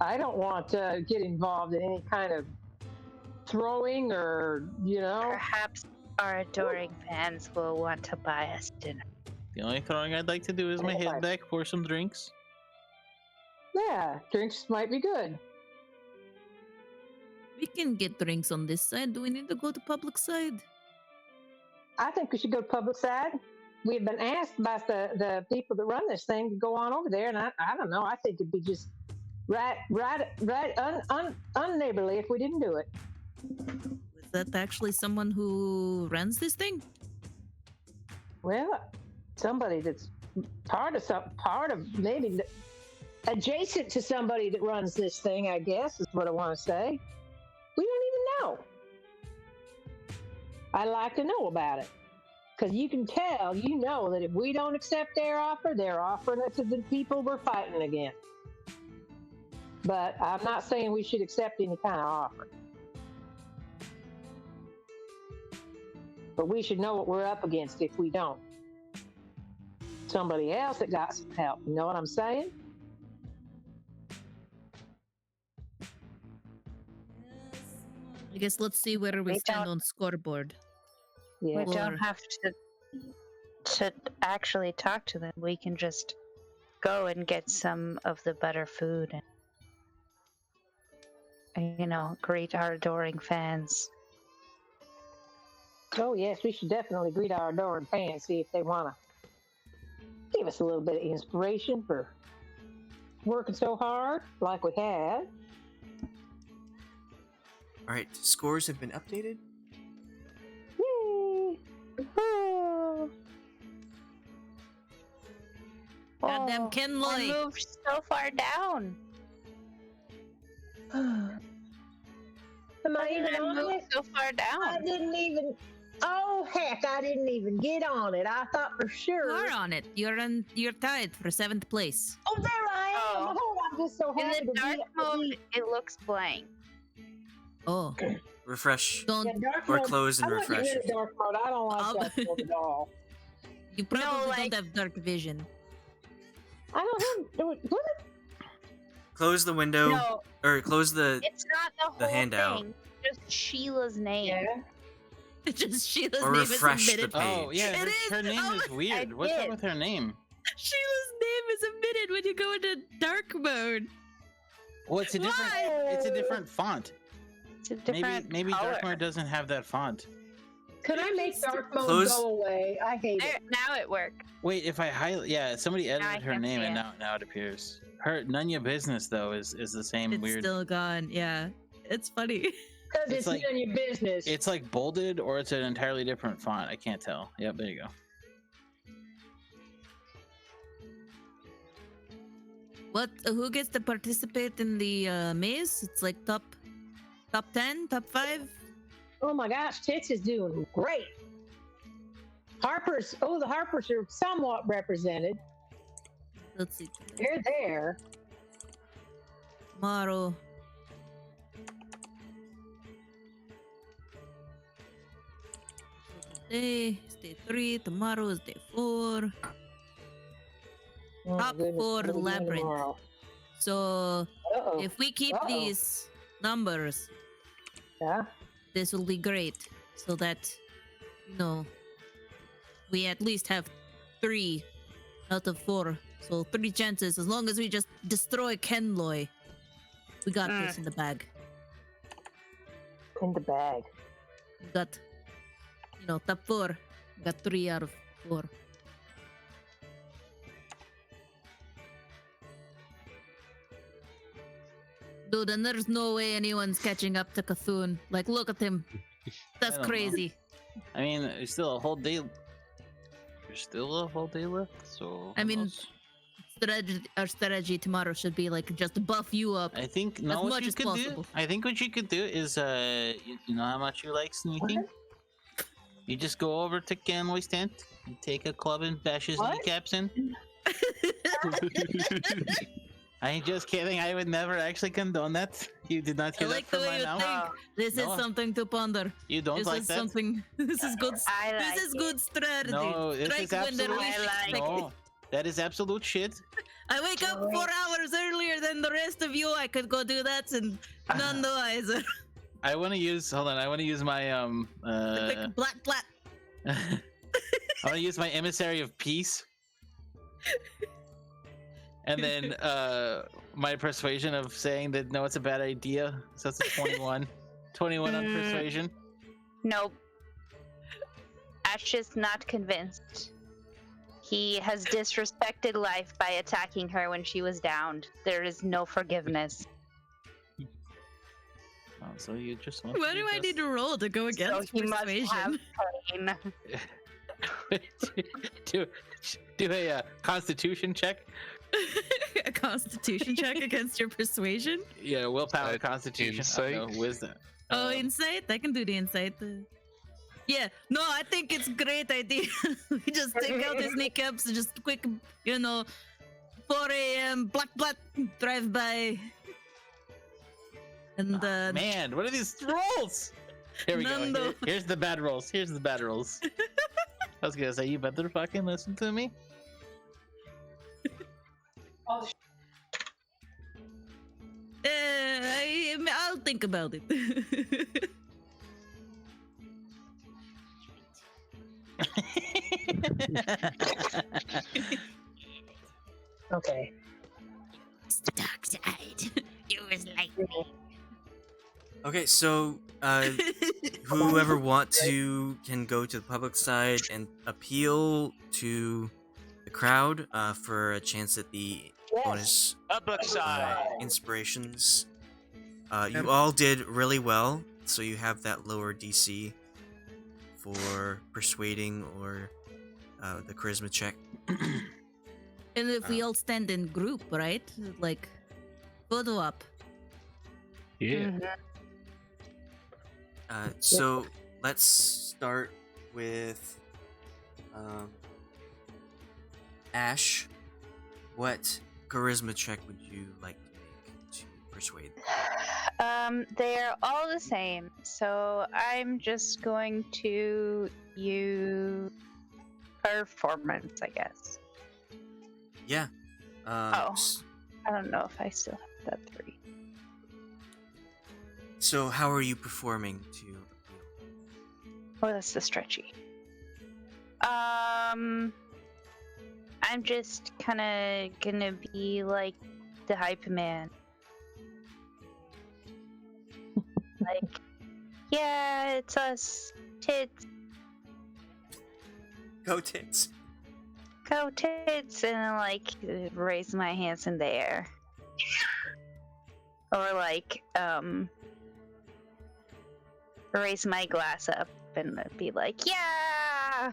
Speaker 5: I don't want to get involved in any kind of throwing or,
Speaker 3: Perhaps our adoring fans will want to buy us dinner.
Speaker 4: The only throwing I'd like to do is my head back, pour some drinks.
Speaker 5: Yeah, drinks might be good.
Speaker 8: We can get drinks on this side. Do we need to go to public side?
Speaker 5: I think we should go to public side. We've been asked by the people that run this thing to go on over there, and I don't know. I think it'd be just unneighborly if we didn't do it.
Speaker 8: Is that actually someone who runs this thing?
Speaker 5: Well, somebody that's part of maybe adjacent to somebody that runs this thing, I guess is what I want to say. We don't even know. I'd like to know about it. Because you can tell, that if we don't accept their offer, they're offering it to the people we're fighting against. But I'm not saying we should accept any kind of offer. But we should know what we're up against if we don't. Somebody else that got some help, you know what I'm saying?
Speaker 8: I guess let's see where we stand on scoreboard.
Speaker 5: Yeah.
Speaker 3: We don't have to actually talk to them. We can just go and get some of the better food and greet our adoring fans.
Speaker 5: Oh, yes, we should definitely greet our adoring fans, see if they want to give us a little bit of inspiration for working so hard like we have.
Speaker 2: All right, scores have been updated.
Speaker 5: Yay!
Speaker 8: Goddamn Ken
Speaker 3: I
Speaker 8: Loy.
Speaker 3: moved so far down.
Speaker 5: Am I even on
Speaker 3: moved
Speaker 5: it?
Speaker 3: so far
Speaker 5: I
Speaker 3: down?
Speaker 5: didn't even. Oh heck! I didn't even get on it. I thought for sure.
Speaker 8: You are on it. You're tied for 7th place.
Speaker 5: Oh, there I am.
Speaker 3: Oh.
Speaker 5: Oh, I'm just so
Speaker 3: In
Speaker 5: happy
Speaker 3: the
Speaker 5: to
Speaker 3: dark
Speaker 5: be.
Speaker 3: mode, it looks blank.
Speaker 8: Oh,
Speaker 2: Refresh
Speaker 8: don't.
Speaker 5: Yeah, dark
Speaker 2: or
Speaker 5: mode.
Speaker 2: close and
Speaker 5: I want to get
Speaker 2: refresh.
Speaker 5: rid of dark mode. I don't like dark mode at all.
Speaker 8: You probably
Speaker 3: like-
Speaker 8: don't have dark vision.
Speaker 5: I don't have. What?
Speaker 2: Close the window
Speaker 3: No,
Speaker 2: or close the
Speaker 3: it's not the
Speaker 2: the
Speaker 3: whole
Speaker 2: handout.
Speaker 3: thing. Just Sheila's name.
Speaker 5: Yeah.
Speaker 8: Just Sheila's
Speaker 2: Or
Speaker 8: name is
Speaker 2: refresh the
Speaker 8: omitted.
Speaker 2: page.
Speaker 4: Oh, yeah,
Speaker 8: It
Speaker 4: her,
Speaker 8: is.
Speaker 4: her name
Speaker 8: Oh,
Speaker 4: is weird.
Speaker 3: I
Speaker 4: What's up
Speaker 3: did.
Speaker 4: with her name?
Speaker 8: Sheila's name is omitted when you go into dark mode.
Speaker 4: Well, it's a different.
Speaker 8: Why?
Speaker 4: It's a different font.
Speaker 3: It's a different
Speaker 4: Maybe
Speaker 3: color.
Speaker 4: Dark Mode doesn't have that font.
Speaker 5: Could I make dark mode
Speaker 2: Close-
Speaker 5: go away? I hate
Speaker 3: There,
Speaker 5: it.
Speaker 3: now it worked.
Speaker 4: Wait, if I highlight, yeah, somebody
Speaker 3: I
Speaker 4: edited her
Speaker 3: can
Speaker 4: name
Speaker 3: see
Speaker 4: and
Speaker 3: it.
Speaker 4: now it appears. Her none your business though is the same
Speaker 8: It's
Speaker 4: weird.
Speaker 8: still gone. Yeah, it's funny.
Speaker 5: Because
Speaker 4: It's
Speaker 5: it's
Speaker 4: like-
Speaker 5: none of your business.
Speaker 4: It's like bolded or it's an entirely different font. I can't tell. Yep, there you go.
Speaker 8: What? Who gets to participate in the maze? It's like top 10, top 5.
Speaker 5: Oh my gosh, Tits is doing great. Harper's. Oh, the Harpers are somewhat represented.
Speaker 8: Let's see.
Speaker 5: They're there.
Speaker 8: Tomorrow. Today is day 3. Tomorrow is day 4.
Speaker 5: Oh, my
Speaker 8: Top
Speaker 5: goodness,
Speaker 8: four
Speaker 5: what are we doing
Speaker 8: labyrinth.
Speaker 5: tomorrow?
Speaker 8: So
Speaker 5: Uh-oh.
Speaker 8: if we keep
Speaker 5: Uh-oh.
Speaker 8: these numbers,
Speaker 5: Yeah.
Speaker 8: this will be great. So that, we at least have 3 out of 4. So 3 chances. As long as we just destroy Kenloy, we got this in the bag.
Speaker 5: In the bag.
Speaker 8: We got, top 4. We got 3 out of 4. Dude, and there's no way anyone's catching up to Cthulhu. Like, look at him. That's
Speaker 4: don't know.
Speaker 8: crazy.
Speaker 4: I mean, there's still a whole day. There's still a whole day left. So
Speaker 8: I
Speaker 4: who
Speaker 8: mean,
Speaker 4: knows?
Speaker 8: Our strategy tomorrow should be like just buff you up.
Speaker 4: I think
Speaker 8: as
Speaker 4: what
Speaker 8: much
Speaker 4: you
Speaker 8: as
Speaker 4: could
Speaker 8: possible.
Speaker 4: do. I think what you could do is you know how much you like sneaking. You just go over to Canway's tent, and take a club and bash his
Speaker 5: What?
Speaker 4: kneecaps in. I ain't just kidding. I would never actually condone that. You did not
Speaker 8: I
Speaker 4: hear that
Speaker 8: like the
Speaker 4: from
Speaker 8: way
Speaker 4: my
Speaker 8: you
Speaker 4: mouth.
Speaker 8: think. This
Speaker 4: No.
Speaker 8: is something to ponder.
Speaker 4: You don't
Speaker 8: This
Speaker 4: like
Speaker 8: is
Speaker 4: that?
Speaker 8: something. This is good.
Speaker 3: I like
Speaker 8: This is
Speaker 3: it.
Speaker 8: good strategy.
Speaker 4: No, this
Speaker 8: Strike
Speaker 4: is
Speaker 8: when the
Speaker 4: absolute.
Speaker 8: least
Speaker 3: I like
Speaker 8: expected.
Speaker 4: No, that is absolute shit.
Speaker 8: I wake up 4 hours earlier than the rest of you. I could go do that, and none the wiser.
Speaker 4: I want to use. Hold on. I want to use my
Speaker 8: Quick, blat blat.
Speaker 4: I want to use my emissary of peace, and then my persuasion of saying that no, it's a bad idea. So that's a 21. 21 on persuasion.
Speaker 3: Nope. Ash is not convinced. He has disrespected life by attacking her when she was downed. There is no forgiveness.
Speaker 4: Oh, so you just want
Speaker 8: Why do I need to roll to go against
Speaker 3: So he must have
Speaker 8: persuasion?
Speaker 3: pain.
Speaker 4: do a Constitution check?
Speaker 8: A constitution check against your persuasion?
Speaker 4: Yeah, willpower,
Speaker 7: Insight.
Speaker 4: Constitution, I don't know, wisdom.
Speaker 8: Oh, insight? I can do the insight. Yeah, no, I think it's a great idea. We just take out his kneecaps and just quick, 4 a.m. black drive by. And
Speaker 4: Man, what are these rolls? Here we go.
Speaker 8: Nando.
Speaker 4: Here's the bad rolls. Here's the bad rolls. I was gonna say, you better fucking listen to me.
Speaker 8: I'll think about it.
Speaker 5: Okay.
Speaker 8: It's the dark side. It was like me.
Speaker 2: Okay, so whoever want to can go to the public side and appeal to the crowd for a chance at the bonus
Speaker 6: Public side.
Speaker 2: inspirations. You all did really well, so you have that lower DC for persuading or the charisma check.
Speaker 8: And if we all stand in group, right? Like, photo op.
Speaker 7: Yeah.
Speaker 2: So let's start with Ash. What charisma check would you like to make to persuade?
Speaker 3: They're all the same, so I'm just going to use performance, I guess.
Speaker 2: Yeah.
Speaker 3: Oh. I don't know if I still have that 3.
Speaker 2: So how are you performing to appeal?
Speaker 3: Oh, that's the stretchy. I'm just kind of gonna be like the hype man. Like, yeah, it's us, tits,
Speaker 2: Go tits.
Speaker 3: go tits, and then, like, raise my hands in the air. Or like, raise my glass up and be like, yeah!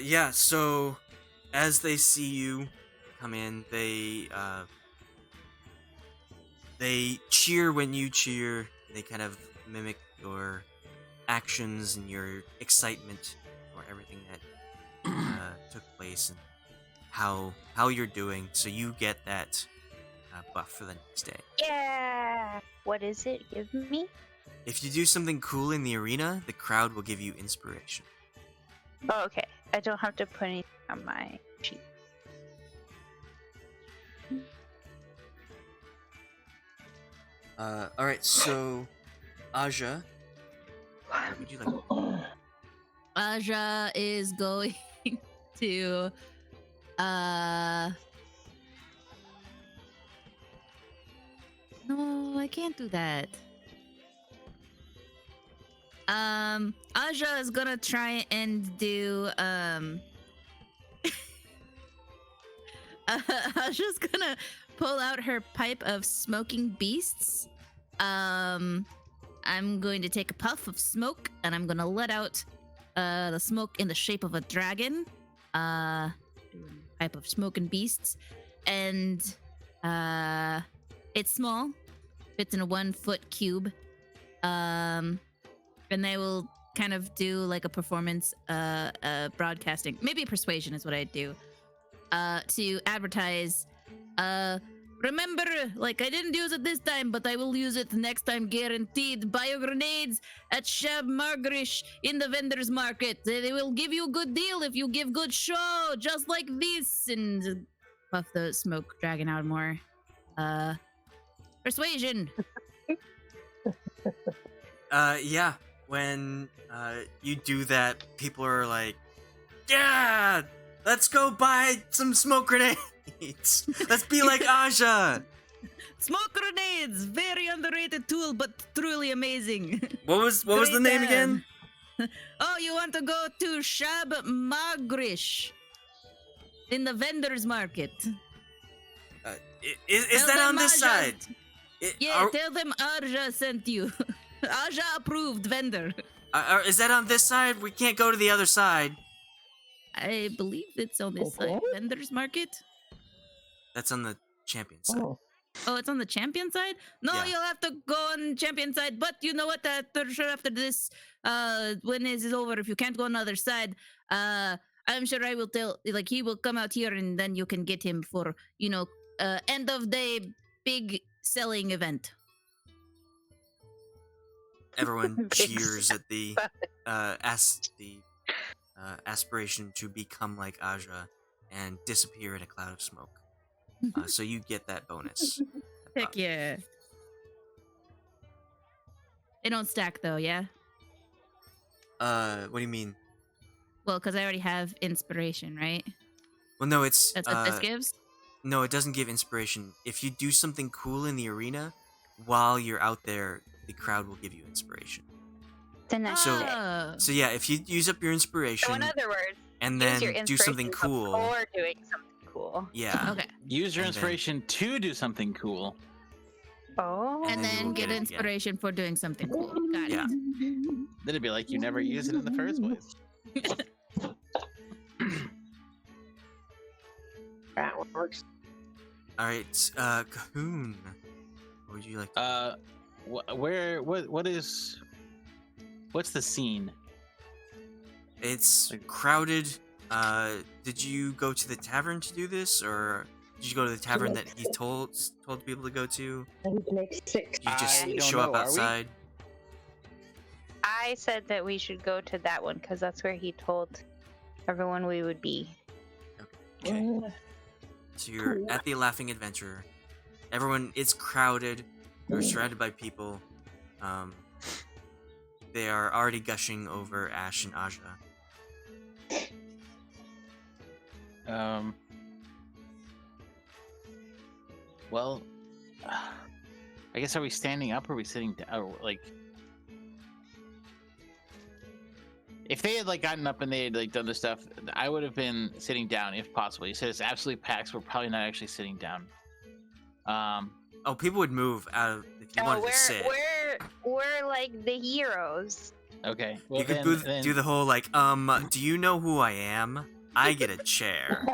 Speaker 2: Yeah, so as they see you come in, they cheer when you cheer. They kind of mimic your actions and your excitement for everything that took place and how you're doing. So you get that buff for the next day.
Speaker 3: Yeah! What is it? Give me?
Speaker 2: If you do something cool in the arena, the crowd will give you inspiration.
Speaker 3: Oh, okay. I don't have to put anything on my sheet.
Speaker 2: Alright, so Aja, what would you like?
Speaker 8: Aja is going to no, I can't do that. Aja is gonna try and do Aja's gonna pull out her pipe of smoking beasts. I'm going to take a puff of smoke and I'm gonna let out the smoke in the shape of a dragon. Pipe of smoking beasts. And it's small. Fits in a 1 foot cube. And they will kind of do like a performance broadcasting. Maybe persuasion is what I'd do. To advertise remember, like I didn't use it this time, but I will use it next time guaranteed. Bio grenades at Shab Margrish in the vendor's market. They will give you a good deal if you give good show, just like this. And puff the smoke dragon out more. Persuasion.
Speaker 2: Yeah. When you do that, people are like, yeah, let's go buy some smoke grenades. Let's be like Aja.
Speaker 8: Smoke grenades, very underrated tool, but truly amazing.
Speaker 2: What was the name again?
Speaker 8: Oh, you want to go to Shab Magrish in the vendor's market?
Speaker 2: Is
Speaker 8: Tell
Speaker 2: that
Speaker 8: them
Speaker 2: on this
Speaker 8: Aja-
Speaker 2: side?
Speaker 8: Tell them Arja sent you. Aja approved vendor.
Speaker 2: Is that on this side? We can't go to the other side.
Speaker 8: I believe it's on this side. Vendor's market?
Speaker 2: That's on the champion side.
Speaker 8: Oh, it's on the champion side? No,
Speaker 2: Yeah.
Speaker 8: you'll have to go on champion side. But you know what? After this, when this is over, if you can't go on the other side, I'm sure I will tell. Like he will come out here, and then you can get him for end of day big selling event.
Speaker 2: Everyone cheers at the aspiration to become like Aja and disappear in a cloud of smoke. So you get that bonus.
Speaker 8: Heck yeah. They don't stack though, yeah?
Speaker 2: What do you mean?
Speaker 8: Well, because I already have inspiration, right?
Speaker 2: Well, no, it's
Speaker 8: That's what this gives?
Speaker 2: no, it doesn't give inspiration. If you do something cool in the arena while you're out there, the crowd will give you inspiration.
Speaker 3: The next
Speaker 2: So-
Speaker 3: day.
Speaker 8: Oh.
Speaker 2: So yeah, if you use up your inspiration
Speaker 11: So in other words,
Speaker 2: and
Speaker 11: use
Speaker 2: then
Speaker 11: your
Speaker 2: do something
Speaker 11: inspiration
Speaker 2: cool,
Speaker 11: before doing something cool.
Speaker 2: yeah,
Speaker 8: Okay.
Speaker 4: Use your
Speaker 2: And then-
Speaker 4: inspiration to do something cool.
Speaker 11: Oh.
Speaker 8: And
Speaker 2: then you
Speaker 8: then
Speaker 2: will
Speaker 8: get
Speaker 2: get it again.
Speaker 8: inspiration for doing something cool. Got
Speaker 2: Yeah.
Speaker 8: it.
Speaker 4: Then it'd be like you never used it in the first place.
Speaker 5: That works.
Speaker 2: All right, Cahoon, what would you like?
Speaker 4: What's the scene?
Speaker 2: It's crowded. Did you go to the tavern to do this, or did you go to the tavern that he told people to go to?
Speaker 5: I need to make 6.
Speaker 2: Did you just
Speaker 4: I don't
Speaker 2: show up
Speaker 4: know, are we?
Speaker 2: outside?
Speaker 3: I said that we should go to that one because that's where he told everyone we would be.
Speaker 2: Okay. So you're at the Laughing Adventure. Everyone, it's crowded. You're surrounded by people. They are already gushing over Ashe and Aja.
Speaker 4: Well, I guess are we standing up or are we sitting down? Or, like, if they had like gotten up and they had like done the stuff, I would have been sitting down if possible. You said it's absolutely packed, so we're probably not actually sitting down.
Speaker 2: Oh, people would move out of if you wanted to sit.
Speaker 3: we're like the heroes.
Speaker 4: Okay. Well,
Speaker 2: You could do the whole like, do you know who I am? I get a chair.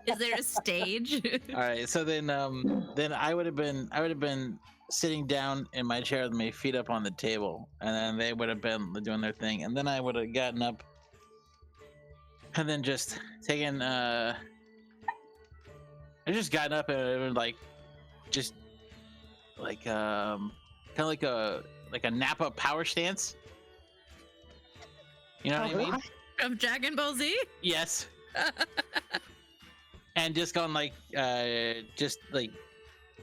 Speaker 8: Is there a stage?
Speaker 4: All right. So then I would have been sitting down in my chair with my feet up on the table, and then they would have been doing their thing, and then I would have gotten up, and then just taken. I just gotten up and like, just like kind of like a Napa power stance. You know what I mean?
Speaker 8: From Dragon Ball Z?
Speaker 4: Yes. And just going like, just like,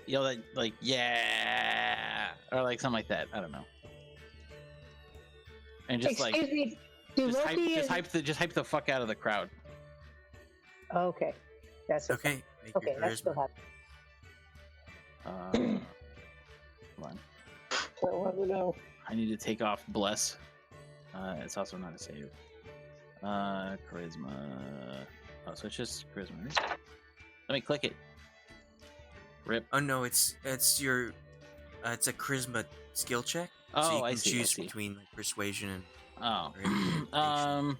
Speaker 4: yell like, yeah, or like something like that. I don't know. And just
Speaker 5: Excuse
Speaker 4: like,
Speaker 5: me. Do
Speaker 4: just
Speaker 5: Loki
Speaker 4: hype the fuck out of the crowd.
Speaker 5: Okay. That's
Speaker 2: Okay. Make
Speaker 5: Okay,
Speaker 2: your
Speaker 5: that's still
Speaker 2: charisma.
Speaker 5: happening.
Speaker 4: Hold on.
Speaker 5: So let me know.
Speaker 4: I need to take off bless. It's also not a save. Charisma. Oh, so it's just charisma. Right? Let me click it. Rip.
Speaker 2: Oh no, it's your it's a charisma skill check. So
Speaker 4: Oh,
Speaker 2: you
Speaker 4: I
Speaker 2: can
Speaker 4: see, I
Speaker 2: choose
Speaker 4: see.
Speaker 2: between like, persuasion and
Speaker 4: Oh.
Speaker 2: or intimidation.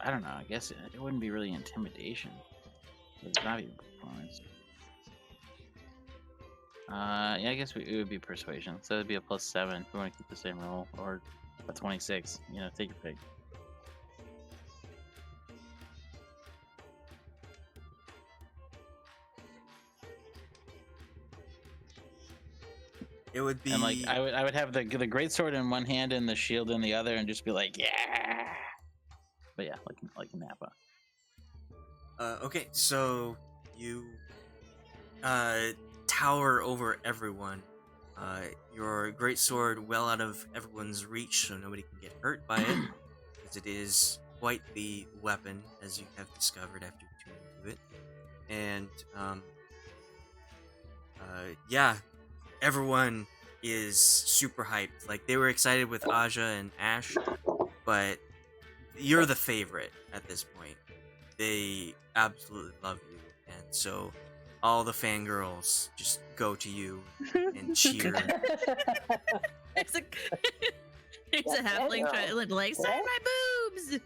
Speaker 4: I don't know. I guess it wouldn't be really intimidation. It's not even performance. Yeah, I guess it would be persuasion. So it'd be a +7 if we want to keep the same roll, or a 26. You know, take your pick.
Speaker 2: It would be.
Speaker 4: And like I would have the great sword in one hand and the shield in the other, and just be like, yeah. But yeah, like Nappa.
Speaker 2: Okay, so you tower over everyone. Your great sword well out of everyone's reach, so nobody can get hurt by it, because it is quite the weapon, as you have discovered after tuning into it. And yeah, everyone is super hyped. Like, they were excited with Aja and Ashe, but you're the favorite at this point. They absolutely love you, and so all the fangirls just go to you and cheer.
Speaker 8: There's a halfling trying to like sign my boobs.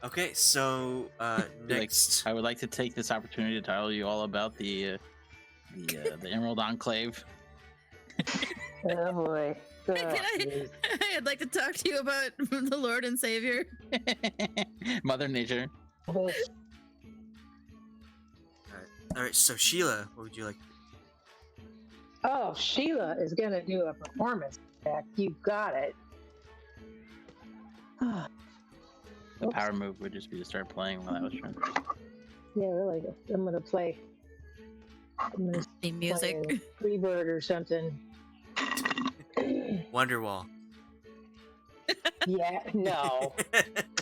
Speaker 2: Okay, so next,
Speaker 4: I would like to take this opportunity to tell you all about the Emerald Enclave.
Speaker 5: Oh boy.
Speaker 8: I'd like to talk to you about the Lord and Savior.
Speaker 4: Mother Nature.
Speaker 2: all right. So Sheila, what would you like?
Speaker 5: Oh, Sheila is gonna do a performance attack. You got it.
Speaker 4: The power move would just be to start playing while I was trying.
Speaker 5: Yeah, really. I'm gonna play.
Speaker 8: The music.
Speaker 5: Freebird or something.
Speaker 2: Wonderwall.
Speaker 5: Yeah, no.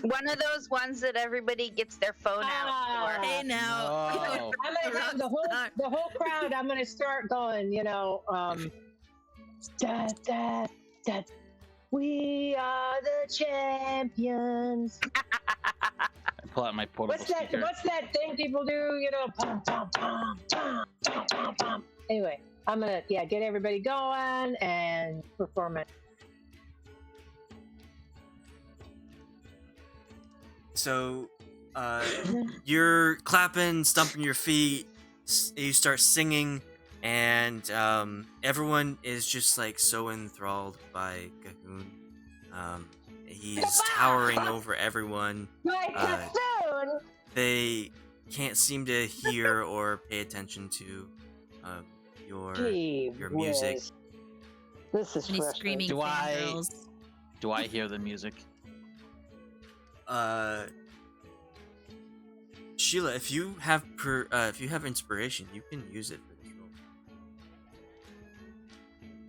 Speaker 11: One of those ones that everybody gets their phone out for.
Speaker 8: Hey now.
Speaker 4: Oh.
Speaker 5: I'm gonna have the whole crowd. I'm gonna start going. Da, da, da. We are the champions.
Speaker 4: I pull out my portable speaker.
Speaker 5: What's that thing people do? Pom, pom, pom, pom, pom, pom, pom. Anyway, I'm gonna get everybody going and perform it.
Speaker 2: So, you're clapping, stomping your feet. You start singing, and everyone is just like so enthralled by Cahoon. He's towering over everyone. They can't seem to hear or pay attention to your music.
Speaker 5: This is
Speaker 8: And he's
Speaker 5: frustrating.
Speaker 8: screaming
Speaker 4: Do I-
Speaker 8: fangirls.
Speaker 4: Do I hear the music?
Speaker 2: Sheila, if you have inspiration, you can use it for this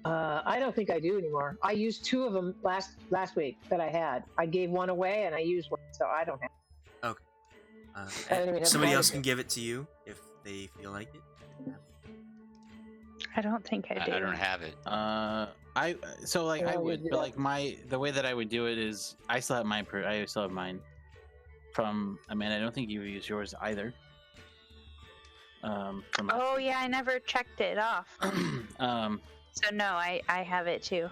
Speaker 2: role.
Speaker 5: I don't think I do anymore. I used 2 of them last week that I had. I gave 1 away and I used 1, so I don't have.
Speaker 2: Okay.
Speaker 5: I don't even have
Speaker 2: Somebody
Speaker 5: one
Speaker 2: else
Speaker 5: of
Speaker 2: can
Speaker 5: it.
Speaker 2: give it to you if they feel like it.
Speaker 3: I don't think I do.
Speaker 6: I don't have it.
Speaker 4: I
Speaker 5: Oh,
Speaker 4: would,
Speaker 5: you
Speaker 4: but
Speaker 5: do.
Speaker 4: like the way that I would do it is I still have mine. I still have mine. From I don't think you used yours either. From
Speaker 3: Oh yeah, I never checked it off.
Speaker 4: So
Speaker 3: no, I have it too.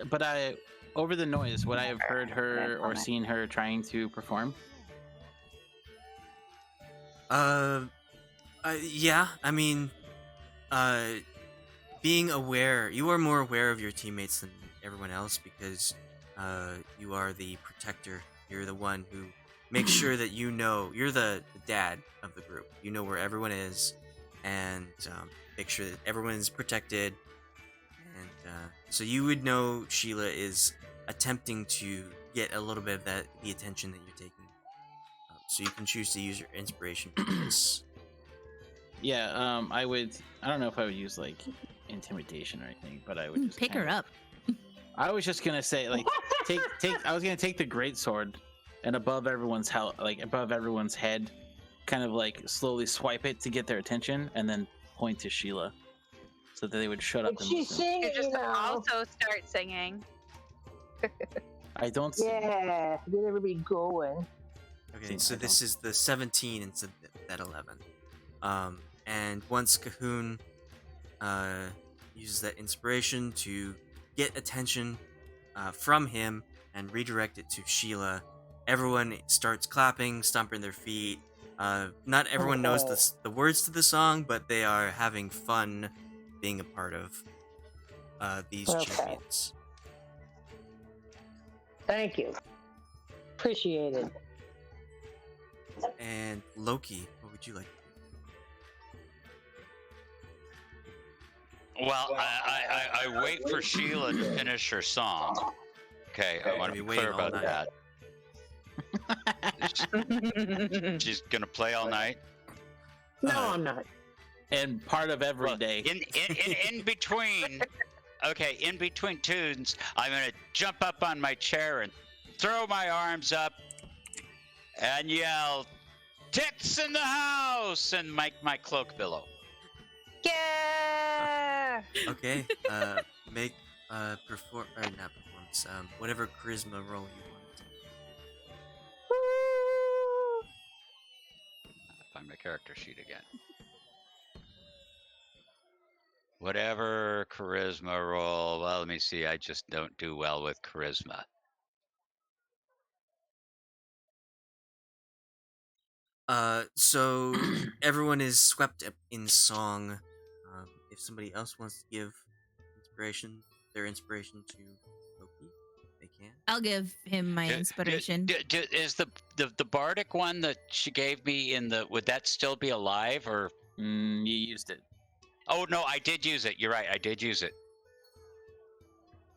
Speaker 4: but over the noise, would I have heard her or seen her trying to perform?
Speaker 2: Yeah. I mean, being aware, you are more aware of your teammates than everyone else because you are the protector. You're the one who makes sure that you're the dad of the group. You know where everyone is, and make sure that everyone is protected. And so you would know Sheila is attempting to get a little bit of the attention that you're taking. So you can choose to use your inspiration for this.
Speaker 4: Yeah, I would. I don't know if I would use like intimidation or anything, but I would just
Speaker 8: Pick her up.
Speaker 4: I was just gonna say like take. I was gonna take the great sword and above everyone's head, kind of like slowly swipe it to get their attention, and then point to Sheila, so that they would shut up.
Speaker 5: But
Speaker 4: And
Speaker 5: she's
Speaker 4: listen.
Speaker 3: You
Speaker 5: singing
Speaker 3: just
Speaker 5: now.
Speaker 3: also start singing.
Speaker 4: I don't.
Speaker 5: Yeah, get everybody going.
Speaker 2: Okay,
Speaker 4: See,
Speaker 2: so
Speaker 4: I
Speaker 2: this is the 17 instead of that 11. And once Cahoon uses that inspiration to get attention, from him and redirect it to Sheila. Everyone starts clapping, stomping their feet. Not everyone knows the words to the song, but they are having fun being a part of these champions.
Speaker 5: Thank you. Appreciate it.
Speaker 2: And Loki, what would you like?
Speaker 6: Well, I wait for Sheila to finish her song. Okay, I want to be clear about that. She's gonna play all night.
Speaker 5: No, I'm not.
Speaker 4: And part of every day.
Speaker 6: In between, okay, in between tunes, I'm gonna jump up on my chair and throw my arms up and yell, "Tits in the house!" and make my cloak billow.
Speaker 3: Yeah.
Speaker 2: Okay, make not performance, whatever charisma roll you want.
Speaker 6: Find my character sheet again. Whatever charisma roll. Well, let me see. I just don't do well with charisma.
Speaker 2: So everyone is swept up in song. If somebody else wants to give their inspiration to Loki, they can.
Speaker 8: I'll give him my inspiration.
Speaker 6: Is the bardic one that she gave me would that still be alive or?
Speaker 4: You used it.
Speaker 6: Oh no, I did use it. You're right, I did use it.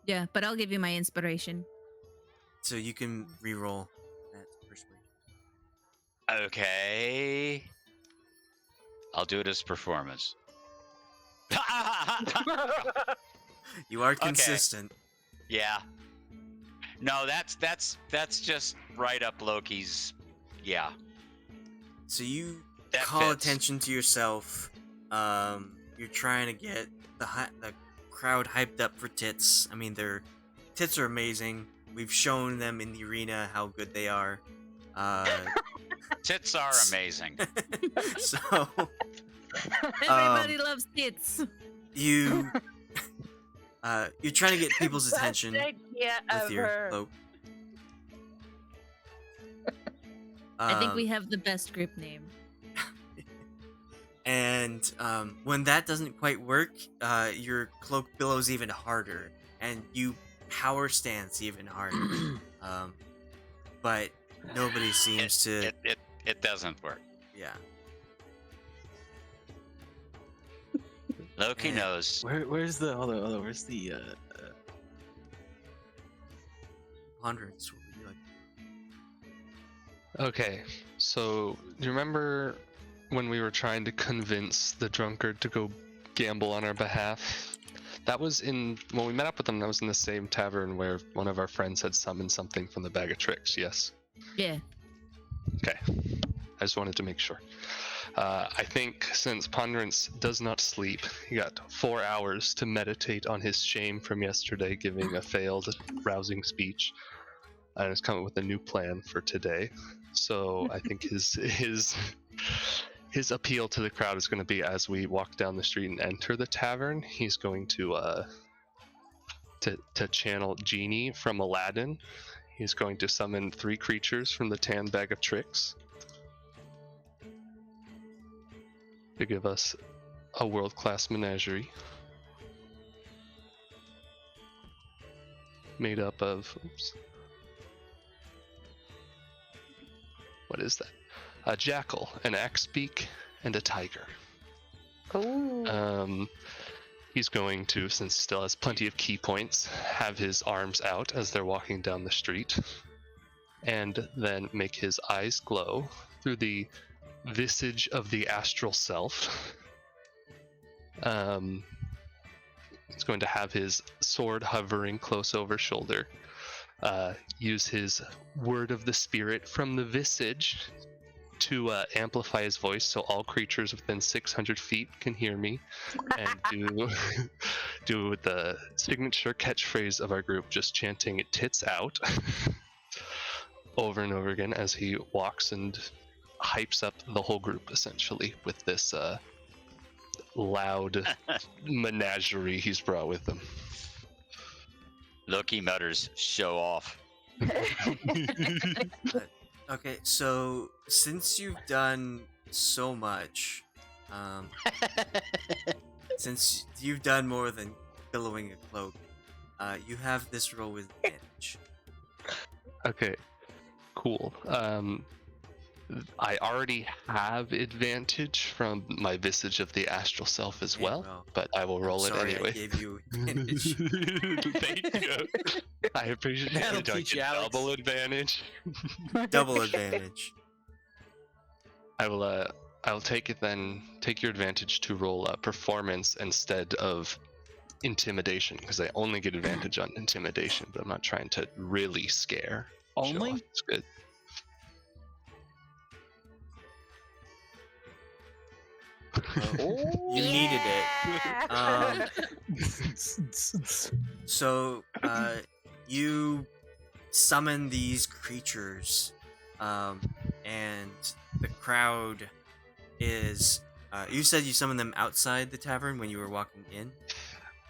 Speaker 8: Yeah, but I'll give you my inspiration.
Speaker 2: So you can re-roll that persuasion.
Speaker 6: Okay. I'll do it as performance.
Speaker 2: You are consistent.
Speaker 6: Okay. Yeah. No, that's just right up Loki's. Yeah.
Speaker 2: So you
Speaker 6: that
Speaker 2: call
Speaker 6: fits.
Speaker 2: attention to yourself. You're trying to get the crowd hyped up for tits. I mean, their tits are amazing. We've shown them in the arena how good they are.
Speaker 6: Tits are amazing.
Speaker 2: So
Speaker 8: everybody loves tits.
Speaker 2: You're trying to get people's attention with your cloak.
Speaker 8: I think we have the best group name.
Speaker 2: And when that doesn't quite work, your cloak billows even harder, and you power stance even harder. But nobody seems to.
Speaker 6: It doesn't work.
Speaker 2: Yeah.
Speaker 6: Loki knows.
Speaker 4: Where's the hold on, where's the
Speaker 2: Ponderance? What would you like?
Speaker 7: Okay, so you remember when we were trying to convince the drunkard to go gamble on our behalf? That was when we met up with them, that was in the same tavern where one of our friends had summoned something from the bag of tricks, yes?
Speaker 8: Yeah.
Speaker 7: Okay, I just wanted to make sure. I think since Ponderance does not sleep, he got 4 hours to meditate on his shame from yesterday, giving a failed rousing speech, and has come up with a new plan for today. So I think his appeal to the crowd is going to be, as we walk down the street and enter the tavern, he's going to channel Genie from Aladdin. He's going to summon 3 creatures from the tan bag of tricks to give us a world-class menagerie made up of what is that? A jackal, an axebeak, and a tiger.
Speaker 3: Ooh.
Speaker 7: He's going to, since he still has plenty of key points, have his arms out as they're walking down the street, and then make his eyes glow through the visage of the astral self. He's going to have his sword hovering close over shoulder. Use his word of the spirit from the visage to amplify his voice so all creatures within 600 feet can hear me, and do the signature catchphrase of our group, just chanting "tits out" over and over again as he walks and hypes up the whole group, essentially, with this loud menagerie he's brought with him.
Speaker 6: Loki mutters, "Show off."
Speaker 2: Okay, so since you've done so much, since you've done more than billowing a cloak, you have this roll with advantage.
Speaker 7: Okay, cool. I already have advantage from my Visage of the Astral Self as
Speaker 2: Okay,
Speaker 7: well, but I will roll it
Speaker 2: Sorry,
Speaker 7: anyway.
Speaker 2: I gave you advantage.
Speaker 7: Thank you. I appreciate
Speaker 4: That'll
Speaker 7: it. Do I
Speaker 4: teach
Speaker 7: get
Speaker 4: you, Alex.
Speaker 7: double advantage?
Speaker 2: Double advantage.
Speaker 7: I will. I'll take it then. Take your advantage to roll performance instead of intimidation, because I only get advantage on intimidation, but I'm not trying to really scare. show
Speaker 4: Only?
Speaker 7: off. It's good.
Speaker 2: You needed it. So, you summon these creatures, and the crowd is. You said you summoned them outside the tavern when you were walking in.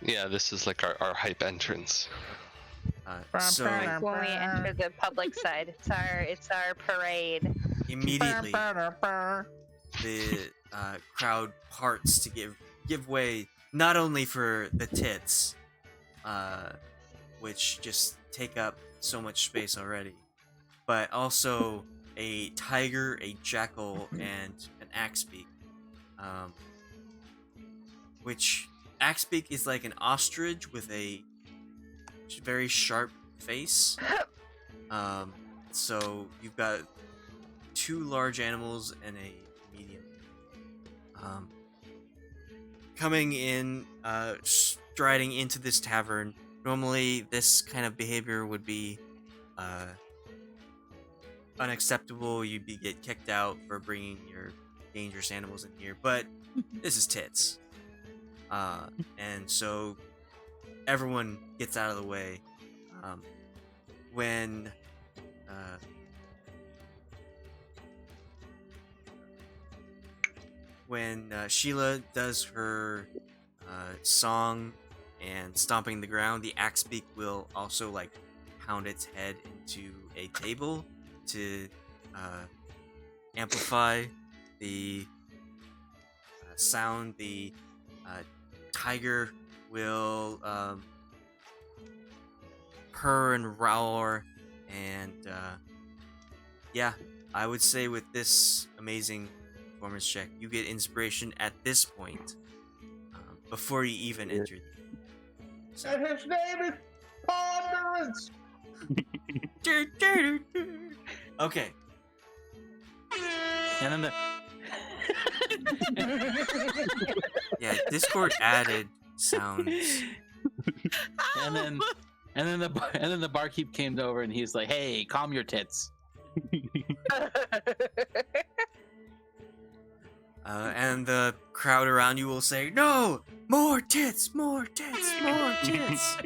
Speaker 7: Yeah, this is like our hype entrance.
Speaker 2: So
Speaker 11: Like when we enter the public side, it's our parade.
Speaker 2: immediately, the crowd parts to give way not only for the tits, which just take up so much space already, but also a tiger, a jackal, and an axebeak. Which axebeak is like an ostrich with a very sharp face. So you've got two large animals and a medium. Coming in, striding into this tavern. Normally, this kind of behavior would be unacceptable. You'd get kicked out for bringing your dangerous animals in here. But this is tits, and so everyone gets out of the way. When Sheila does her song and stomping the ground, the axebeak will also like pound its head into a table to amplify the sound. The tiger will purr and roar, and yeah, I would say with this amazing performance check, you get inspiration at this point, before you even enter. So.
Speaker 9: And his name is Ponderance!
Speaker 2: Okay.
Speaker 4: And then
Speaker 2: Yeah, Discord added sounds.
Speaker 4: and then the barkeep came over and he's like, "Hey, calm your tits."
Speaker 2: And the crowd around you will say, "No, more tits, more tits, more tits."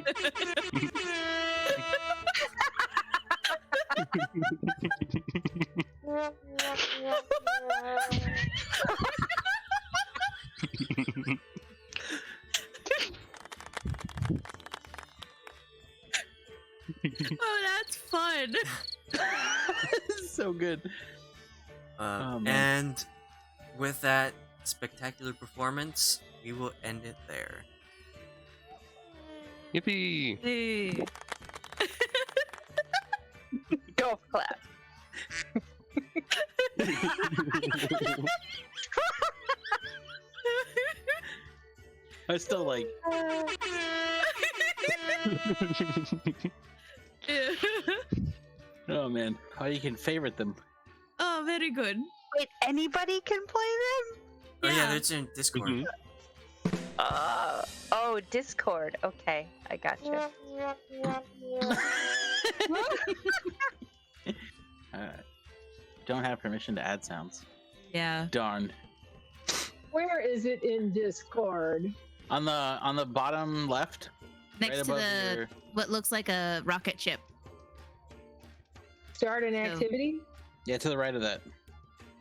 Speaker 8: Oh, that's fun.
Speaker 4: So good. Oh, man.
Speaker 2: And with that spectacular performance, we will end it there.
Speaker 7: Yippee!
Speaker 8: Hey.
Speaker 11: Golf clap.
Speaker 4: I still like. Oh man, how you can favorite them?
Speaker 8: Oh, very good.
Speaker 11: Wait, anybody can play them?
Speaker 2: Oh yeah,
Speaker 8: Yeah.
Speaker 2: that's in Discord.
Speaker 7: Mhm.
Speaker 11: Oh, Discord. Okay, I got you.
Speaker 4: Don't have permission to add sounds.
Speaker 8: Yeah.
Speaker 4: Darn.
Speaker 5: Where is it in Discord?
Speaker 4: On the bottom left,
Speaker 8: Next
Speaker 4: right
Speaker 8: to
Speaker 4: above
Speaker 8: the
Speaker 4: your.
Speaker 8: what looks like a rocket ship.
Speaker 5: Start an
Speaker 8: So-
Speaker 5: activity?
Speaker 4: Yeah, to the right of that.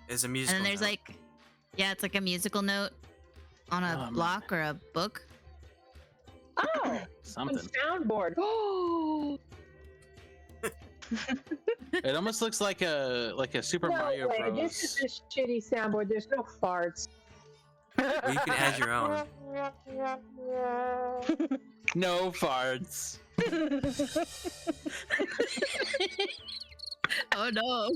Speaker 2: There's a
Speaker 8: And
Speaker 2: musical.
Speaker 8: then there's
Speaker 2: note.
Speaker 8: like, yeah, it's like a musical note on a
Speaker 4: Oh, man.
Speaker 8: block or a book.
Speaker 5: Oh,
Speaker 4: Something.
Speaker 5: soundboard. Oh,
Speaker 4: It almost looks like a Super
Speaker 5: no
Speaker 4: Mario
Speaker 5: way.
Speaker 4: Bros.
Speaker 5: This is a shitty soundboard. There's no farts.
Speaker 2: Well, you can add your own.
Speaker 4: No farts.
Speaker 8: Oh no.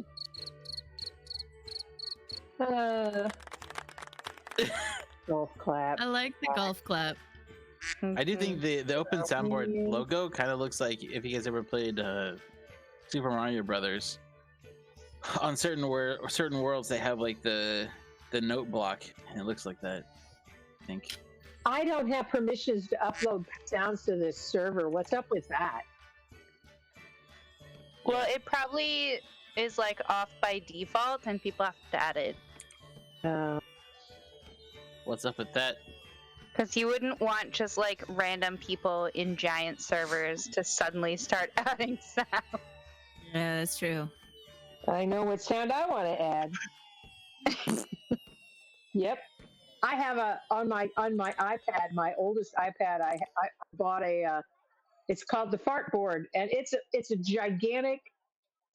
Speaker 5: Golf clap.
Speaker 8: I like the golf clap.
Speaker 4: I do think the open soundboard logo kind of looks like if you guys ever played Super Mario Brothers. On certain worlds, they have like the note block, and it looks like that. I think.
Speaker 5: I don't have permissions to upload sounds to this server. What's up with that?
Speaker 3: Well, it probably is like off by default, and people have to add it.
Speaker 4: What's up with that?
Speaker 3: Because you wouldn't want just like random people in giant servers to suddenly start adding sound.
Speaker 8: Yeah, that's true.
Speaker 5: I know what sound I want to add. Yep. I have on my iPad, my oldest iPad. I bought it's called the Fart Board, and it's a gigantic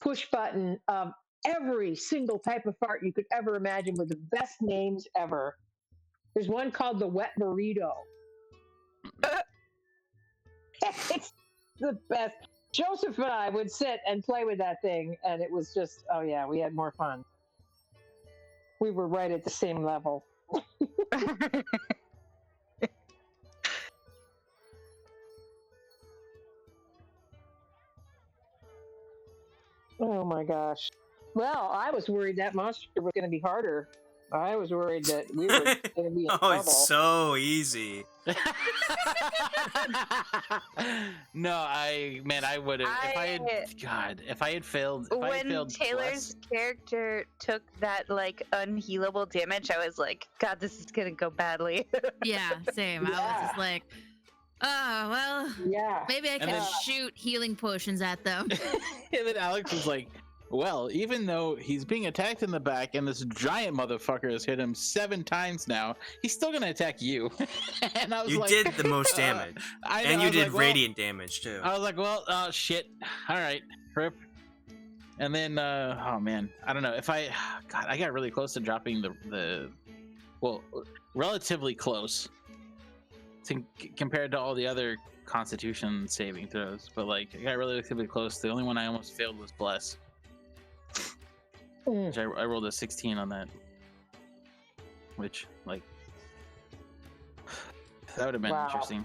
Speaker 5: push button of every single type of fart you could ever imagine, with the best names ever. There's one called the Wet Burrito. It's the best. Joseph and I would sit and play with that thing, and it was just, oh yeah, we had more fun. We were right at the same level. Oh my gosh. Well, I was worried that monster was going to be harder. I was worried that we were going to be in
Speaker 2: Oh,
Speaker 5: trouble.
Speaker 2: it's so easy.
Speaker 4: No, I would have if I had failed.
Speaker 3: When Taylor's character took that like unhealable damage, I was like, God, this is gonna go badly.
Speaker 8: Yeah, same. I was just like, oh well.
Speaker 5: Yeah.
Speaker 8: Maybe I can shoot healing potions at them.
Speaker 4: And then Alex was like, well, even though he's being attacked in the back and this giant motherfucker has hit him 7 times now, he's still gonna attack you. And I was
Speaker 2: You
Speaker 4: like,
Speaker 2: did the most damage. And you did radiant damage too.
Speaker 4: I was like, well, shit. All right, rip. And then, oh man, I don't know if I got really close to dropping relatively close compared to all the other Constitution saving throws, but like I got relatively close. The only one I almost failed was Bless. Which I rolled a 16 on that, which like that would have been interesting.